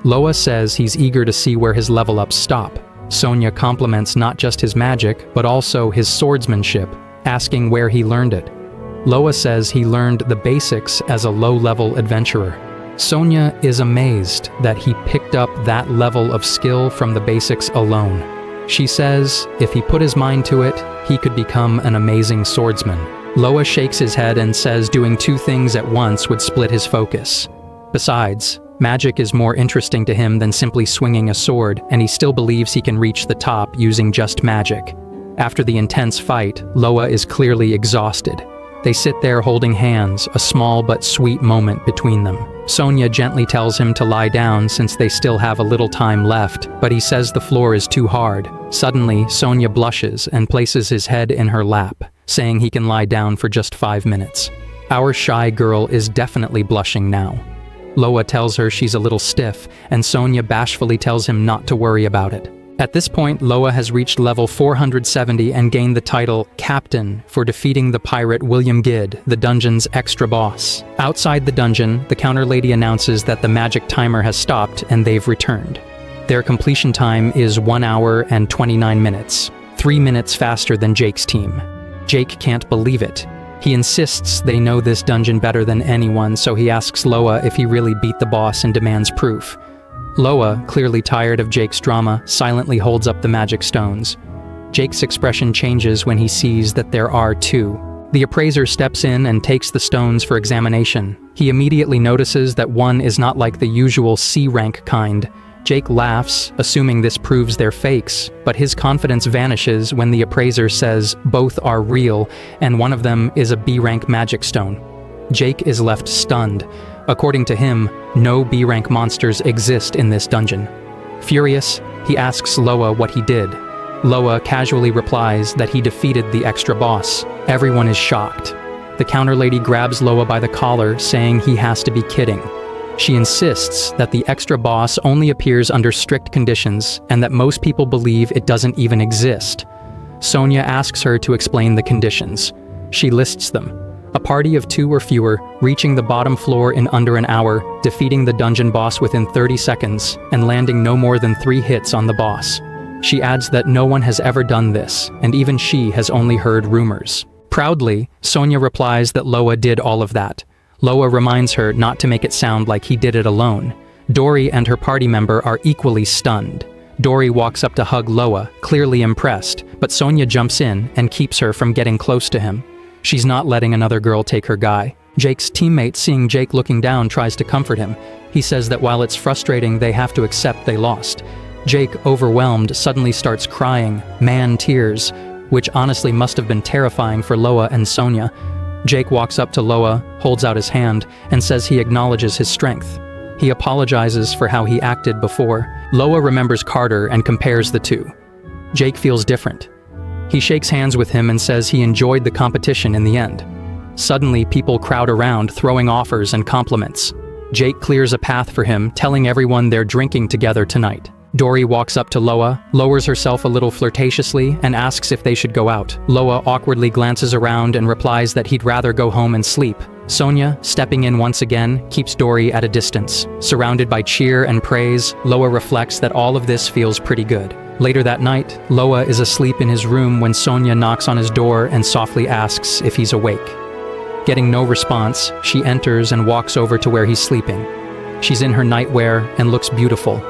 Loa says he's eager to see where his level-ups stop. Sonia compliments not just his magic, but also his swordsmanship, asking where he learned it. Loa says he learned the basics as a low-level adventurer. Sonia is amazed that he picked up that level of skill from the basics alone. She says if he put his mind to it, he could become an amazing swordsman. Loa shakes his head and says doing 2 things at once would split his focus. Besides, magic is more interesting to him than simply swinging a sword, and he still believes he can reach the top using just magic. After the intense fight, Loa is clearly exhausted. They sit there holding hands, a small but sweet moment between them. Sonia gently tells him to lie down since they still have a little time left, but he says the floor is too hard. Suddenly, Sonia blushes and places his head in her lap, saying he can lie down for just 5 minutes. Our shy girl is definitely blushing now. Loa tells her she's a little stiff, and Sonia bashfully tells him not to worry about it. At this point, Loa has reached level 470 and gained the title Captain for defeating the pirate William Gid, the dungeon's extra boss. Outside the dungeon, the counter lady announces that the magic timer has stopped and they've returned. Their completion time is 1 hour and 29 minutes, 3 minutes faster than Jake's team. Jake can't believe it. He insists they know this dungeon better than anyone, so he asks Loa if he really beat the boss and demands proof. Loa, clearly tired of Jake's drama, silently holds up the magic stones. Jake's expression changes when he sees that there are 2. The appraiser steps in and takes the stones for examination. He immediately notices that one is not like the usual C-rank kind. Jake laughs, assuming this proves they're fakes, but his confidence vanishes when the appraiser says both are real, and one of them is a B-rank magic stone. Jake is left stunned. According to him, no B-rank monsters exist in this dungeon. Furious, he asks Loa what he did. Loa casually replies that he defeated the extra boss. Everyone is shocked. The counter lady grabs Loa by the collar, saying he has to be kidding. She insists that the extra boss only appears under strict conditions and that most people believe it doesn't even exist. Sonia asks her to explain the conditions. She lists them. A party of 2 or fewer, reaching the bottom floor in under an hour, defeating the dungeon boss within 30 seconds, and landing no more than 3 hits on the boss. She adds that no one has ever done this, and even she has only heard rumors. Proudly, Sonia replies that Loa did all of that. Loa reminds her not to make it sound like he did it alone. Dory and her party member are equally stunned. Dory walks up to hug Loa, clearly impressed, but Sonia jumps in and keeps her from getting close to him. She's not letting another girl take her guy. Jake's teammate, seeing Jake looking down, tries to comfort him. He says that while it's frustrating, they have to accept they lost. Jake, overwhelmed, suddenly starts crying, man tears, which honestly must have been terrifying for Loa and Sonia. Jake walks up to Loa, holds out his hand, and says he acknowledges his strength. He apologizes for how he acted before. Loa remembers Carter and compares the two. Jake feels different. He shakes hands with him and says he enjoyed the competition in the end. Suddenly, people crowd around, throwing offers and compliments. Jake clears a path for him, telling everyone they're drinking together tonight. Dory walks up to Loa, lowers herself a little flirtatiously, and asks if they should go out. Loa awkwardly glances around and replies that he'd rather go home and sleep. Sonia, stepping in once again, keeps Dory at a distance. Surrounded by cheer and praise, Loa reflects that all of this feels pretty good. Later that night, Loa is asleep in his room when Sonia knocks on his door and softly asks if he's awake. Getting no response, she enters and walks over to where he's sleeping. She's in her nightwear and looks beautiful.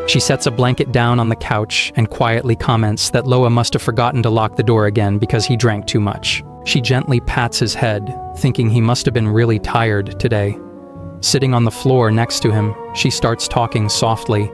She sets a blanket down on the couch and quietly comments that Loa must have forgotten to lock the door again because he drank too much. She gently pats his head, thinking he must have been really tired today. Sitting on the floor next to him, she starts talking softly.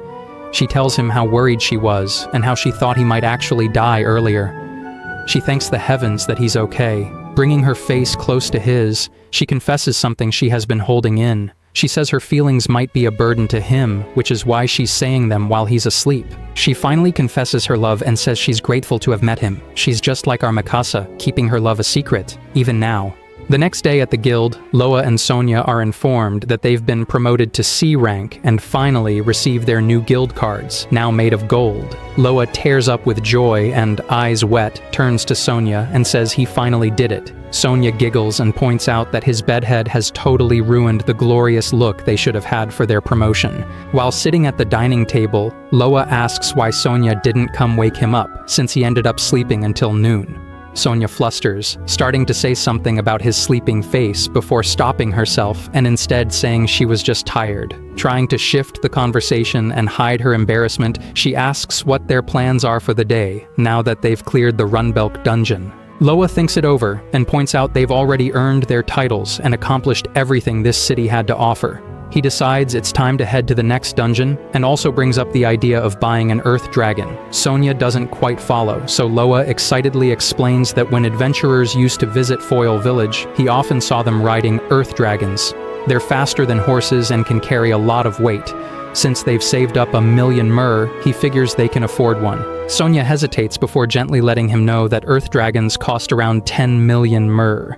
She tells him how worried she was and how she thought he might actually die earlier. She thanks the heavens that he's okay. Bringing her face close to his, she confesses something she has been holding in. She says her feelings might be a burden to him, which is why she's saying them while he's asleep. She finally confesses her love and says she's grateful to have met him. She's just like our Mikasa, keeping her love a secret, even now. The next day at the guild, Loa and Sonia are informed that they've been promoted to C rank and finally receive their new guild cards, now made of gold. Loa tears up with joy and, eyes wet, turns to Sonia and says he finally did it. Sonia giggles and points out that his bedhead has totally ruined the glorious look they should have had for their promotion. While sitting at the dining table, Loa asks why Sonia didn't come wake him up, since he ended up sleeping until noon. Sonia flusters, starting to say something about his sleeping face before stopping herself and instead saying she was just tired. Trying to shift the conversation and hide her embarrassment, she asks what their plans are for the day, now that they've cleared the Runbelk dungeon. Loa thinks it over and points out they've already earned their titles and accomplished everything this city had to offer. He decides it's time to head to the next dungeon and also brings up the idea of buying an earth dragon. Sonia doesn't quite follow, so Loa excitedly explains that when adventurers used to visit Foil Village, he often saw them riding earth dragons. They're faster than horses and can carry a lot of weight. Since they've saved up 1,000,000 myrrh, he figures they can afford one. Sonia hesitates before gently letting him know that earth dragons cost around 10 million myrrh.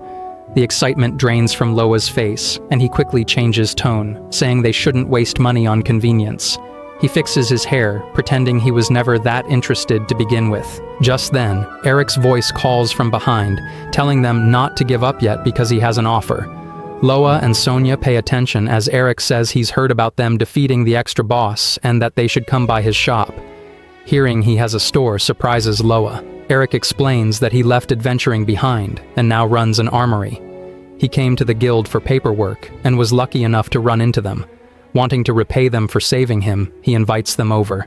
The excitement drains from Loa's face, and he quickly changes tone, saying they shouldn't waste money on convenience. He fixes his hair, pretending he was never that interested to begin with. Just then, Eric's voice calls from behind, telling them not to give up yet because he has an offer. Loa and Sonia pay attention as Eric says he's heard about them defeating the extra boss and that they should come by his shop. Hearing he has a store surprises Loa. Eric explains that he left adventuring behind and now runs an armory. He came to the guild for paperwork and was lucky enough to run into them. Wanting to repay them for saving him, he invites them over.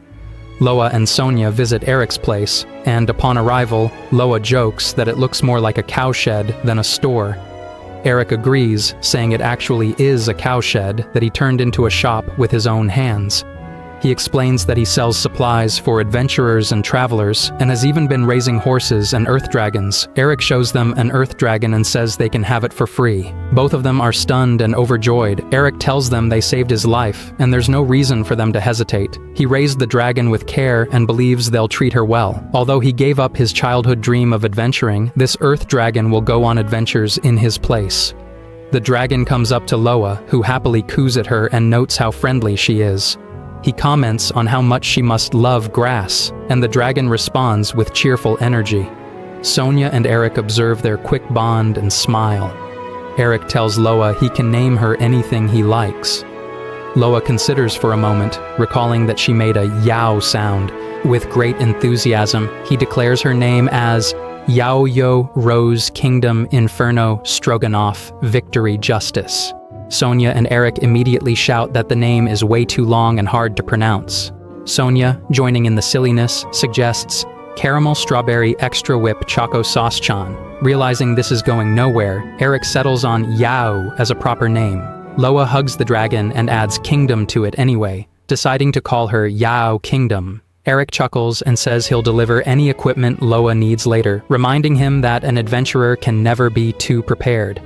Loa and Sonia visit Eric's place, and upon arrival, Loa jokes that it looks more like a cowshed than a store. Eric agrees, saying it actually is a cowshed that he turned into a shop with his own hands. He explains that he sells supplies for adventurers and travelers, and has even been raising horses and earth dragons. Eric shows them an earth dragon and says they can have it for free. Both of them are stunned and overjoyed. Eric tells them they saved his life, and there's no reason for them to hesitate. He raised the dragon with care and believes they'll treat her well. Although he gave up his childhood dream of adventuring, this earth dragon will go on adventures in his place. The dragon comes up to Loa, who happily coos at her and notes how friendly she is. He comments on how much she must love grass, and the dragon responds with cheerful energy. Sonia and Eric observe their quick bond and smile. Eric tells Loa he can name her anything he likes. Loa considers for a moment, recalling that she made a yow sound. With great enthusiasm, he declares her name as Yaoyo Rose Kingdom Inferno Stroganoff Victory Justice. Sonia and Eric immediately shout that the name is way too long and hard to pronounce. Sonia, joining in the silliness, suggests Caramel Strawberry Extra Whip Choco Sauce Chan. Realizing this is going nowhere, Eric settles on Yao as a proper name. Loa hugs the dragon and adds Kingdom to it anyway, deciding to call her Yao Kingdom. Eric chuckles and says he'll deliver any equipment Loa needs later, reminding him that an adventurer can never be too prepared.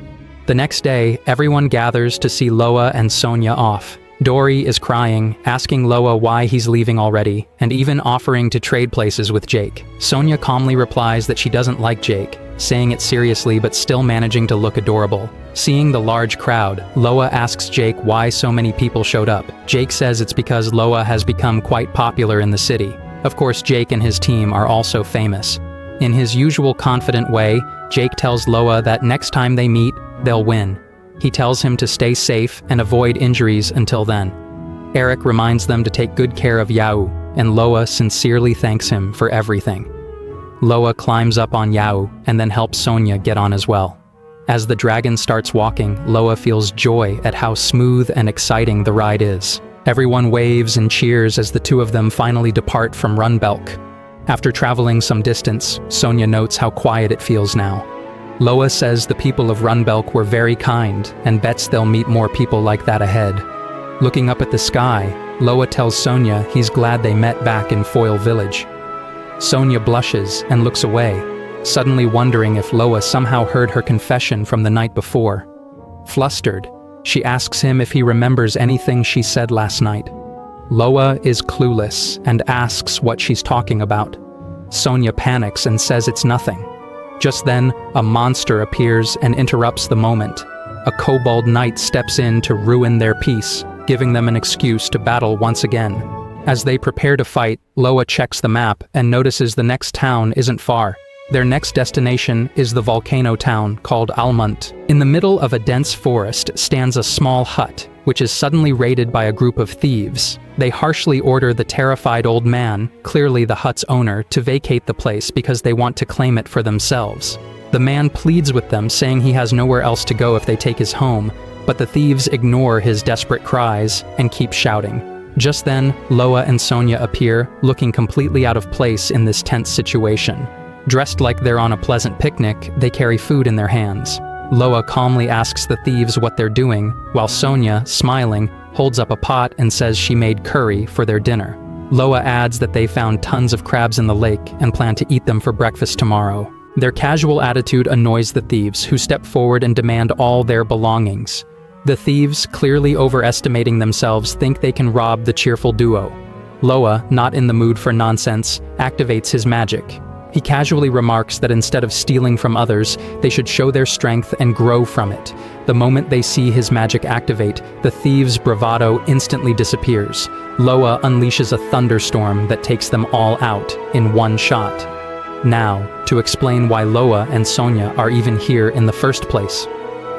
The next day, everyone gathers to see Loa and Sonia off. Dory is crying, asking Loa why he's leaving already, and even offering to trade places with Jake. Sonia calmly replies that she doesn't like Jake, saying it seriously but still managing to look adorable. Seeing the large crowd, Loa asks Jake why so many people showed up. Jake says it's because Loa has become quite popular in the city. Of course, Jake and his team are also famous. In his usual confident way, Jake tells Loa that next time they meet, they'll win. He tells him to stay safe and avoid injuries until then. Eric reminds them to take good care of Yao, and Loa sincerely thanks him for everything. Loa climbs up on Yao and then helps Sonia get on as well. As the dragon starts walking, Loa feels joy at how smooth and exciting the ride is. Everyone waves and cheers as the two of them finally depart from Runbelk. After traveling some distance, Sonia notes how quiet it feels now. Loa says the people of Runbelk were very kind and bets they'll meet more people like that ahead. Looking up at the sky, Loa tells Sonia he's glad they met back in Foil Village. Sonia blushes and looks away, suddenly wondering if Loa somehow heard her confession from the night before. Flustered, she asks him if he remembers anything she said last night. Loa is clueless and asks what she's talking about. Sonia panics and says it's nothing. Just then, a monster appears and interrupts the moment. A kobold knight steps in to ruin their peace, giving them an excuse to battle once again. As they prepare to fight, Loa checks the map and notices the next town isn't far. Their next destination is the volcano town called Almont. In the middle of a dense forest stands a small hut, which is suddenly raided by a group of thieves. They harshly order the terrified old man, clearly the hut's owner, to vacate the place because they want to claim it for themselves. The man pleads with them, saying he has nowhere else to go if they take his home, but the thieves ignore his desperate cries and keep shouting. Just then, Loa and Sonia appear, looking completely out of place in this tense situation. Dressed like they're on a pleasant picnic, they carry food in their hands. Loa calmly asks the thieves what they're doing, while Sonia, smiling, holds up a pot and says she made curry for their dinner. Loa adds that they found tons of crabs in the lake and plan to eat them for breakfast tomorrow. Their casual attitude annoys the thieves, who step forward and demand all their belongings. The thieves, clearly overestimating themselves, think they can rob the cheerful duo. Loa, not in the mood for nonsense, activates his magic. He casually remarks that instead of stealing from others, they should show their strength and grow from it. The moment they see his magic activate, the thieves' bravado instantly disappears. Loa unleashes a thunderstorm that takes them all out in one shot. Now, to explain why Loa and Sonia are even here in the first place.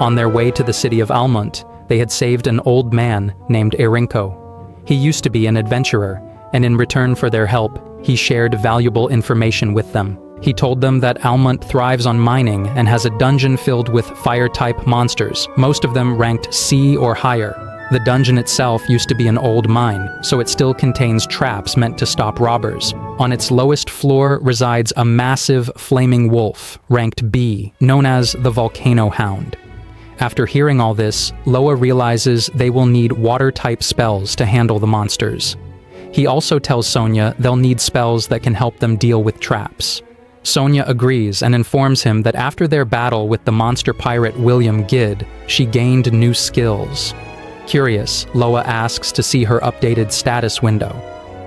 On their way to the city of Almont, they had saved an old man named Erinko. He used to be an adventurer, and in return for their help, he shared valuable information with them. He told them that Almont thrives on mining and has a dungeon filled with fire-type monsters, most of them ranked C or higher. The dungeon itself used to be an old mine, so it still contains traps meant to stop robbers. On its lowest floor resides a massive flaming wolf, ranked B, known as the Volcano Hound. After hearing all this, Loa realizes they will need water-type spells to handle the monsters. He also tells Sonia they'll need spells that can help them deal with traps. Sonia agrees and informs him that after their battle with the monster pirate William Gid, she gained new skills. Curious, Loa asks to see her updated status window.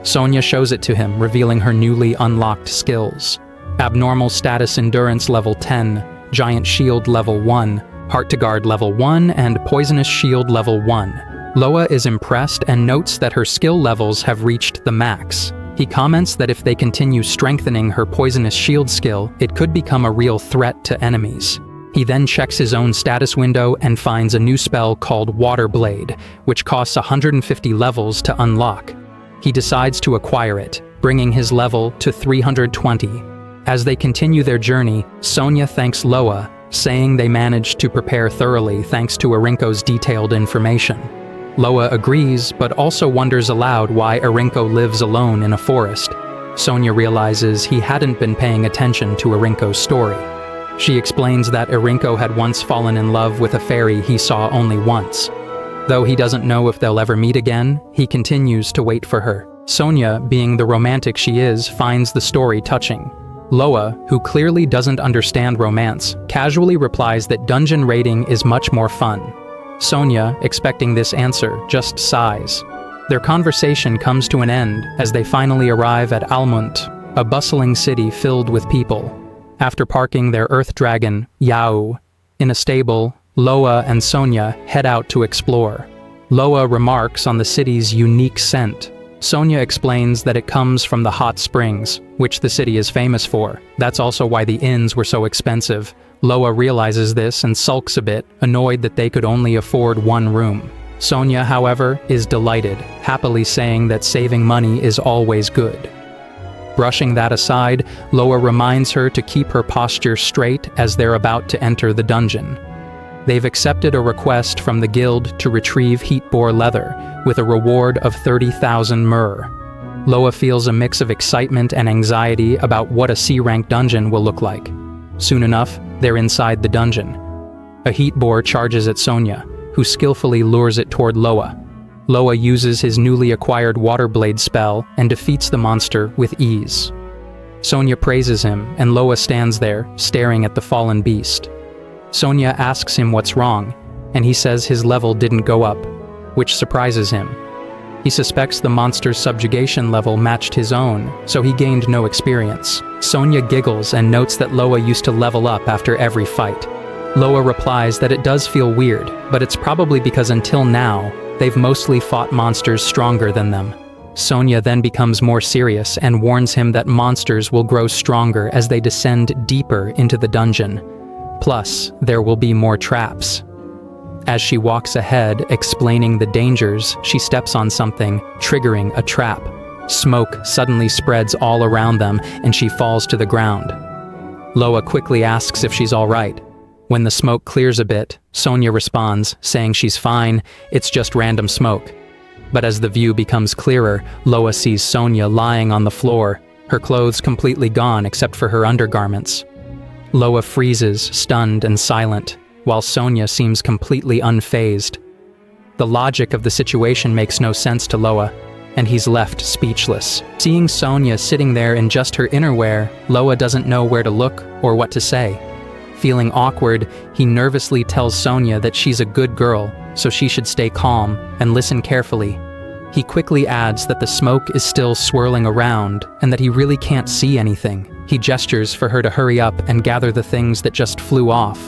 Sonia shows it to him, revealing her newly unlocked skills. Abnormal status endurance level 10, giant shield level 1, heart to guard level 1, and poisonous shield level 1. Loa is impressed and notes that her skill levels have reached the max. He comments that if they continue strengthening her poisonous shield skill, it could become a real threat to enemies. He then checks his own status window and finds a new spell called Water Blade, which costs 150 levels to unlock. He decides to acquire it, bringing his level to 320. As they continue their journey, Sonia thanks Loa, saying they managed to prepare thoroughly thanks to Arinko's detailed information. Loa agrees, but also wonders aloud why Arinko lives alone in a forest. Sonia realizes he hadn't been paying attention to Arinko's story. She explains that Arinko had once fallen in love with a fairy he saw only once. Though he doesn't know if they'll ever meet again, he continues to wait for her. Sonia, being the romantic she is, finds the story touching. Loa, who clearly doesn't understand romance, casually replies that dungeon raiding is much more fun. Sonia, expecting this answer, just sighs. Their conversation comes to an end as they finally arrive at Almunt, a bustling city filled with people. After parking their earth dragon, Yao, in a stable, Loa and Sonia head out to explore. Loa remarks on the city's unique scent. Sonia explains that it comes from the hot springs, which the city is famous for. That's also why the inns were so expensive. Loa realizes this and sulks a bit, annoyed that they could only afford one room. Sonia, however, is delighted, happily saying that saving money is always good. Brushing that aside, Loa reminds her to keep her posture straight as they're about to enter the dungeon. They've accepted a request from the guild to retrieve heat-bore leather, with a reward of 30,000 myrrh. Loa feels a mix of excitement and anxiety about what a C-rank dungeon will look like. Soon enough, they're inside the dungeon. A heat-bore charges at Sonia, who skillfully lures it toward Loa. Loa uses his newly acquired Water Blade spell and defeats the monster with ease. Sonia praises him, and Loa stands there, staring at the fallen beast. Sonia asks him what's wrong, and he says his level didn't go up, which surprises him. He suspects the monster's subjugation level matched his own, so he gained no experience. Sonia giggles and notes that Loa used to level up after every fight. Loa replies that it does feel weird, but it's probably because until now, they've mostly fought monsters stronger than them. Sonia then becomes more serious and warns him that monsters will grow stronger as they descend deeper into the dungeon. Plus, there will be more traps. As she walks ahead, explaining the dangers, she steps on something, triggering a trap. Smoke suddenly spreads all around them, and she falls to the ground. Loa quickly asks if she's all right. When the smoke clears a bit, Sonia responds, saying she's fine, it's just random smoke. But as the view becomes clearer, Loa sees Sonia lying on the floor, her clothes completely gone except for her undergarments. Loa freezes, stunned and silent, while Sonia seems completely unfazed. The logic of the situation makes no sense to Loa, and he's left speechless. Seeing Sonia sitting there in just her innerwear, Loa doesn't know where to look or what to say. Feeling awkward, he nervously tells Sonia that she's a good girl, so she should stay calm and listen carefully. He quickly adds that the smoke is still swirling around and that he really can't see anything. He gestures for her to hurry up and gather the things that just flew off.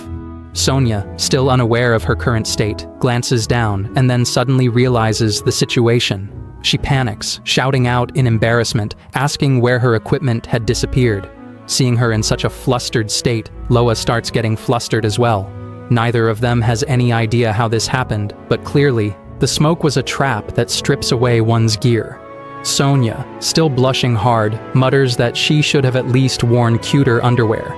Sonia, still unaware of her current state, glances down and then suddenly realizes the situation. She panics, shouting out in embarrassment, asking where her equipment had disappeared. Seeing her in such a flustered state, Loa starts getting flustered as well. Neither of them has any idea how this happened, but clearly, the smoke was a trap that strips away one's gear. Sonia, still blushing hard, mutters that she should have at least worn cuter underwear.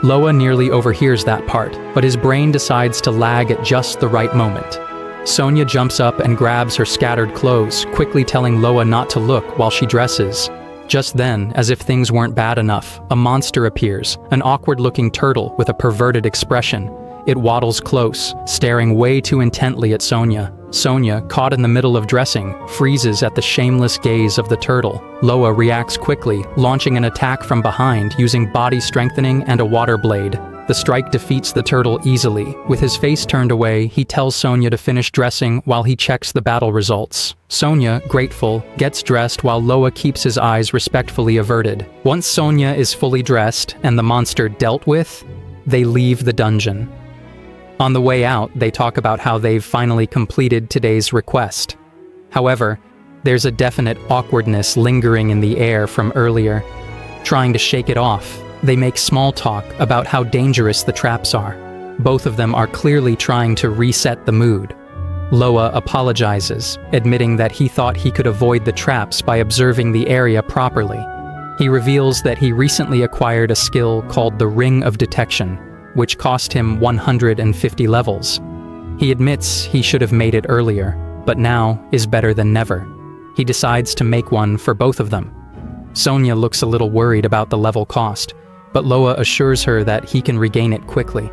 Loa nearly overhears that part, but his brain decides to lag at just the right moment. Sonia jumps up and grabs her scattered clothes, quickly telling Loa not to look while she dresses. Just then, as if things weren't bad enough, a monster appears, an awkward-looking turtle with a perverted expression. It waddles close, staring way too intently at Sonia. Sonia, caught in the middle of dressing, freezes at the shameless gaze of the turtle. Loa reacts quickly, launching an attack from behind using body strengthening and a water blade. The strike defeats the turtle easily. With his face turned away, he tells Sonia to finish dressing while he checks the battle results. Sonia, grateful, gets dressed while Loa keeps his eyes respectfully averted. Once Sonia is fully dressed and the monster dealt with, they leave the dungeon. On the way out, they talk about how they've finally completed today's request. However, there's a definite awkwardness lingering in the air from earlier. Trying to shake it off, they make small talk about how dangerous the traps are. Both of them are clearly trying to reset the mood. Loa apologizes, admitting that he thought he could avoid the traps by observing the area properly. He reveals that he recently acquired a skill called the Ring of Detection, which cost him 150 levels. He admits he should have made it earlier, but now is better than never. He decides to make one for both of them. Sonia looks a little worried about the level cost, but Loa assures her that he can regain it quickly.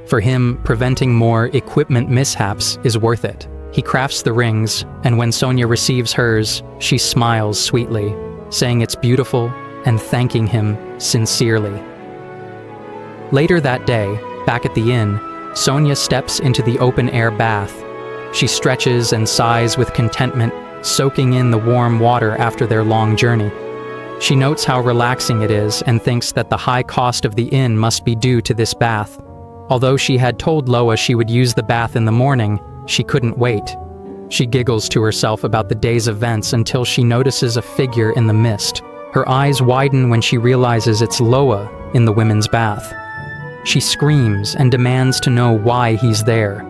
For him, preventing more equipment mishaps is worth it. He crafts the rings, and when Sonia receives hers, she smiles sweetly, saying it's beautiful and thanking him sincerely. Later that day, back at the inn, Sonia steps into the open-air bath. She stretches and sighs with contentment, soaking in the warm water after their long journey. She notes how relaxing it is and thinks that the high cost of the inn must be due to this bath. Although she had told Loa she would use the bath in the morning, she couldn't wait. She giggles to herself about the day's events until she notices a figure in the mist. Her eyes widen when she realizes it's Loa in the women's bath. She screams and demands to know why he's there.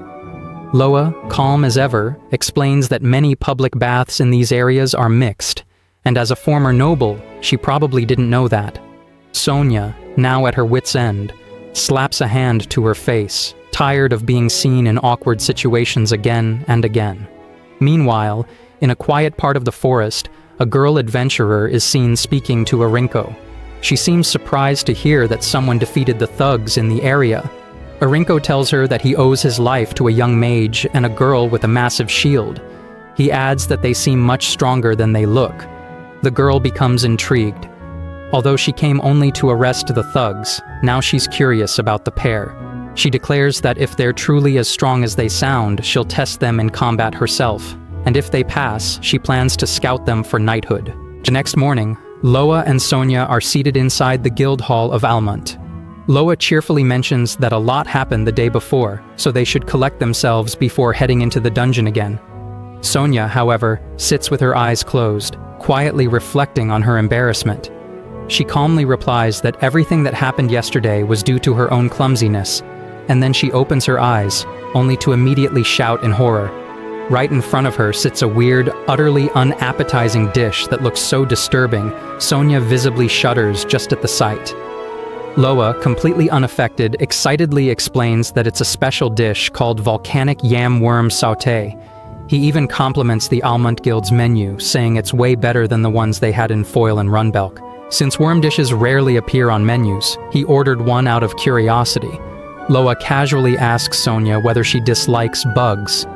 Loa, calm as ever, explains that many public baths in these areas are mixed, and as a former noble, she probably didn't know that. Sonia, now at her wit's end, slaps a hand to her face, tired of being seen in awkward situations again and again. Meanwhile, in a quiet part of the forest, a girl adventurer is seen speaking to Arinko. She seems surprised to hear that someone defeated the thugs in the area. Arinko tells her that he owes his life to a young mage and a girl with a massive shield. He adds that they seem much stronger than they look. The girl becomes intrigued. Although she came only to arrest the thugs, now she's curious about the pair. She declares that if they're truly as strong as they sound, she'll test them in combat herself. And if they pass, she plans to scout them for knighthood. The next morning, Loa and Sonia are seated inside the guild hall of Almont. Loa cheerfully mentions that a lot happened the day before, so they should collect themselves before heading into the dungeon again. Sonia, however, sits with her eyes closed, quietly reflecting on her embarrassment. She calmly replies that everything that happened yesterday was due to her own clumsiness, and then she opens her eyes, only to immediately shout in horror. Right in front of her sits a weird, utterly unappetizing dish that looks so disturbing, Sonia visibly shudders just at the sight. Loa, completely unaffected, excitedly explains that it's a special dish called volcanic yam worm sauté. He even compliments the Almont Guild's menu, saying it's way better than the ones they had in Foil and Runbelk. Since worm dishes rarely appear on menus, he ordered one out of curiosity. Loa casually asks Sonia whether she dislikes bugs.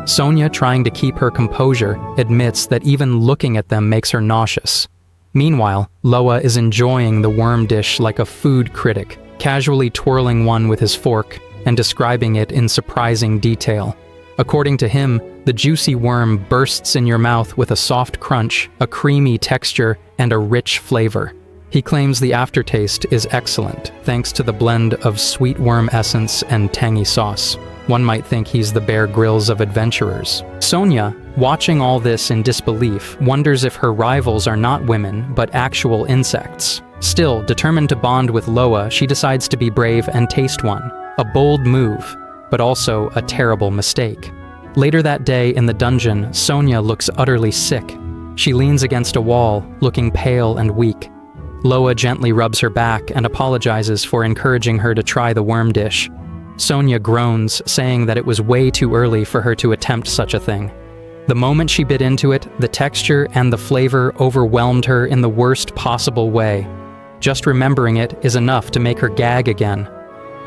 Sonia, trying to keep her composure, admits that even looking at them makes her nauseous. Meanwhile, Loa is enjoying the worm dish like a food critic, casually twirling one with his fork and describing it in surprising detail. According to him, the juicy worm bursts in your mouth with a soft crunch, a creamy texture, and a rich flavor. He claims the aftertaste is excellent, thanks to the blend of sweet worm essence and tangy sauce. One might think he's the Bear Grylls of adventurers. Sonia, watching all this in disbelief, wonders if her rivals are not women, but actual insects. Still, determined to bond with Loa, she decides to be brave and taste one. A bold move, but also a terrible mistake. Later that day in the dungeon, Sonia looks utterly sick. She leans against a wall, looking pale and weak. Loa gently rubs her back and apologizes for encouraging her to try the worm dish. Sonia groans, saying that it was way too early for her to attempt such a thing. The moment she bit into it, the texture and the flavor overwhelmed her in the worst possible way. Just remembering it is enough to make her gag again.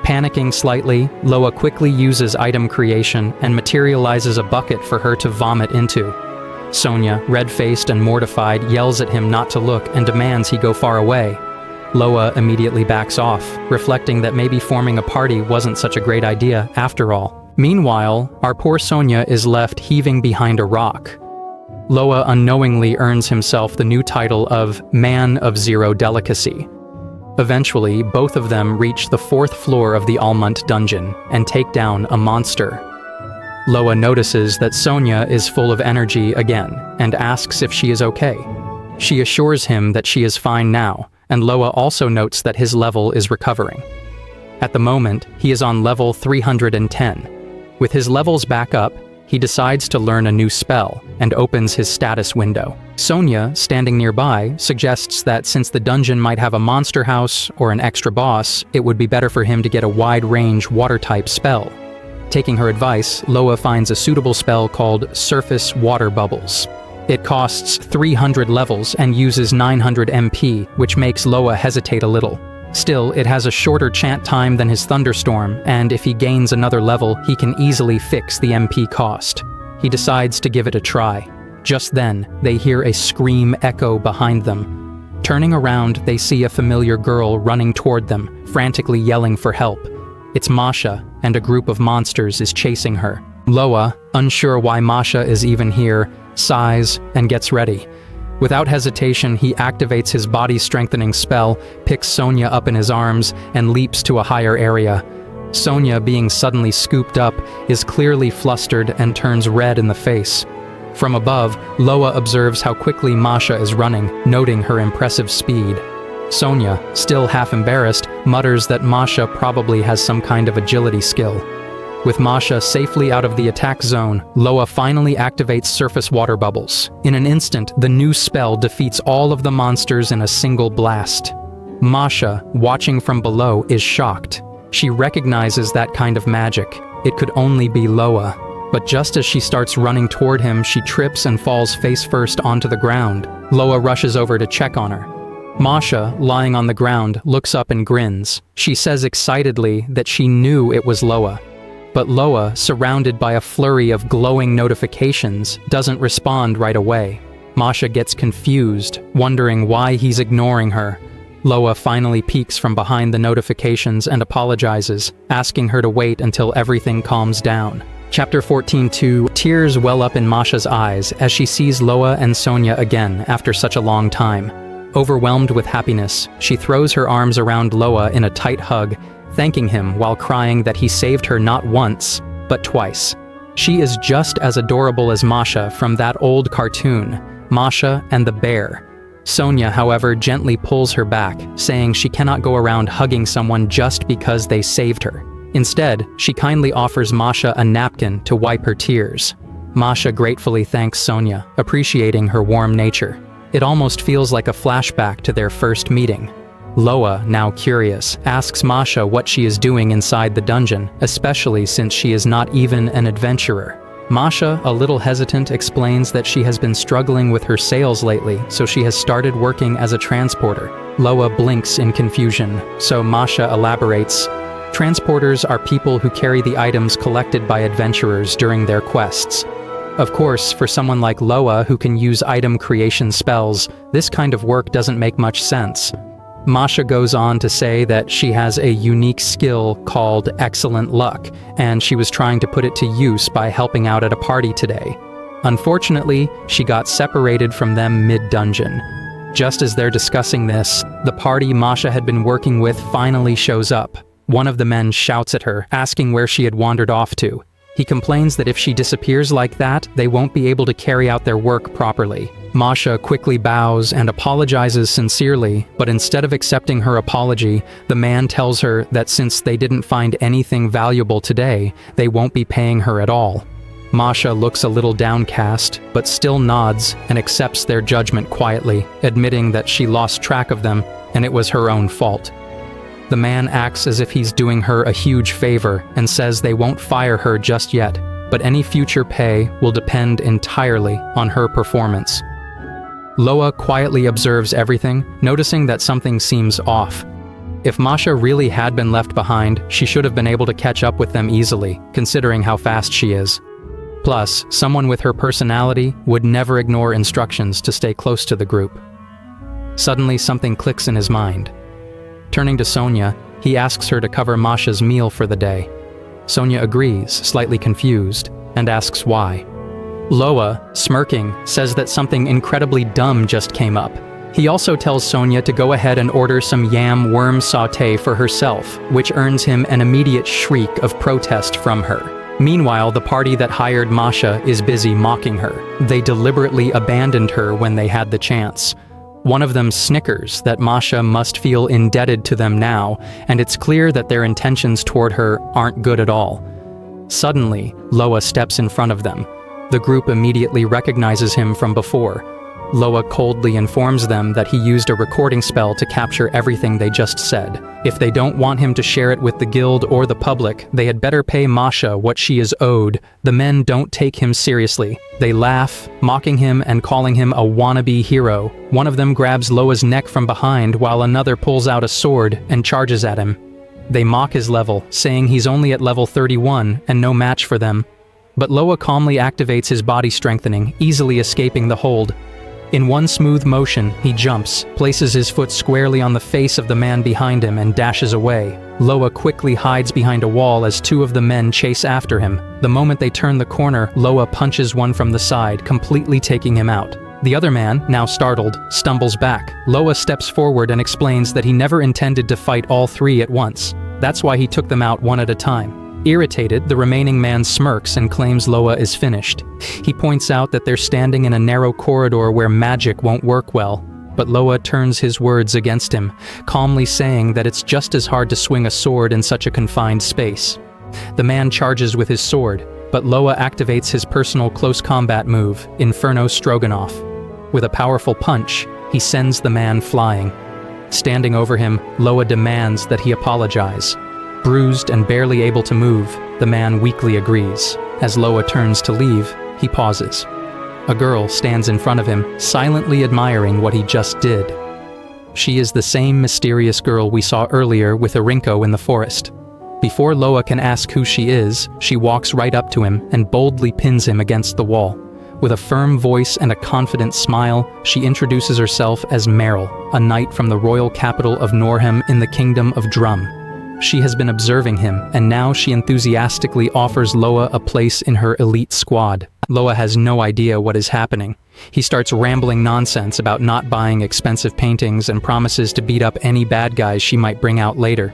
Panicking slightly, Loa quickly uses item creation and materializes a bucket for her to vomit into. Sonia, red-faced and mortified, yells at him not to look and demands he go far away. Loa immediately backs off, reflecting that maybe forming a party wasn't such a great idea after all. Meanwhile, our poor Sonia is left heaving behind a rock. Loa unknowingly earns himself the new title of Man of Zero Delicacy. Eventually, both of them reach the 4th floor of the Almont dungeon and take down a monster. Loa notices that Sonia is full of energy again and asks if she is okay. She assures him that she is fine now, and Loa also notes that his level is recovering. At the moment, he is on level 310. With his levels back up, he decides to learn a new spell and opens his status window. Sonia, standing nearby, suggests that since the dungeon might have a monster house or an extra boss, it would be better for him to get a wide-range water-type spell. Taking her advice, Loa finds a suitable spell called Surface Water Bubbles. It costs 300 levels and uses 900 MP, which makes Loa hesitate a little. Still, it has a shorter chant time than his Thunderstorm, and if he gains another level, he can easily fix the MP cost. He decides to give it a try. Just then, they hear a scream echo behind them. Turning around, they see a familiar girl running toward them, frantically yelling for help. It's Masha, and a group of monsters is chasing her. Loa, unsure why Masha is even here, sighs and gets ready. Without hesitation, he activates his body-strengthening spell, picks Sonia up in his arms, and leaps to a higher area. Sonia, being suddenly scooped up, is clearly flustered and turns red in the face. From above, Loa observes how quickly Masha is running, noting her impressive speed. Sonia, still half embarrassed, mutters that Masha probably has some kind of agility skill. With Masha safely out of the attack zone, Loa finally activates Surface Water Bubbles. In an instant, the new spell defeats all of the monsters in a single blast. Masha, watching from below, is shocked. She recognizes that kind of magic. It could only be Loa. But just as she starts running toward him, she trips and falls face first onto the ground. Loa rushes over to check on her. Masha, lying on the ground, looks up and grins. She says excitedly that she knew it was Loa. But Loa, surrounded by a flurry of glowing notifications, doesn't respond right away. Masha gets confused, wondering why he's ignoring her. Loa finally peeks from behind the notifications and apologizes, asking her to wait until everything calms down. Chapter 14:2. Tears well up in Masha's eyes as she sees Loa and Sonia again after such a long time. Overwhelmed with happiness, she throws her arms around Loa in a tight hug, thanking him while crying that he saved her not once, but twice. She is just as adorable as Masha from that old cartoon, Masha and the Bear. Sonia, however, gently pulls her back, saying she cannot go around hugging someone just because they saved her. Instead, she kindly offers Masha a napkin to wipe her tears. Masha gratefully thanks Sonia, appreciating her warm nature. It almost feels like a flashback to their first meeting. Loa, now curious, asks Masha what she is doing inside the dungeon, especially since she is not even an adventurer. Masha, a little hesitant, explains that she has been struggling with her sales lately, so she has started working as a transporter. Loa blinks in confusion, so Masha elaborates. Transporters are people who carry the items collected by adventurers during their quests. Of course, for someone like Loa who can use item creation spells, this kind of work doesn't make much sense. Masha goes on to say that she has a unique skill called Excellent Luck, and she was trying to put it to use by helping out at a party today. Unfortunately, she got separated from them mid-dungeon. Just as they're discussing this, the party Masha had been working with finally shows up. One of the men shouts at her, asking where she had wandered off to. He complains that if she disappears like that, they won't be able to carry out their work properly. Masha quickly bows and apologizes sincerely, but instead of accepting her apology, the man tells her that since they didn't find anything valuable today, they won't be paying her at all. Masha looks a little downcast, but still nods and accepts their judgment quietly, admitting that she lost track of them and it was her own fault. The man acts as if he's doing her a huge favor and says they won't fire her just yet, but any future pay will depend entirely on her performance. Loa quietly observes everything, noticing that something seems off. If Masha really had been left behind, she should have been able to catch up with them easily, considering how fast she is. Plus, someone with her personality would never ignore instructions to stay close to the group. Suddenly, something clicks in his mind. Turning to Sonia, he asks her to cover Masha's meal for the day. Sonia agrees, slightly confused, and asks why. Loa, smirking, says that something incredibly dumb just came up. He also tells Sonia to go ahead and order some yam worm sauté for herself, which earns him an immediate shriek of protest from her. Meanwhile, the party that hired Masha is busy mocking her. They deliberately abandoned her when they had the chance. One of them snickers that Masha must feel indebted to them now, and it's clear that their intentions toward her aren't good at all. Suddenly, Loa steps in front of them. The group immediately recognizes him from before. Loa coldly informs them that he used a recording spell to capture everything they just said. If they don't want him to share it with the guild or the public, they had better pay Masha what she is owed. The men don't take him seriously. They laugh, mocking him and calling him a wannabe hero. One of them grabs Loa's neck from behind while another pulls out a sword and charges at him. They mock his level, saying he's only at level 31 and no match for them. But Loa calmly activates his body strengthening, easily escaping the hold. In one smooth motion, he jumps, places his foot squarely on the face of the man behind him and dashes away. Loa quickly hides behind a wall as two of the men chase after him. The moment they turn the corner, Loa punches one from the side, completely taking him out. The other man, now startled, stumbles back. Loa steps forward and explains that he never intended to fight all three at once. That's why he took them out one at a time. Irritated, the remaining man smirks and claims Loa is finished. He points out that they're standing in a narrow corridor where magic won't work well, but Loa turns his words against him, calmly saying that it's just as hard to swing a sword in such a confined space. The man charges with his sword, but Loa activates his personal close combat move, Inferno Stroganoff. With a powerful punch, he sends the man flying. Standing over him, Loa demands that he apologize. Bruised and barely able to move, the man weakly agrees. As Loa turns to leave, he pauses. A girl stands in front of him, silently admiring what he just did. She is the same mysterious girl we saw earlier with Erinko in the forest. Before Loa can ask who she is, she walks right up to him and boldly pins him against the wall. With a firm voice and a confident smile, she introduces herself as Meryl, a knight from the royal capital of Norhem in the kingdom of Drum. She has been observing him, and now she enthusiastically offers Loa a place in her elite squad. Loa has no idea what is happening. He starts rambling nonsense about not buying expensive paintings and promises to beat up any bad guys she might bring out later.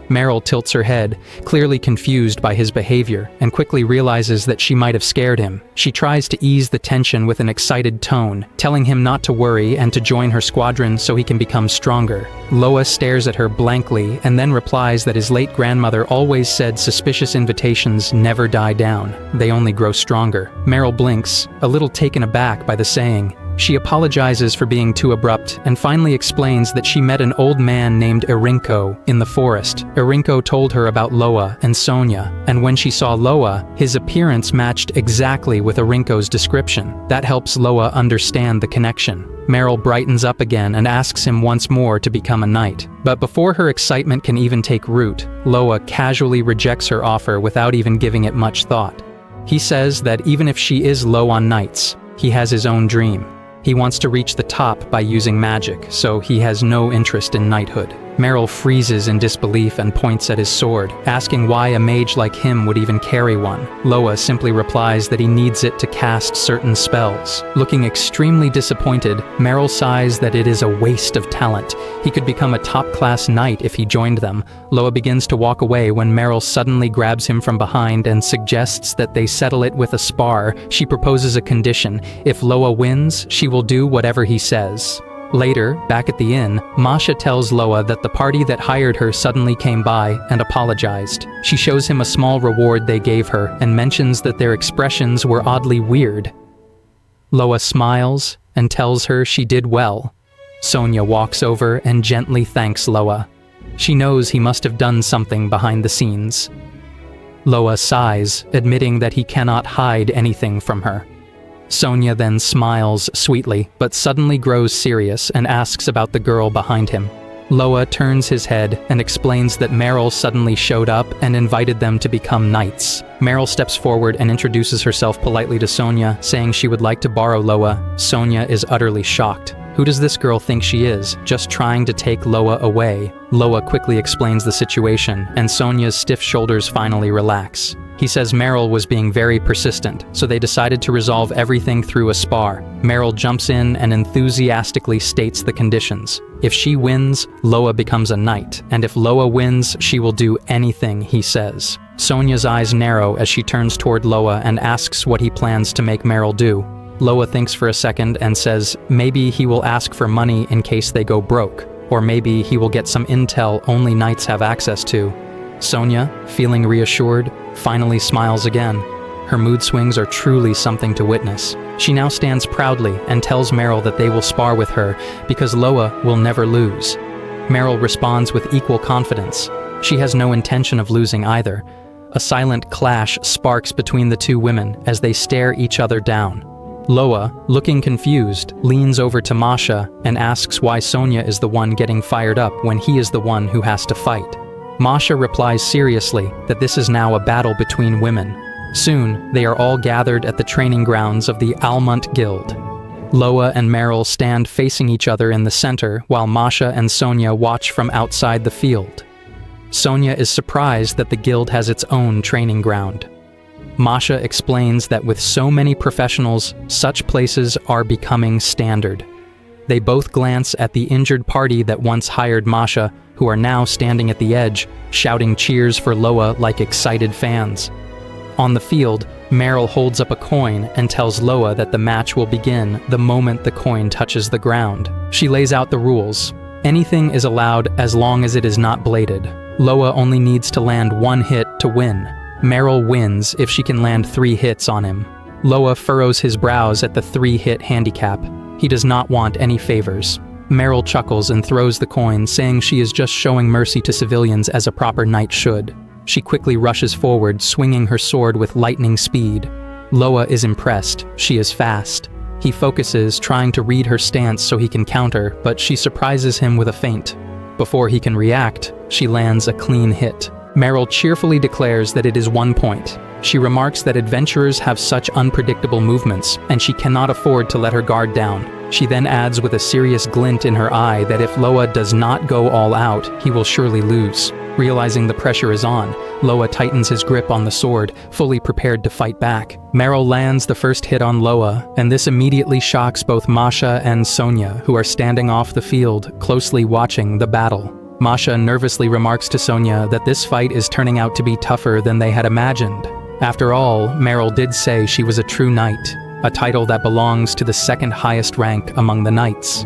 Meryl tilts her head, clearly confused by his behavior, and quickly realizes that she might have scared him. She tries to ease the tension with an excited tone, telling him not to worry and to join her squadron so he can become stronger. Loa stares at her blankly and then replies that his late grandmother always said suspicious invitations never die down, they only grow stronger. Meryl blinks, a little taken aback by the saying. She apologizes for being too abrupt and finally explains that she met an old man named Erinko in the forest. Erinko told her about Loa and Sonia, and when she saw Loa, his appearance matched exactly with Erinko's description. That helps Loa understand the connection. Meryl brightens up again and asks him once more to become a knight. But before her excitement can even take root, Loa casually rejects her offer without even giving it much thought. He says that even if she is low on knights, he has his own dream. He wants to reach the top by using magic, so he has no interest in knighthood. Meryl freezes in disbelief and points at his sword, asking why a mage like him would even carry one. Loa simply replies that he needs it to cast certain spells. Looking extremely disappointed, Meryl sighs that it is a waste of talent. He could become a top-class knight if he joined them. Loa begins to walk away when Meryl suddenly grabs him from behind and suggests that they settle it with a spar. She proposes a condition. If Loa wins, she will do whatever he says. Later, back at the inn, Masha tells Loa that the party that hired her suddenly came by and apologized. She shows him a small reward they gave her and mentions that their expressions were oddly weird. Loa smiles and tells her she did well. Sonia walks over and gently thanks Loa. She knows he must have done something behind the scenes. Loa sighs, admitting that he cannot hide anything from her. Sonia then smiles sweetly, but suddenly grows serious and asks about the girl behind him. Loa turns his head and explains that Meryl suddenly showed up and invited them to become knights. Meryl steps forward and introduces herself politely to Sonia, saying she would like to borrow Loa. Sonia is utterly shocked. Who does this girl think she is, just trying to take Loa away? Loa quickly explains the situation, and Sonia's stiff shoulders finally relax. He says Meryl was being very persistent, so they decided to resolve everything through a spar. Meryl jumps in and enthusiastically states the conditions. If she wins, Loa becomes a knight, and if Loa wins, she will do anything he says. Sonia's eyes narrow as she turns toward Loa and asks what he plans to make Meryl do. Loa thinks for a second and says maybe he will ask for money in case they go broke, or maybe he will get some intel only knights have access to. Sonia, feeling reassured, finally smiles again. Her mood swings are truly something to witness. She now stands proudly and tells Meryl that they will spar with her because Loa will never lose. Meryl responds with equal confidence. She has no intention of losing either. A silent clash sparks between the two women as they stare each other down. Loa, looking confused, leans over to Masha and asks why Sonia is the one getting fired up when he is the one who has to fight. Masha replies seriously that this is now a battle between women. Soon, they are all gathered at the training grounds of the Almont Guild. Loa and Meryl stand facing each other in the center while Masha and Sonia watch from outside the field. Sonia is surprised that the guild has its own training ground. Masha explains that with so many professionals, such places are becoming standard. They both glance at the injured party that once hired Masha, who are now standing at the edge, shouting cheers for Loa like excited fans. On the field, Meryl holds up a coin and tells Loa that the match will begin the moment the coin touches the ground. She lays out the rules. Anything is allowed as long as it is not bladed. Loa only needs to land one hit to win. Meryl wins if she can land 3 hits on him. Loa furrows his brows at the 3-hit handicap. He does not want any favors. Meryl chuckles and throws the coin, saying she is just showing mercy to civilians as a proper knight should. She quickly rushes forward, swinging her sword with lightning speed. Loa is impressed. She is fast. He focuses, trying to read her stance so he can counter, but she surprises him with a feint. Before he can react, she lands a clean hit. Meryl cheerfully declares that it is 1 point. She remarks that adventurers have such unpredictable movements, and she cannot afford to let her guard down. She then adds with a serious glint in her eye that if Loa does not go all out, he will surely lose. Realizing the pressure is on, Loa tightens his grip on the sword, fully prepared to fight back. Meryl lands the first hit on Loa, and this immediately shocks both Masha and Sonia, who are standing off the field, closely watching the battle. Masha nervously remarks to Sonia that this fight is turning out to be tougher than they had imagined. After all, Meryl did say she was a true knight, a title that belongs to the second highest rank among the knights.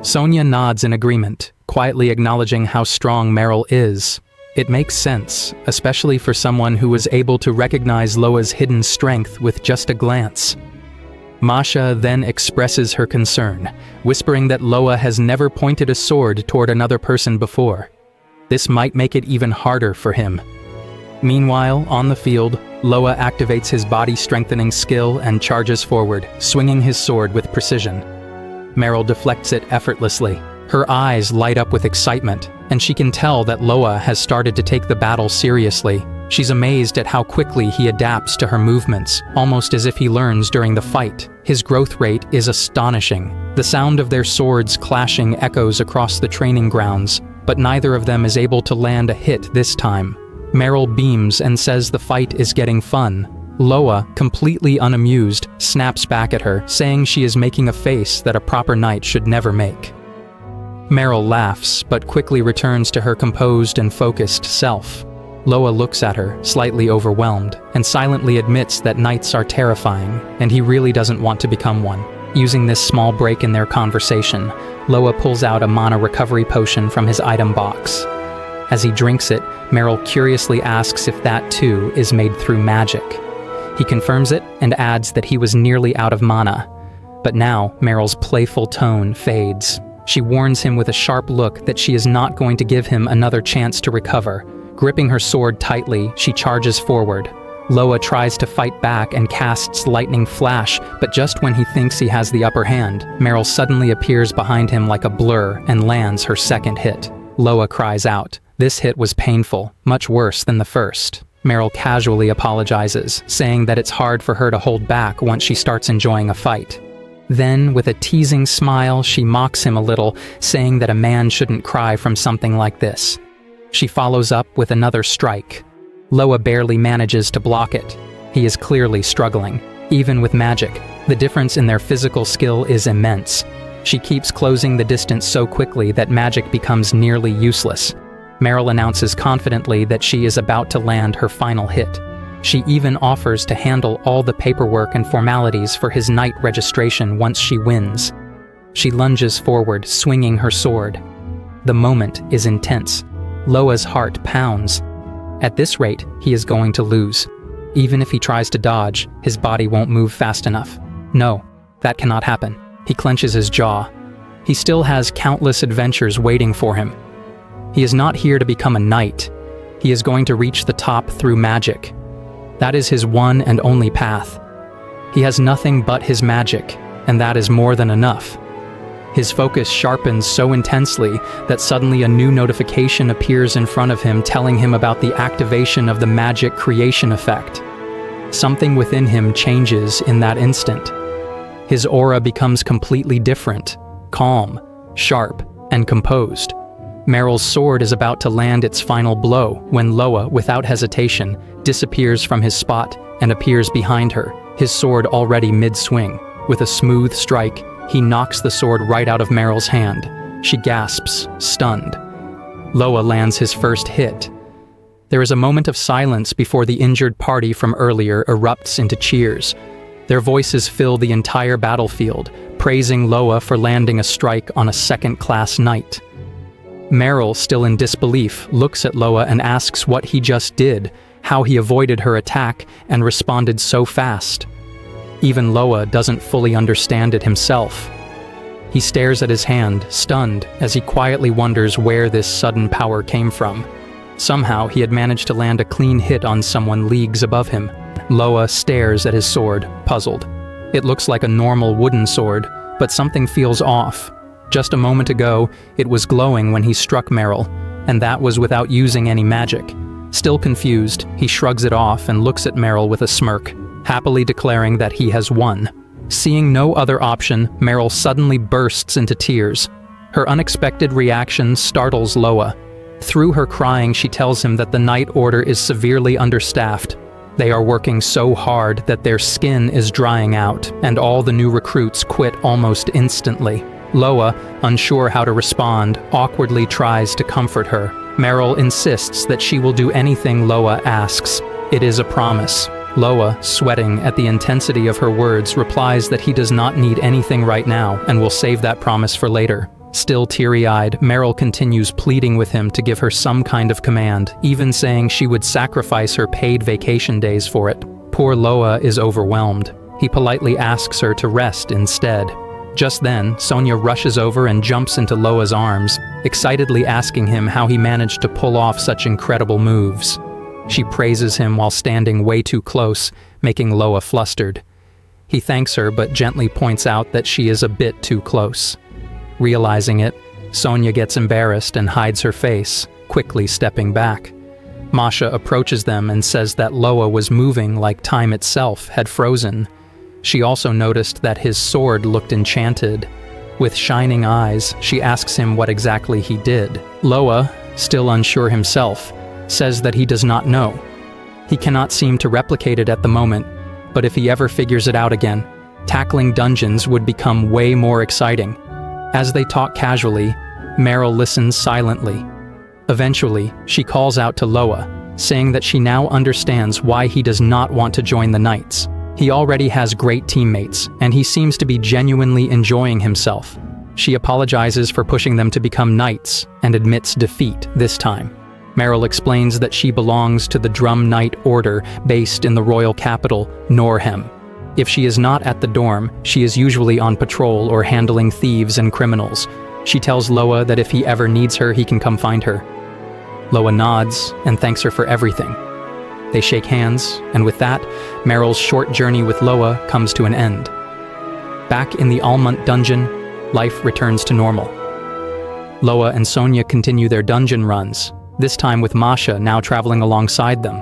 Sonia nods in agreement, quietly acknowledging how strong Meryl is. It makes sense, especially for someone who was able to recognize Loa's hidden strength with just a glance. Masha then expresses her concern, whispering that Loa has never pointed a sword toward another person before. This might make it even harder for him. Meanwhile, on the field, Loa activates his body-strengthening skill and charges forward, swinging his sword with precision. Meryl deflects it effortlessly. Her eyes light up with excitement, and she can tell that Loa has started to take the battle seriously. She's amazed at how quickly he adapts to her movements, almost as if he learns during the fight. His growth rate is astonishing. The sound of their swords clashing echoes across the training grounds, but neither of them is able to land a hit this time. Meryl beams and says the fight is getting fun. Loa, completely unamused, snaps back at her, saying she is making a face that a proper knight should never make. Meryl laughs, but quickly returns to her composed and focused self. Loa looks at her, slightly overwhelmed, and silently admits that knights are terrifying, and he really doesn't want to become one. Using this small break in their conversation, Loa pulls out a mana recovery potion from his item box. As he drinks it, Meryl curiously asks if that too is made through magic. He confirms it and adds that he was nearly out of mana. But now, Meryl's playful tone fades. She warns him with a sharp look that she is not going to give him another chance to recover. Gripping her sword tightly, she charges forward. Loa tries to fight back and casts Lightning Flash, but just when he thinks he has the upper hand, Meryl suddenly appears behind him like a blur and lands her second hit. Loa cries out. This hit was painful, much worse than the first. Meryl casually apologizes, saying that it's hard for her to hold back once she starts enjoying a fight. Then, with a teasing smile, she mocks him a little, saying that a man shouldn't cry from something like this. She follows up with another strike. Loa barely manages to block it. He is clearly struggling. Even with magic, the difference in their physical skill is immense. She keeps closing the distance so quickly that magic becomes nearly useless. Meryl announces confidently that she is about to land her final hit. She even offers to handle all the paperwork and formalities for his knight registration once she wins. She lunges forward, swinging her sword. The moment is intense. Loa's heart pounds. At this rate, he is going to lose. Even if he tries to dodge, his body won't move fast enough. No, that cannot happen. He clenches his jaw. He still has countless adventures waiting for him. He is not here to become a knight. He is going to reach the top through magic. That is his one and only path. He has nothing but his magic, and that is more than enough. His focus sharpens so intensely that suddenly a new notification appears in front of him telling him about the activation of the magic creation effect. Something within him changes in that instant. His aura becomes completely different, calm, sharp, and composed. Meryl's sword is about to land its final blow when Loa, without hesitation, disappears from his spot and appears behind her, his sword already mid-swing. With a smooth strike, he knocks the sword right out of Meryl's hand. She gasps, stunned. Loa lands his first hit. There is a moment of silence before the injured party from earlier erupts into cheers. Their voices fill the entire battlefield, praising Loa for landing a strike on a second-class knight. Meryl, still in disbelief, looks at Loa and asks what he just did, how he avoided her attack and responded so fast. Even Loa doesn't fully understand it himself. He stares at his hand, stunned, as he quietly wonders where this sudden power came from. Somehow, he had managed to land a clean hit on someone leagues above him. Loa stares at his sword, puzzled. It looks like a normal wooden sword, but something feels off. Just a moment ago, it was glowing when he struck Meryl, and that was without using any magic. Still confused, he shrugs it off and looks at Meryl with a smirk, happily declaring that he has won. Seeing no other option, Meryl suddenly bursts into tears. Her unexpected reaction startles Loa. Through her crying, she tells him that the Knight Order is severely understaffed. They are working so hard that their skin is drying out, and all the new recruits quit almost instantly. Loa, unsure how to respond, awkwardly tries to comfort her. Meryl insists that she will do anything Loa asks. It is a promise. Loa, sweating at the intensity of her words, replies that he does not need anything right now and will save that promise for later. Still teary-eyed, Meryl continues pleading with him to give her some kind of command, even saying she would sacrifice her paid vacation days for it. Poor Loa is overwhelmed. He politely asks her to rest instead. Just then, Sonia rushes over and jumps into Loa's arms, excitedly asking him how he managed to pull off such incredible moves. She praises him while standing way too close, making Loa flustered. He thanks her but gently points out that she is a bit too close. Realizing it, Sonia gets embarrassed and hides her face, quickly stepping back. Masha approaches them and says that Loa was moving like time itself had frozen. She also noticed that his sword looked enchanted. With shining eyes, she asks him what exactly he did. Loa, still unsure himself, says that he does not know. He cannot seem to replicate it at the moment, but if he ever figures it out again, tackling dungeons would become way more exciting. As they talk casually, Meryl listens silently. Eventually, she calls out to Loa, saying that she now understands why he does not want to join the Knights. He already has great teammates, and he seems to be genuinely enjoying himself. She apologizes for pushing them to become knights, and admits defeat this time. Meryl explains that she belongs to the Drum Knight Order based in the royal capital, Norhem. If she is not at the dorm, she is usually on patrol or handling thieves and criminals. She tells Loa that if he ever needs her, he can come find her. Loa nods and thanks her for everything. They shake hands, and with that, Meryl's short journey with Loa comes to an end. Back in the Almont dungeon, life returns to normal. Loa and Sonia continue their dungeon runs, this time with Masha now traveling alongside them.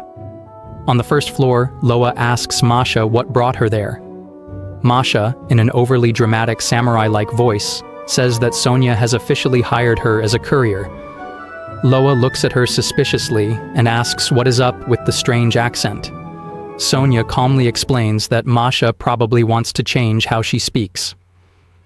On the first floor, Loa asks Masha what brought her there. Masha, in an overly dramatic samurai-like voice, says that Sonia has officially hired her as a courier. Loa looks at her suspiciously and asks what is up with the strange accent. Sonia calmly explains that Masha probably wants to change how she speaks.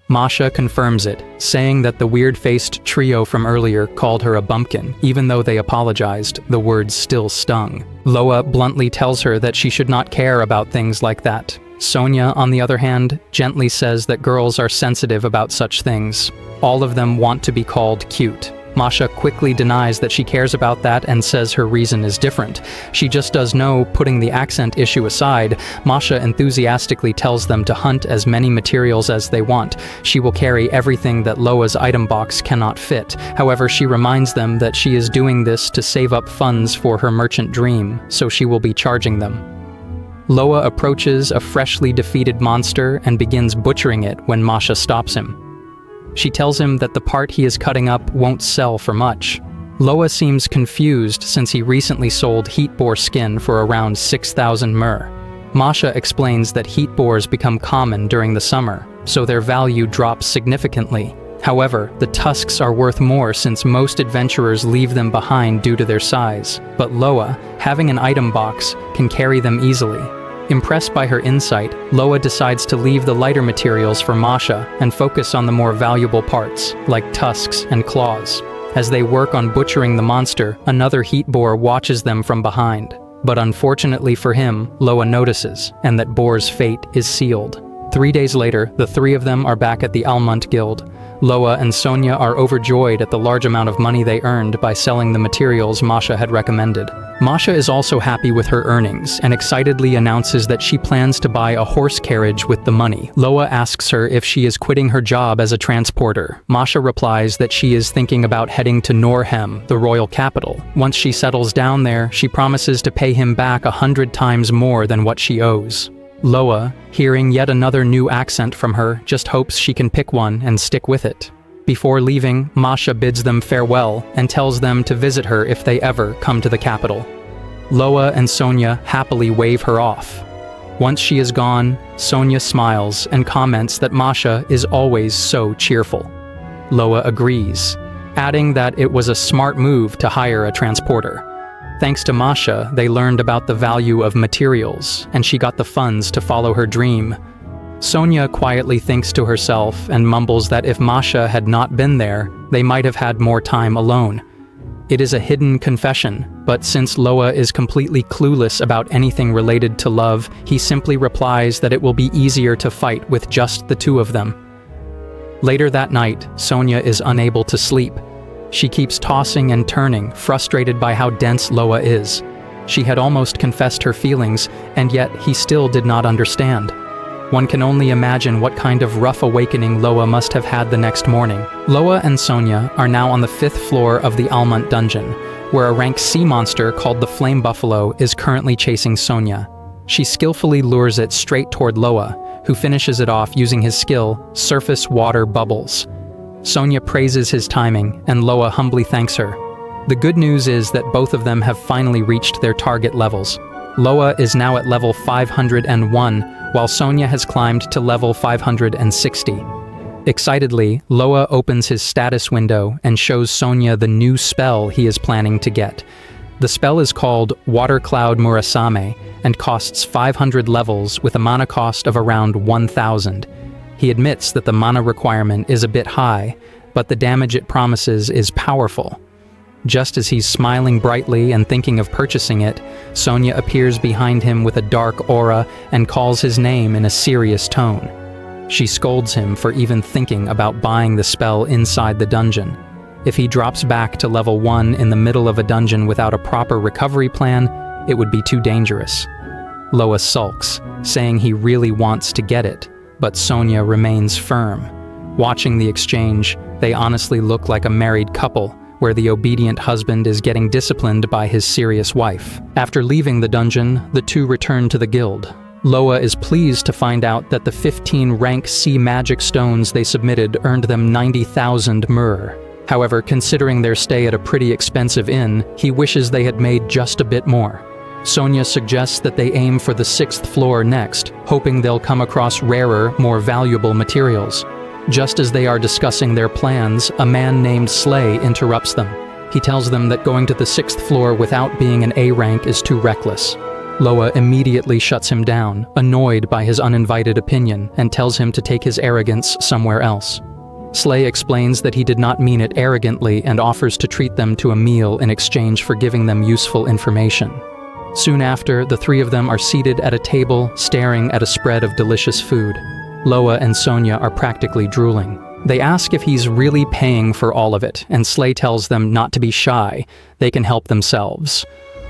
Masha confirms it, saying that the weird-faced trio from earlier called her a bumpkin. Even though they apologized, the words still stung. Loa bluntly tells her that she should not care about things like that. Sonia, on the other hand, gently says that girls are sensitive about such things. All of them want to be called cute. Masha quickly denies that she cares about that and says her reason is different. She just does know, putting the accent issue aside, Masha enthusiastically tells them to hunt as many materials as they want. She will carry everything that Loa's item box cannot fit. However, she reminds them that she is doing this to save up funds for her merchant dream, so she will be charging them. Loa approaches a freshly defeated monster and begins butchering it when Masha stops him. She tells him that the part he is cutting up won't sell for much. Loa seems confused since he recently sold heat boar skin for around 6,000 myrrh. Masha explains that heat boars become common during the summer, so their value drops significantly. However, the tusks are worth more since most adventurers leave them behind due to their size, but Loa, having an item box, can carry them easily. Impressed by her insight, Loa decides to leave the lighter materials for Masha and focus on the more valuable parts, like tusks and claws. As they work on butchering the monster, another heat boar watches them from behind. But unfortunately for him, Loa notices, and that boar's fate is sealed. 3 days later, the three of them are back at the Almont Guild. Loa and Sonia are overjoyed at the large amount of money they earned by selling the materials Masha had recommended. Masha is also happy with her earnings and excitedly announces that she plans to buy a horse carriage with the money. Loa asks her if she is quitting her job as a transporter. Masha replies that she is thinking about heading to Norhem, the royal capital. Once she settles down there, she promises to pay him back 100 times more than what she owes. Loa, hearing yet another new accent from her, just hopes she can pick one and stick with it. Before leaving, Masha bids them farewell and tells them to visit her if they ever come to the capital. Loa and Sonia happily wave her off. Once she is gone, Sonia smiles and comments that Masha is always so cheerful. Loa agrees, adding that it was a smart move to hire a transporter. Thanks to Masha, they learned about the value of materials, and she got the funds to follow her dream. Sonia quietly thinks to herself and mumbles that if Masha had not been there, they might have had more time alone. It is a hidden confession, but since Loa is completely clueless about anything related to love, he simply replies that it will be easier to fight with just the two of them. Later that night, Sonia is unable to sleep. She keeps tossing and turning, frustrated by how dense Loa is. She had almost confessed her feelings, and yet he still did not understand. One can only imagine what kind of rough awakening Loa must have had the next morning. Loa and Sonia are now on the 5th floor of the Almont dungeon, where a rank sea monster called the Flame Buffalo is currently chasing Sonia. She skillfully lures it straight toward Loa, who finishes it off using his skill, Surface Water Bubbles. Sonia praises his timing, and Loa humbly thanks her. The good news is that both of them have finally reached their target levels. Loa is now at level 501, while Sonia has climbed to level 560. Excitedly, Loa opens his status window and shows Sonia the new spell he is planning to get. The spell is called Water Cloud Murasame and costs 500 levels with a mana cost of around 1,000. He admits that the mana requirement is a bit high, but the damage it promises is powerful. Just as he's smiling brightly and thinking of purchasing it, Sonia appears behind him with a dark aura and calls his name in a serious tone. She scolds him for even thinking about buying the spell inside the dungeon. If he drops back to level 1 in the middle of a dungeon without a proper recovery plan, it would be too dangerous. Loa sulks, saying he really wants to get it, but Sonia remains firm. Watching the exchange, they honestly look like a married couple, where the obedient husband is getting disciplined by his serious wife. After leaving the dungeon, the two return to the guild. Loa is pleased to find out that the 15 rank sea magic stones they submitted earned them 90,000 myrrh. However, considering their stay at a pretty expensive inn, he wishes they had made just a bit more. Sonia suggests that they aim for the 6th floor next, hoping they'll come across rarer, more valuable materials. Just as they are discussing their plans, a man named Slay interrupts them. He tells them that going to the 6th floor without being an A rank is too reckless. Loa immediately shuts him down, annoyed by his uninvited opinion, and tells him to take his arrogance somewhere else. Slay explains that he did not mean it arrogantly and offers to treat them to a meal in exchange for giving them useful information. Soon after, the three of them are seated at a table, staring at a spread of delicious food. Loa and Sonia are practically drooling. They ask if he's really paying for all of it, and Slay tells them not to be shy. They can help themselves.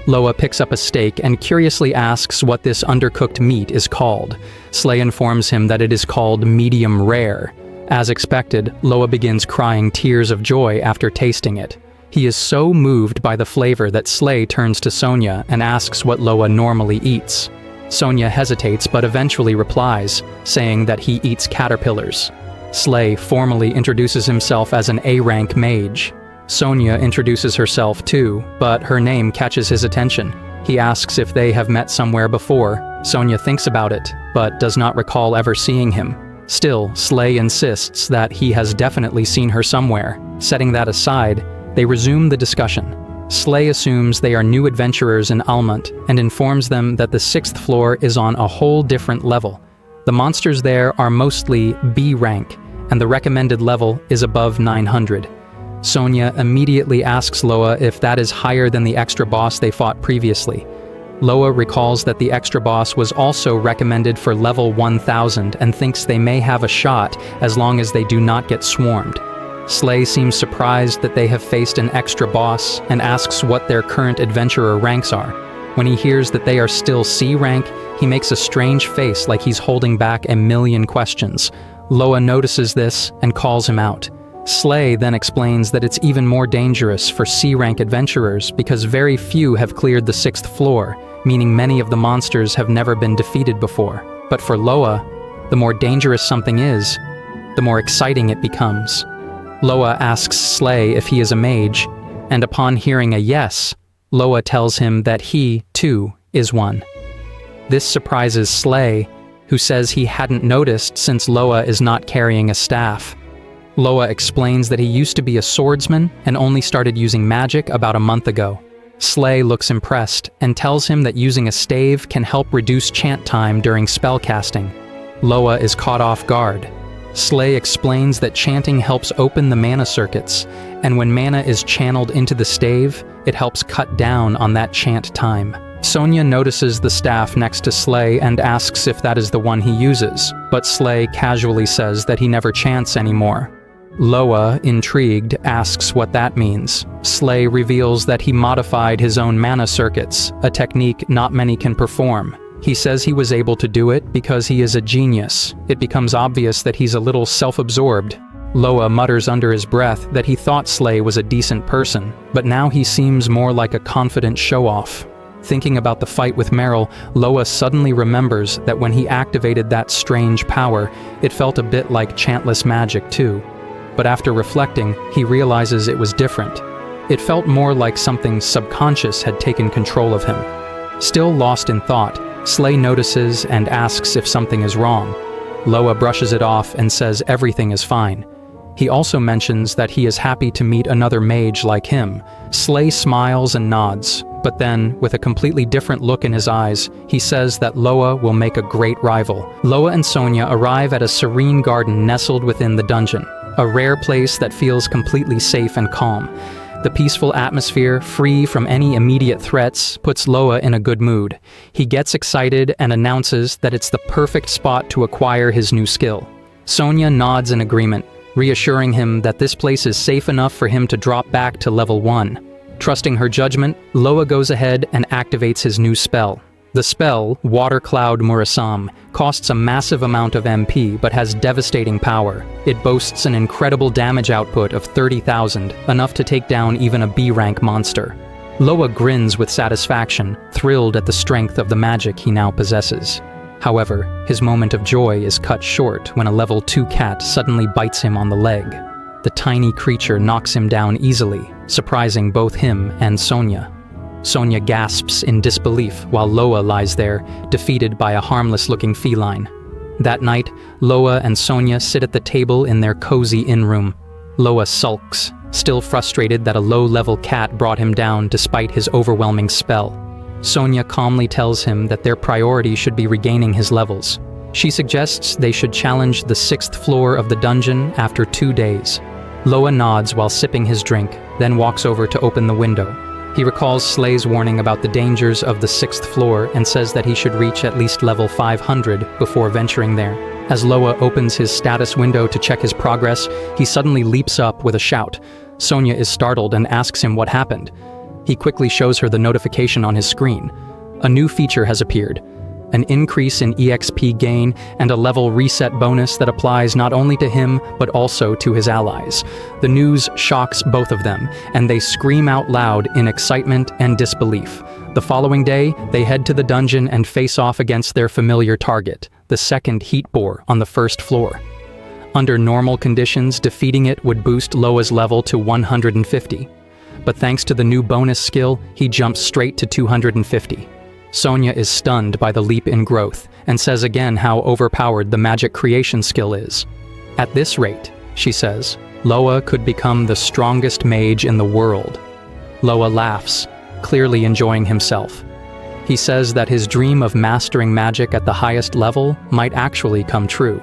Loa picks up a steak and curiously asks what this undercooked meat is called. Slay informs him that it is called medium rare. As expected, Loa begins crying tears of joy after tasting it. He is so moved by the flavor that Slay turns to Sonia and asks what Loa normally eats. Sonia hesitates but eventually replies, saying that he eats caterpillars. Slay formally introduces himself as an A-rank mage. Sonia introduces herself too, but her name catches his attention. He asks if they have met somewhere before. Sonia thinks about it, but does not recall ever seeing him. Still, Slay insists that he has definitely seen her somewhere. Setting that aside, they resume the discussion. Slay assumes they are new adventurers in Almont and informs them that the 6th floor is on a whole different level. The monsters there are mostly B rank, and the recommended level is above 900. Sonia immediately asks Loa if that is higher than the extra boss they fought previously. Loa recalls that the extra boss was also recommended for level 1000 and thinks they may have a shot as long as they do not get swarmed. Slay seems surprised that they have faced an extra boss and asks what their current adventurer ranks are. When he hears that they are still C rank, he makes a strange face like he's holding back a million questions. Loa notices this and calls him out. Slay then explains that it's even more dangerous for C-rank adventurers because very few have cleared the 6th floor, meaning many of the monsters have never been defeated before. But for Loa, the more dangerous something is, the more exciting it becomes. Loa asks Slay if he is a mage, and upon hearing a yes, Loa tells him that he, too, is one. This surprises Slay, who says he hadn't noticed since Loa is not carrying a staff. Loa explains that he used to be a swordsman and only started using magic about a month ago. Slay looks impressed and tells him that using a stave can help reduce chant time during spellcasting. Loa is caught off guard. Slay explains that chanting helps open the mana circuits, and when mana is channeled into the stave, it helps cut down on that chant time. Sonia notices the staff next to Slay and asks if that is the one he uses, but Slay casually says that he never chants anymore. Loa, intrigued, asks what that means. Slay reveals that he modified his own mana circuits, a technique not many can perform. He says he was able to do it because he is a genius. It becomes obvious that he's a little self-absorbed. Loa mutters under his breath that he thought Slay was a decent person, but now he seems more like a confident show-off. Thinking about the fight with Meryl, Loa suddenly remembers that when he activated that strange power, it felt a bit like chantless magic too. But after reflecting, he realizes it was different. It felt more like something subconscious had taken control of him. Still lost in thought, Slay notices and asks if something is wrong. Loa brushes it off and says everything is fine. He also mentions that he is happy to meet another mage like him. Slay smiles and nods, but then, with a completely different look in his eyes, he says that Loa will make a great rival. Loa and Sonia arrive at a serene garden nestled within the dungeon, a rare place that feels completely safe and calm. The peaceful atmosphere, free from any immediate threats, puts Loa in a good mood. He gets excited and announces that it's the perfect spot to acquire his new skill. Sonia nods in agreement, reassuring him that this place is safe enough for him to drop back to level 1. Trusting her judgment, Loa goes ahead and activates his new spell. The spell, Water Cloud Murasam, costs a massive amount of MP but has devastating power. It boasts an incredible damage output of 30,000, enough to take down even a B-rank monster. Loa grins with satisfaction, thrilled at the strength of the magic he now possesses. However, his moment of joy is cut short when a level 2 cat suddenly bites him on the leg. the tiny creature knocks him down easily, surprising both him and Sonia. Sonia gasps in disbelief while Loa lies there, defeated by a harmless-looking feline. That night, Loa and Sonia sit at the table in their cozy inn-room. Loa sulks, still frustrated that a low-level cat brought him down despite his overwhelming spell. Sonia calmly tells him that their priority should be regaining his levels. She suggests they should challenge the 6th floor of the dungeon after 2 days. Loa nods while sipping his drink, then walks over to open the window. He recalls Slay's warning about the dangers of the 6th floor and says that he should reach at least level 500 before venturing there. As Loa opens his status window to check his progress, he suddenly leaps up with a shout. Sonia is startled and asks him what happened. He quickly shows her the notification on his screen. A new feature has appeared. An increase in EXP gain and a level reset bonus that applies not only to him, but also to his allies. The news shocks both of them, and they scream out loud in excitement and disbelief. The following day, they head to the dungeon and face off against their familiar target, the 2nd heat boar on the 1st floor. Under normal conditions, defeating it would boost Loa's level to 150. But thanks to the new bonus skill, he jumps straight to 250. Sonia is stunned by the leap in growth and says again how overpowered the magic creation skill is. At this rate, she says, Loa could become the strongest mage in the world. Loa laughs, clearly enjoying himself. He says that his dream of mastering magic at the highest level might actually come true.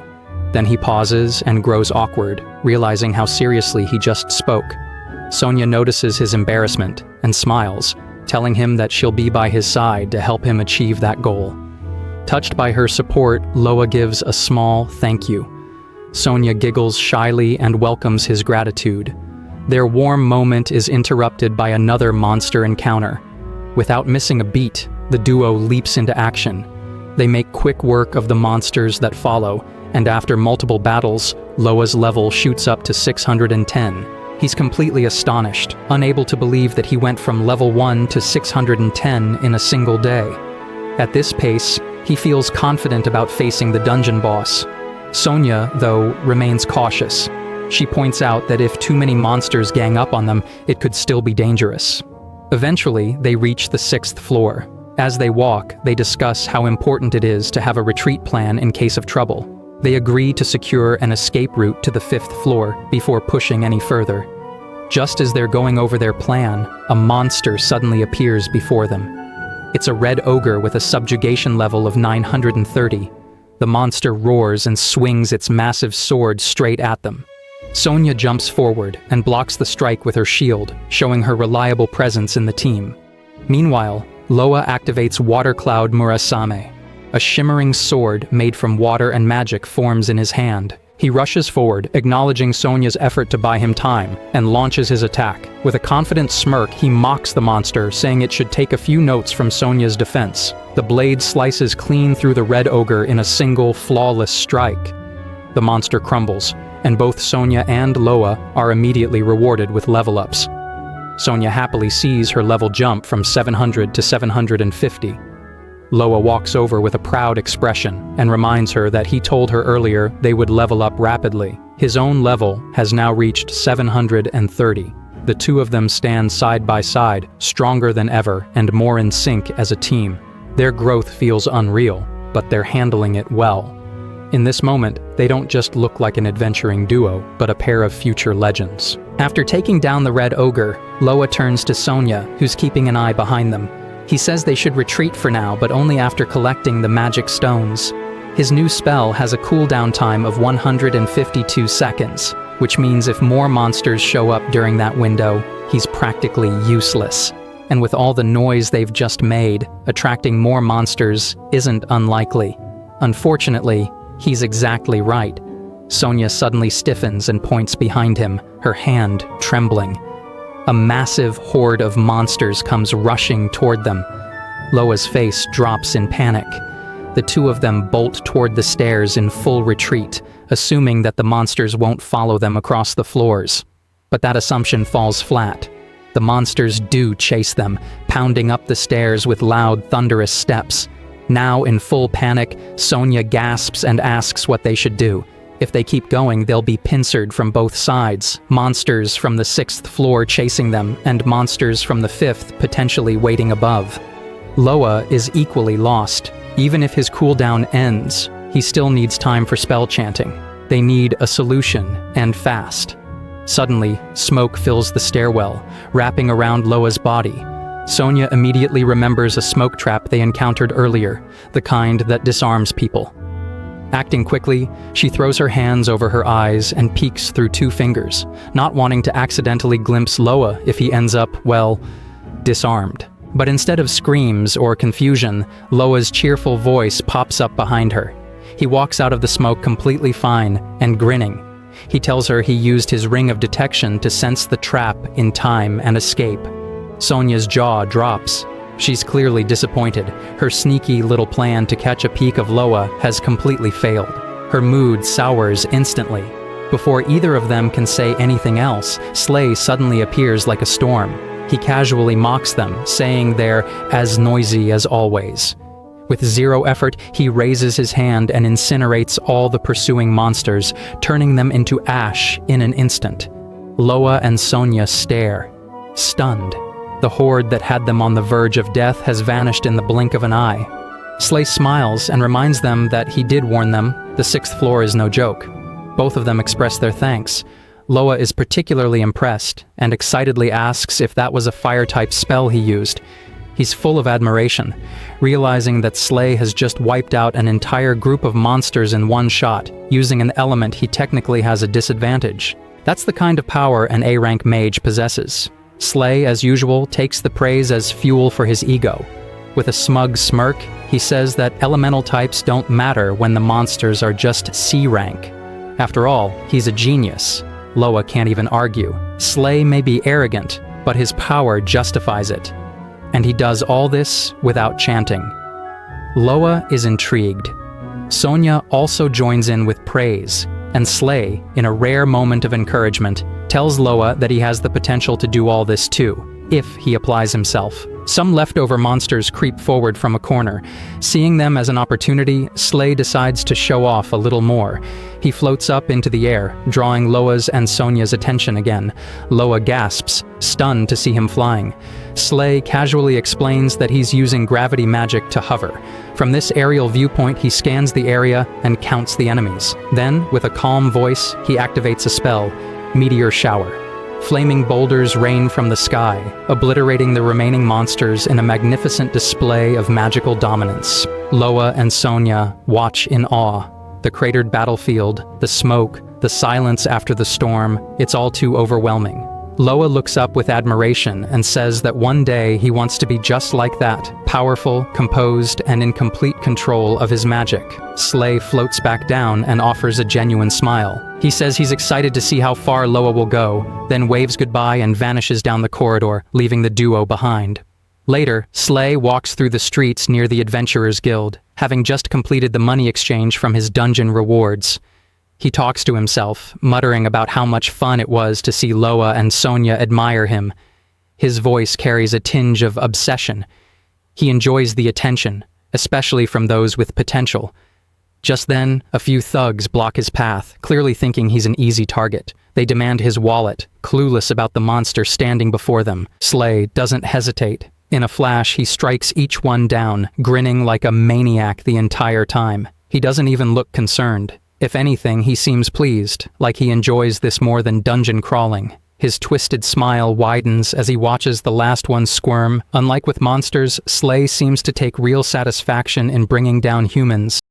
Then he pauses and grows awkward, realizing how seriously he just spoke. Sonia notices his embarrassment and smiles, telling him that she'll be by his side to help him achieve that goal. Touched by her support, Loa gives a small thank you. Sonia giggles shyly and welcomes his gratitude. Their warm moment is interrupted by another monster encounter. Without missing a beat, the duo leaps into action. They make quick work of the monsters that follow, and after multiple battles, Loa's level shoots up to 610. He's completely astonished, unable to believe that he went from level 1 to 610 in a single day. At this pace, he feels confident about facing the dungeon boss. Sonia, though, remains cautious. She points out that if too many monsters gang up on them, it could still be dangerous. Eventually, they reach the 6th floor. As they walk, they discuss how important it is to have a retreat plan in case of trouble. They agree to secure an escape route to the 5th floor before pushing any further. Just as they're going over their plan, a monster suddenly appears before them. It's a red ogre with a subjugation level of 930. The monster roars and swings its massive sword straight at them. Sonia jumps forward and blocks the strike with her shield, showing her reliable presence in the team. Meanwhile, Loa activates Water Cloud Murasame. A shimmering sword made from water and magic forms in his hand. He rushes forward, acknowledging Sonia's effort to buy him time, and launches his attack. With a confident smirk, he mocks the monster, saying it should take a few notes from Sonia's defense. The blade slices clean through the red ogre in a single, flawless strike. The monster crumbles, and both Sonia and Loa are immediately rewarded with level-ups. Sonia happily sees her level jump from 700 to 750. Loa walks over with a proud expression and reminds her that he told her earlier they would level up rapidly. His own level has now reached 730. The two of them stand side by side, stronger than ever and more in sync as a team. Their growth feels unreal, but they're handling it well. In this moment, they don't just look like an adventuring duo, but a pair of future legends. After taking down the red ogre, Loa turns to Sonia, who's keeping an eye behind them. He says they should retreat for now, but only after collecting the magic stones. His new spell has a cooldown time of 152 seconds, which means if more monsters show up during that window, he's practically useless. And with all the noise they've just made, attracting more monsters isn't unlikely. Unfortunately, he's exactly right. Sonia suddenly stiffens and points behind him, her hand trembling. A massive horde of monsters comes rushing toward them. Loa's face drops in panic. The two of them bolt toward the stairs in full retreat, assuming that the monsters won't follow them across the floors. But that assumption falls flat. The monsters do chase them, pounding up the stairs with loud, thunderous steps. Now, in full panic, Sonia gasps and asks what they should do. If they keep going, they'll be pincered from both sides, monsters from the 6th floor chasing them, and monsters from the 5th potentially waiting above. Loa is equally lost. Even if his cooldown ends, he still needs time for spell chanting. They need a solution, and fast. Suddenly, smoke fills the stairwell, wrapping around Loa's body. Sonia immediately remembers a smoke trap they encountered earlier, the kind that disarms people. Acting quickly, she throws her hands over her eyes and peeks through 2 fingers, not wanting to accidentally glimpse Loa if he ends up, well, disarmed. But instead of screams or confusion, Loa's cheerful voice pops up behind her. He walks out of the smoke completely fine and grinning. He tells her he used his ring of detection to sense the trap in time and escape. Sonia's jaw drops. She's clearly disappointed. Her sneaky little plan to catch a peek of Loa has completely failed. Her mood sours instantly. Before either of them can say anything else, Slay suddenly appears like a storm. He casually mocks them, saying they're as noisy as always. With 0 effort, he raises his hand and incinerates all the pursuing monsters, turning them into ash in an instant. Loa and Sonia stare, stunned. The horde that had them on the verge of death has vanished in the blink of an eye. Slay smiles and reminds them that he did warn them, the 6th floor is no joke. Both of them express their thanks. Loa is particularly impressed and excitedly asks if that was a fire-type spell he used. He's full of admiration, realizing that Slay has just wiped out an entire group of monsters in one shot, using an element he technically has a disadvantage. That's the kind of power an A-rank mage possesses. Slay, as usual, takes the praise as fuel for his ego. With a smug smirk, he says that elemental types don't matter when the monsters are just C-rank. After all, he's a genius. Loa can't even argue. Slay may be arrogant, but his power justifies it. And he does all this without chanting. Loa is intrigued. Sonia also joins in with praise, and Slay, in a rare moment of encouragement, tells Loa that he has the potential to do all this too, if he applies himself. Some leftover monsters creep forward from a corner. Seeing them as an opportunity, Slay decides to show off a little more. He floats up into the air, drawing Loa's and Sonia's attention again. Loa gasps, stunned to see him flying. Slay casually explains that he's using gravity magic to hover. From this aerial viewpoint, he scans the area and counts the enemies. Then, with a calm voice, he activates a spell, Meteor Shower. Flaming boulders rain from the sky, obliterating the remaining monsters in a magnificent display of magical dominance. Loa and Sonia watch in awe. The cratered battlefield, the smoke, the silence after the storm, it's all too overwhelming. Loa looks up with admiration and says that one day he wants to be just like that, powerful, composed, and in complete control of his magic. Slay floats back down and offers a genuine smile. He says he's excited to see how far Loa will go, then waves goodbye and vanishes down the corridor, leaving the duo behind. Later, Slay walks through the streets near the Adventurers Guild, having just completed the money exchange from his dungeon rewards. He talks to himself, muttering about how much fun it was to see Loa and Sonia admire him. His voice carries a tinge of obsession. He enjoys the attention, especially from those with potential. Just then, a few thugs block his path, clearly thinking he's an easy target. They demand his wallet, clueless about the monster standing before them. Slay doesn't hesitate. In a flash, he strikes each one down, grinning like a maniac the entire time. He doesn't even look concerned. If anything, he seems pleased, like he enjoys this more than dungeon crawling. His twisted smile widens as he watches the last one squirm. Unlike with monsters, Slay seems to take real satisfaction in bringing down humans,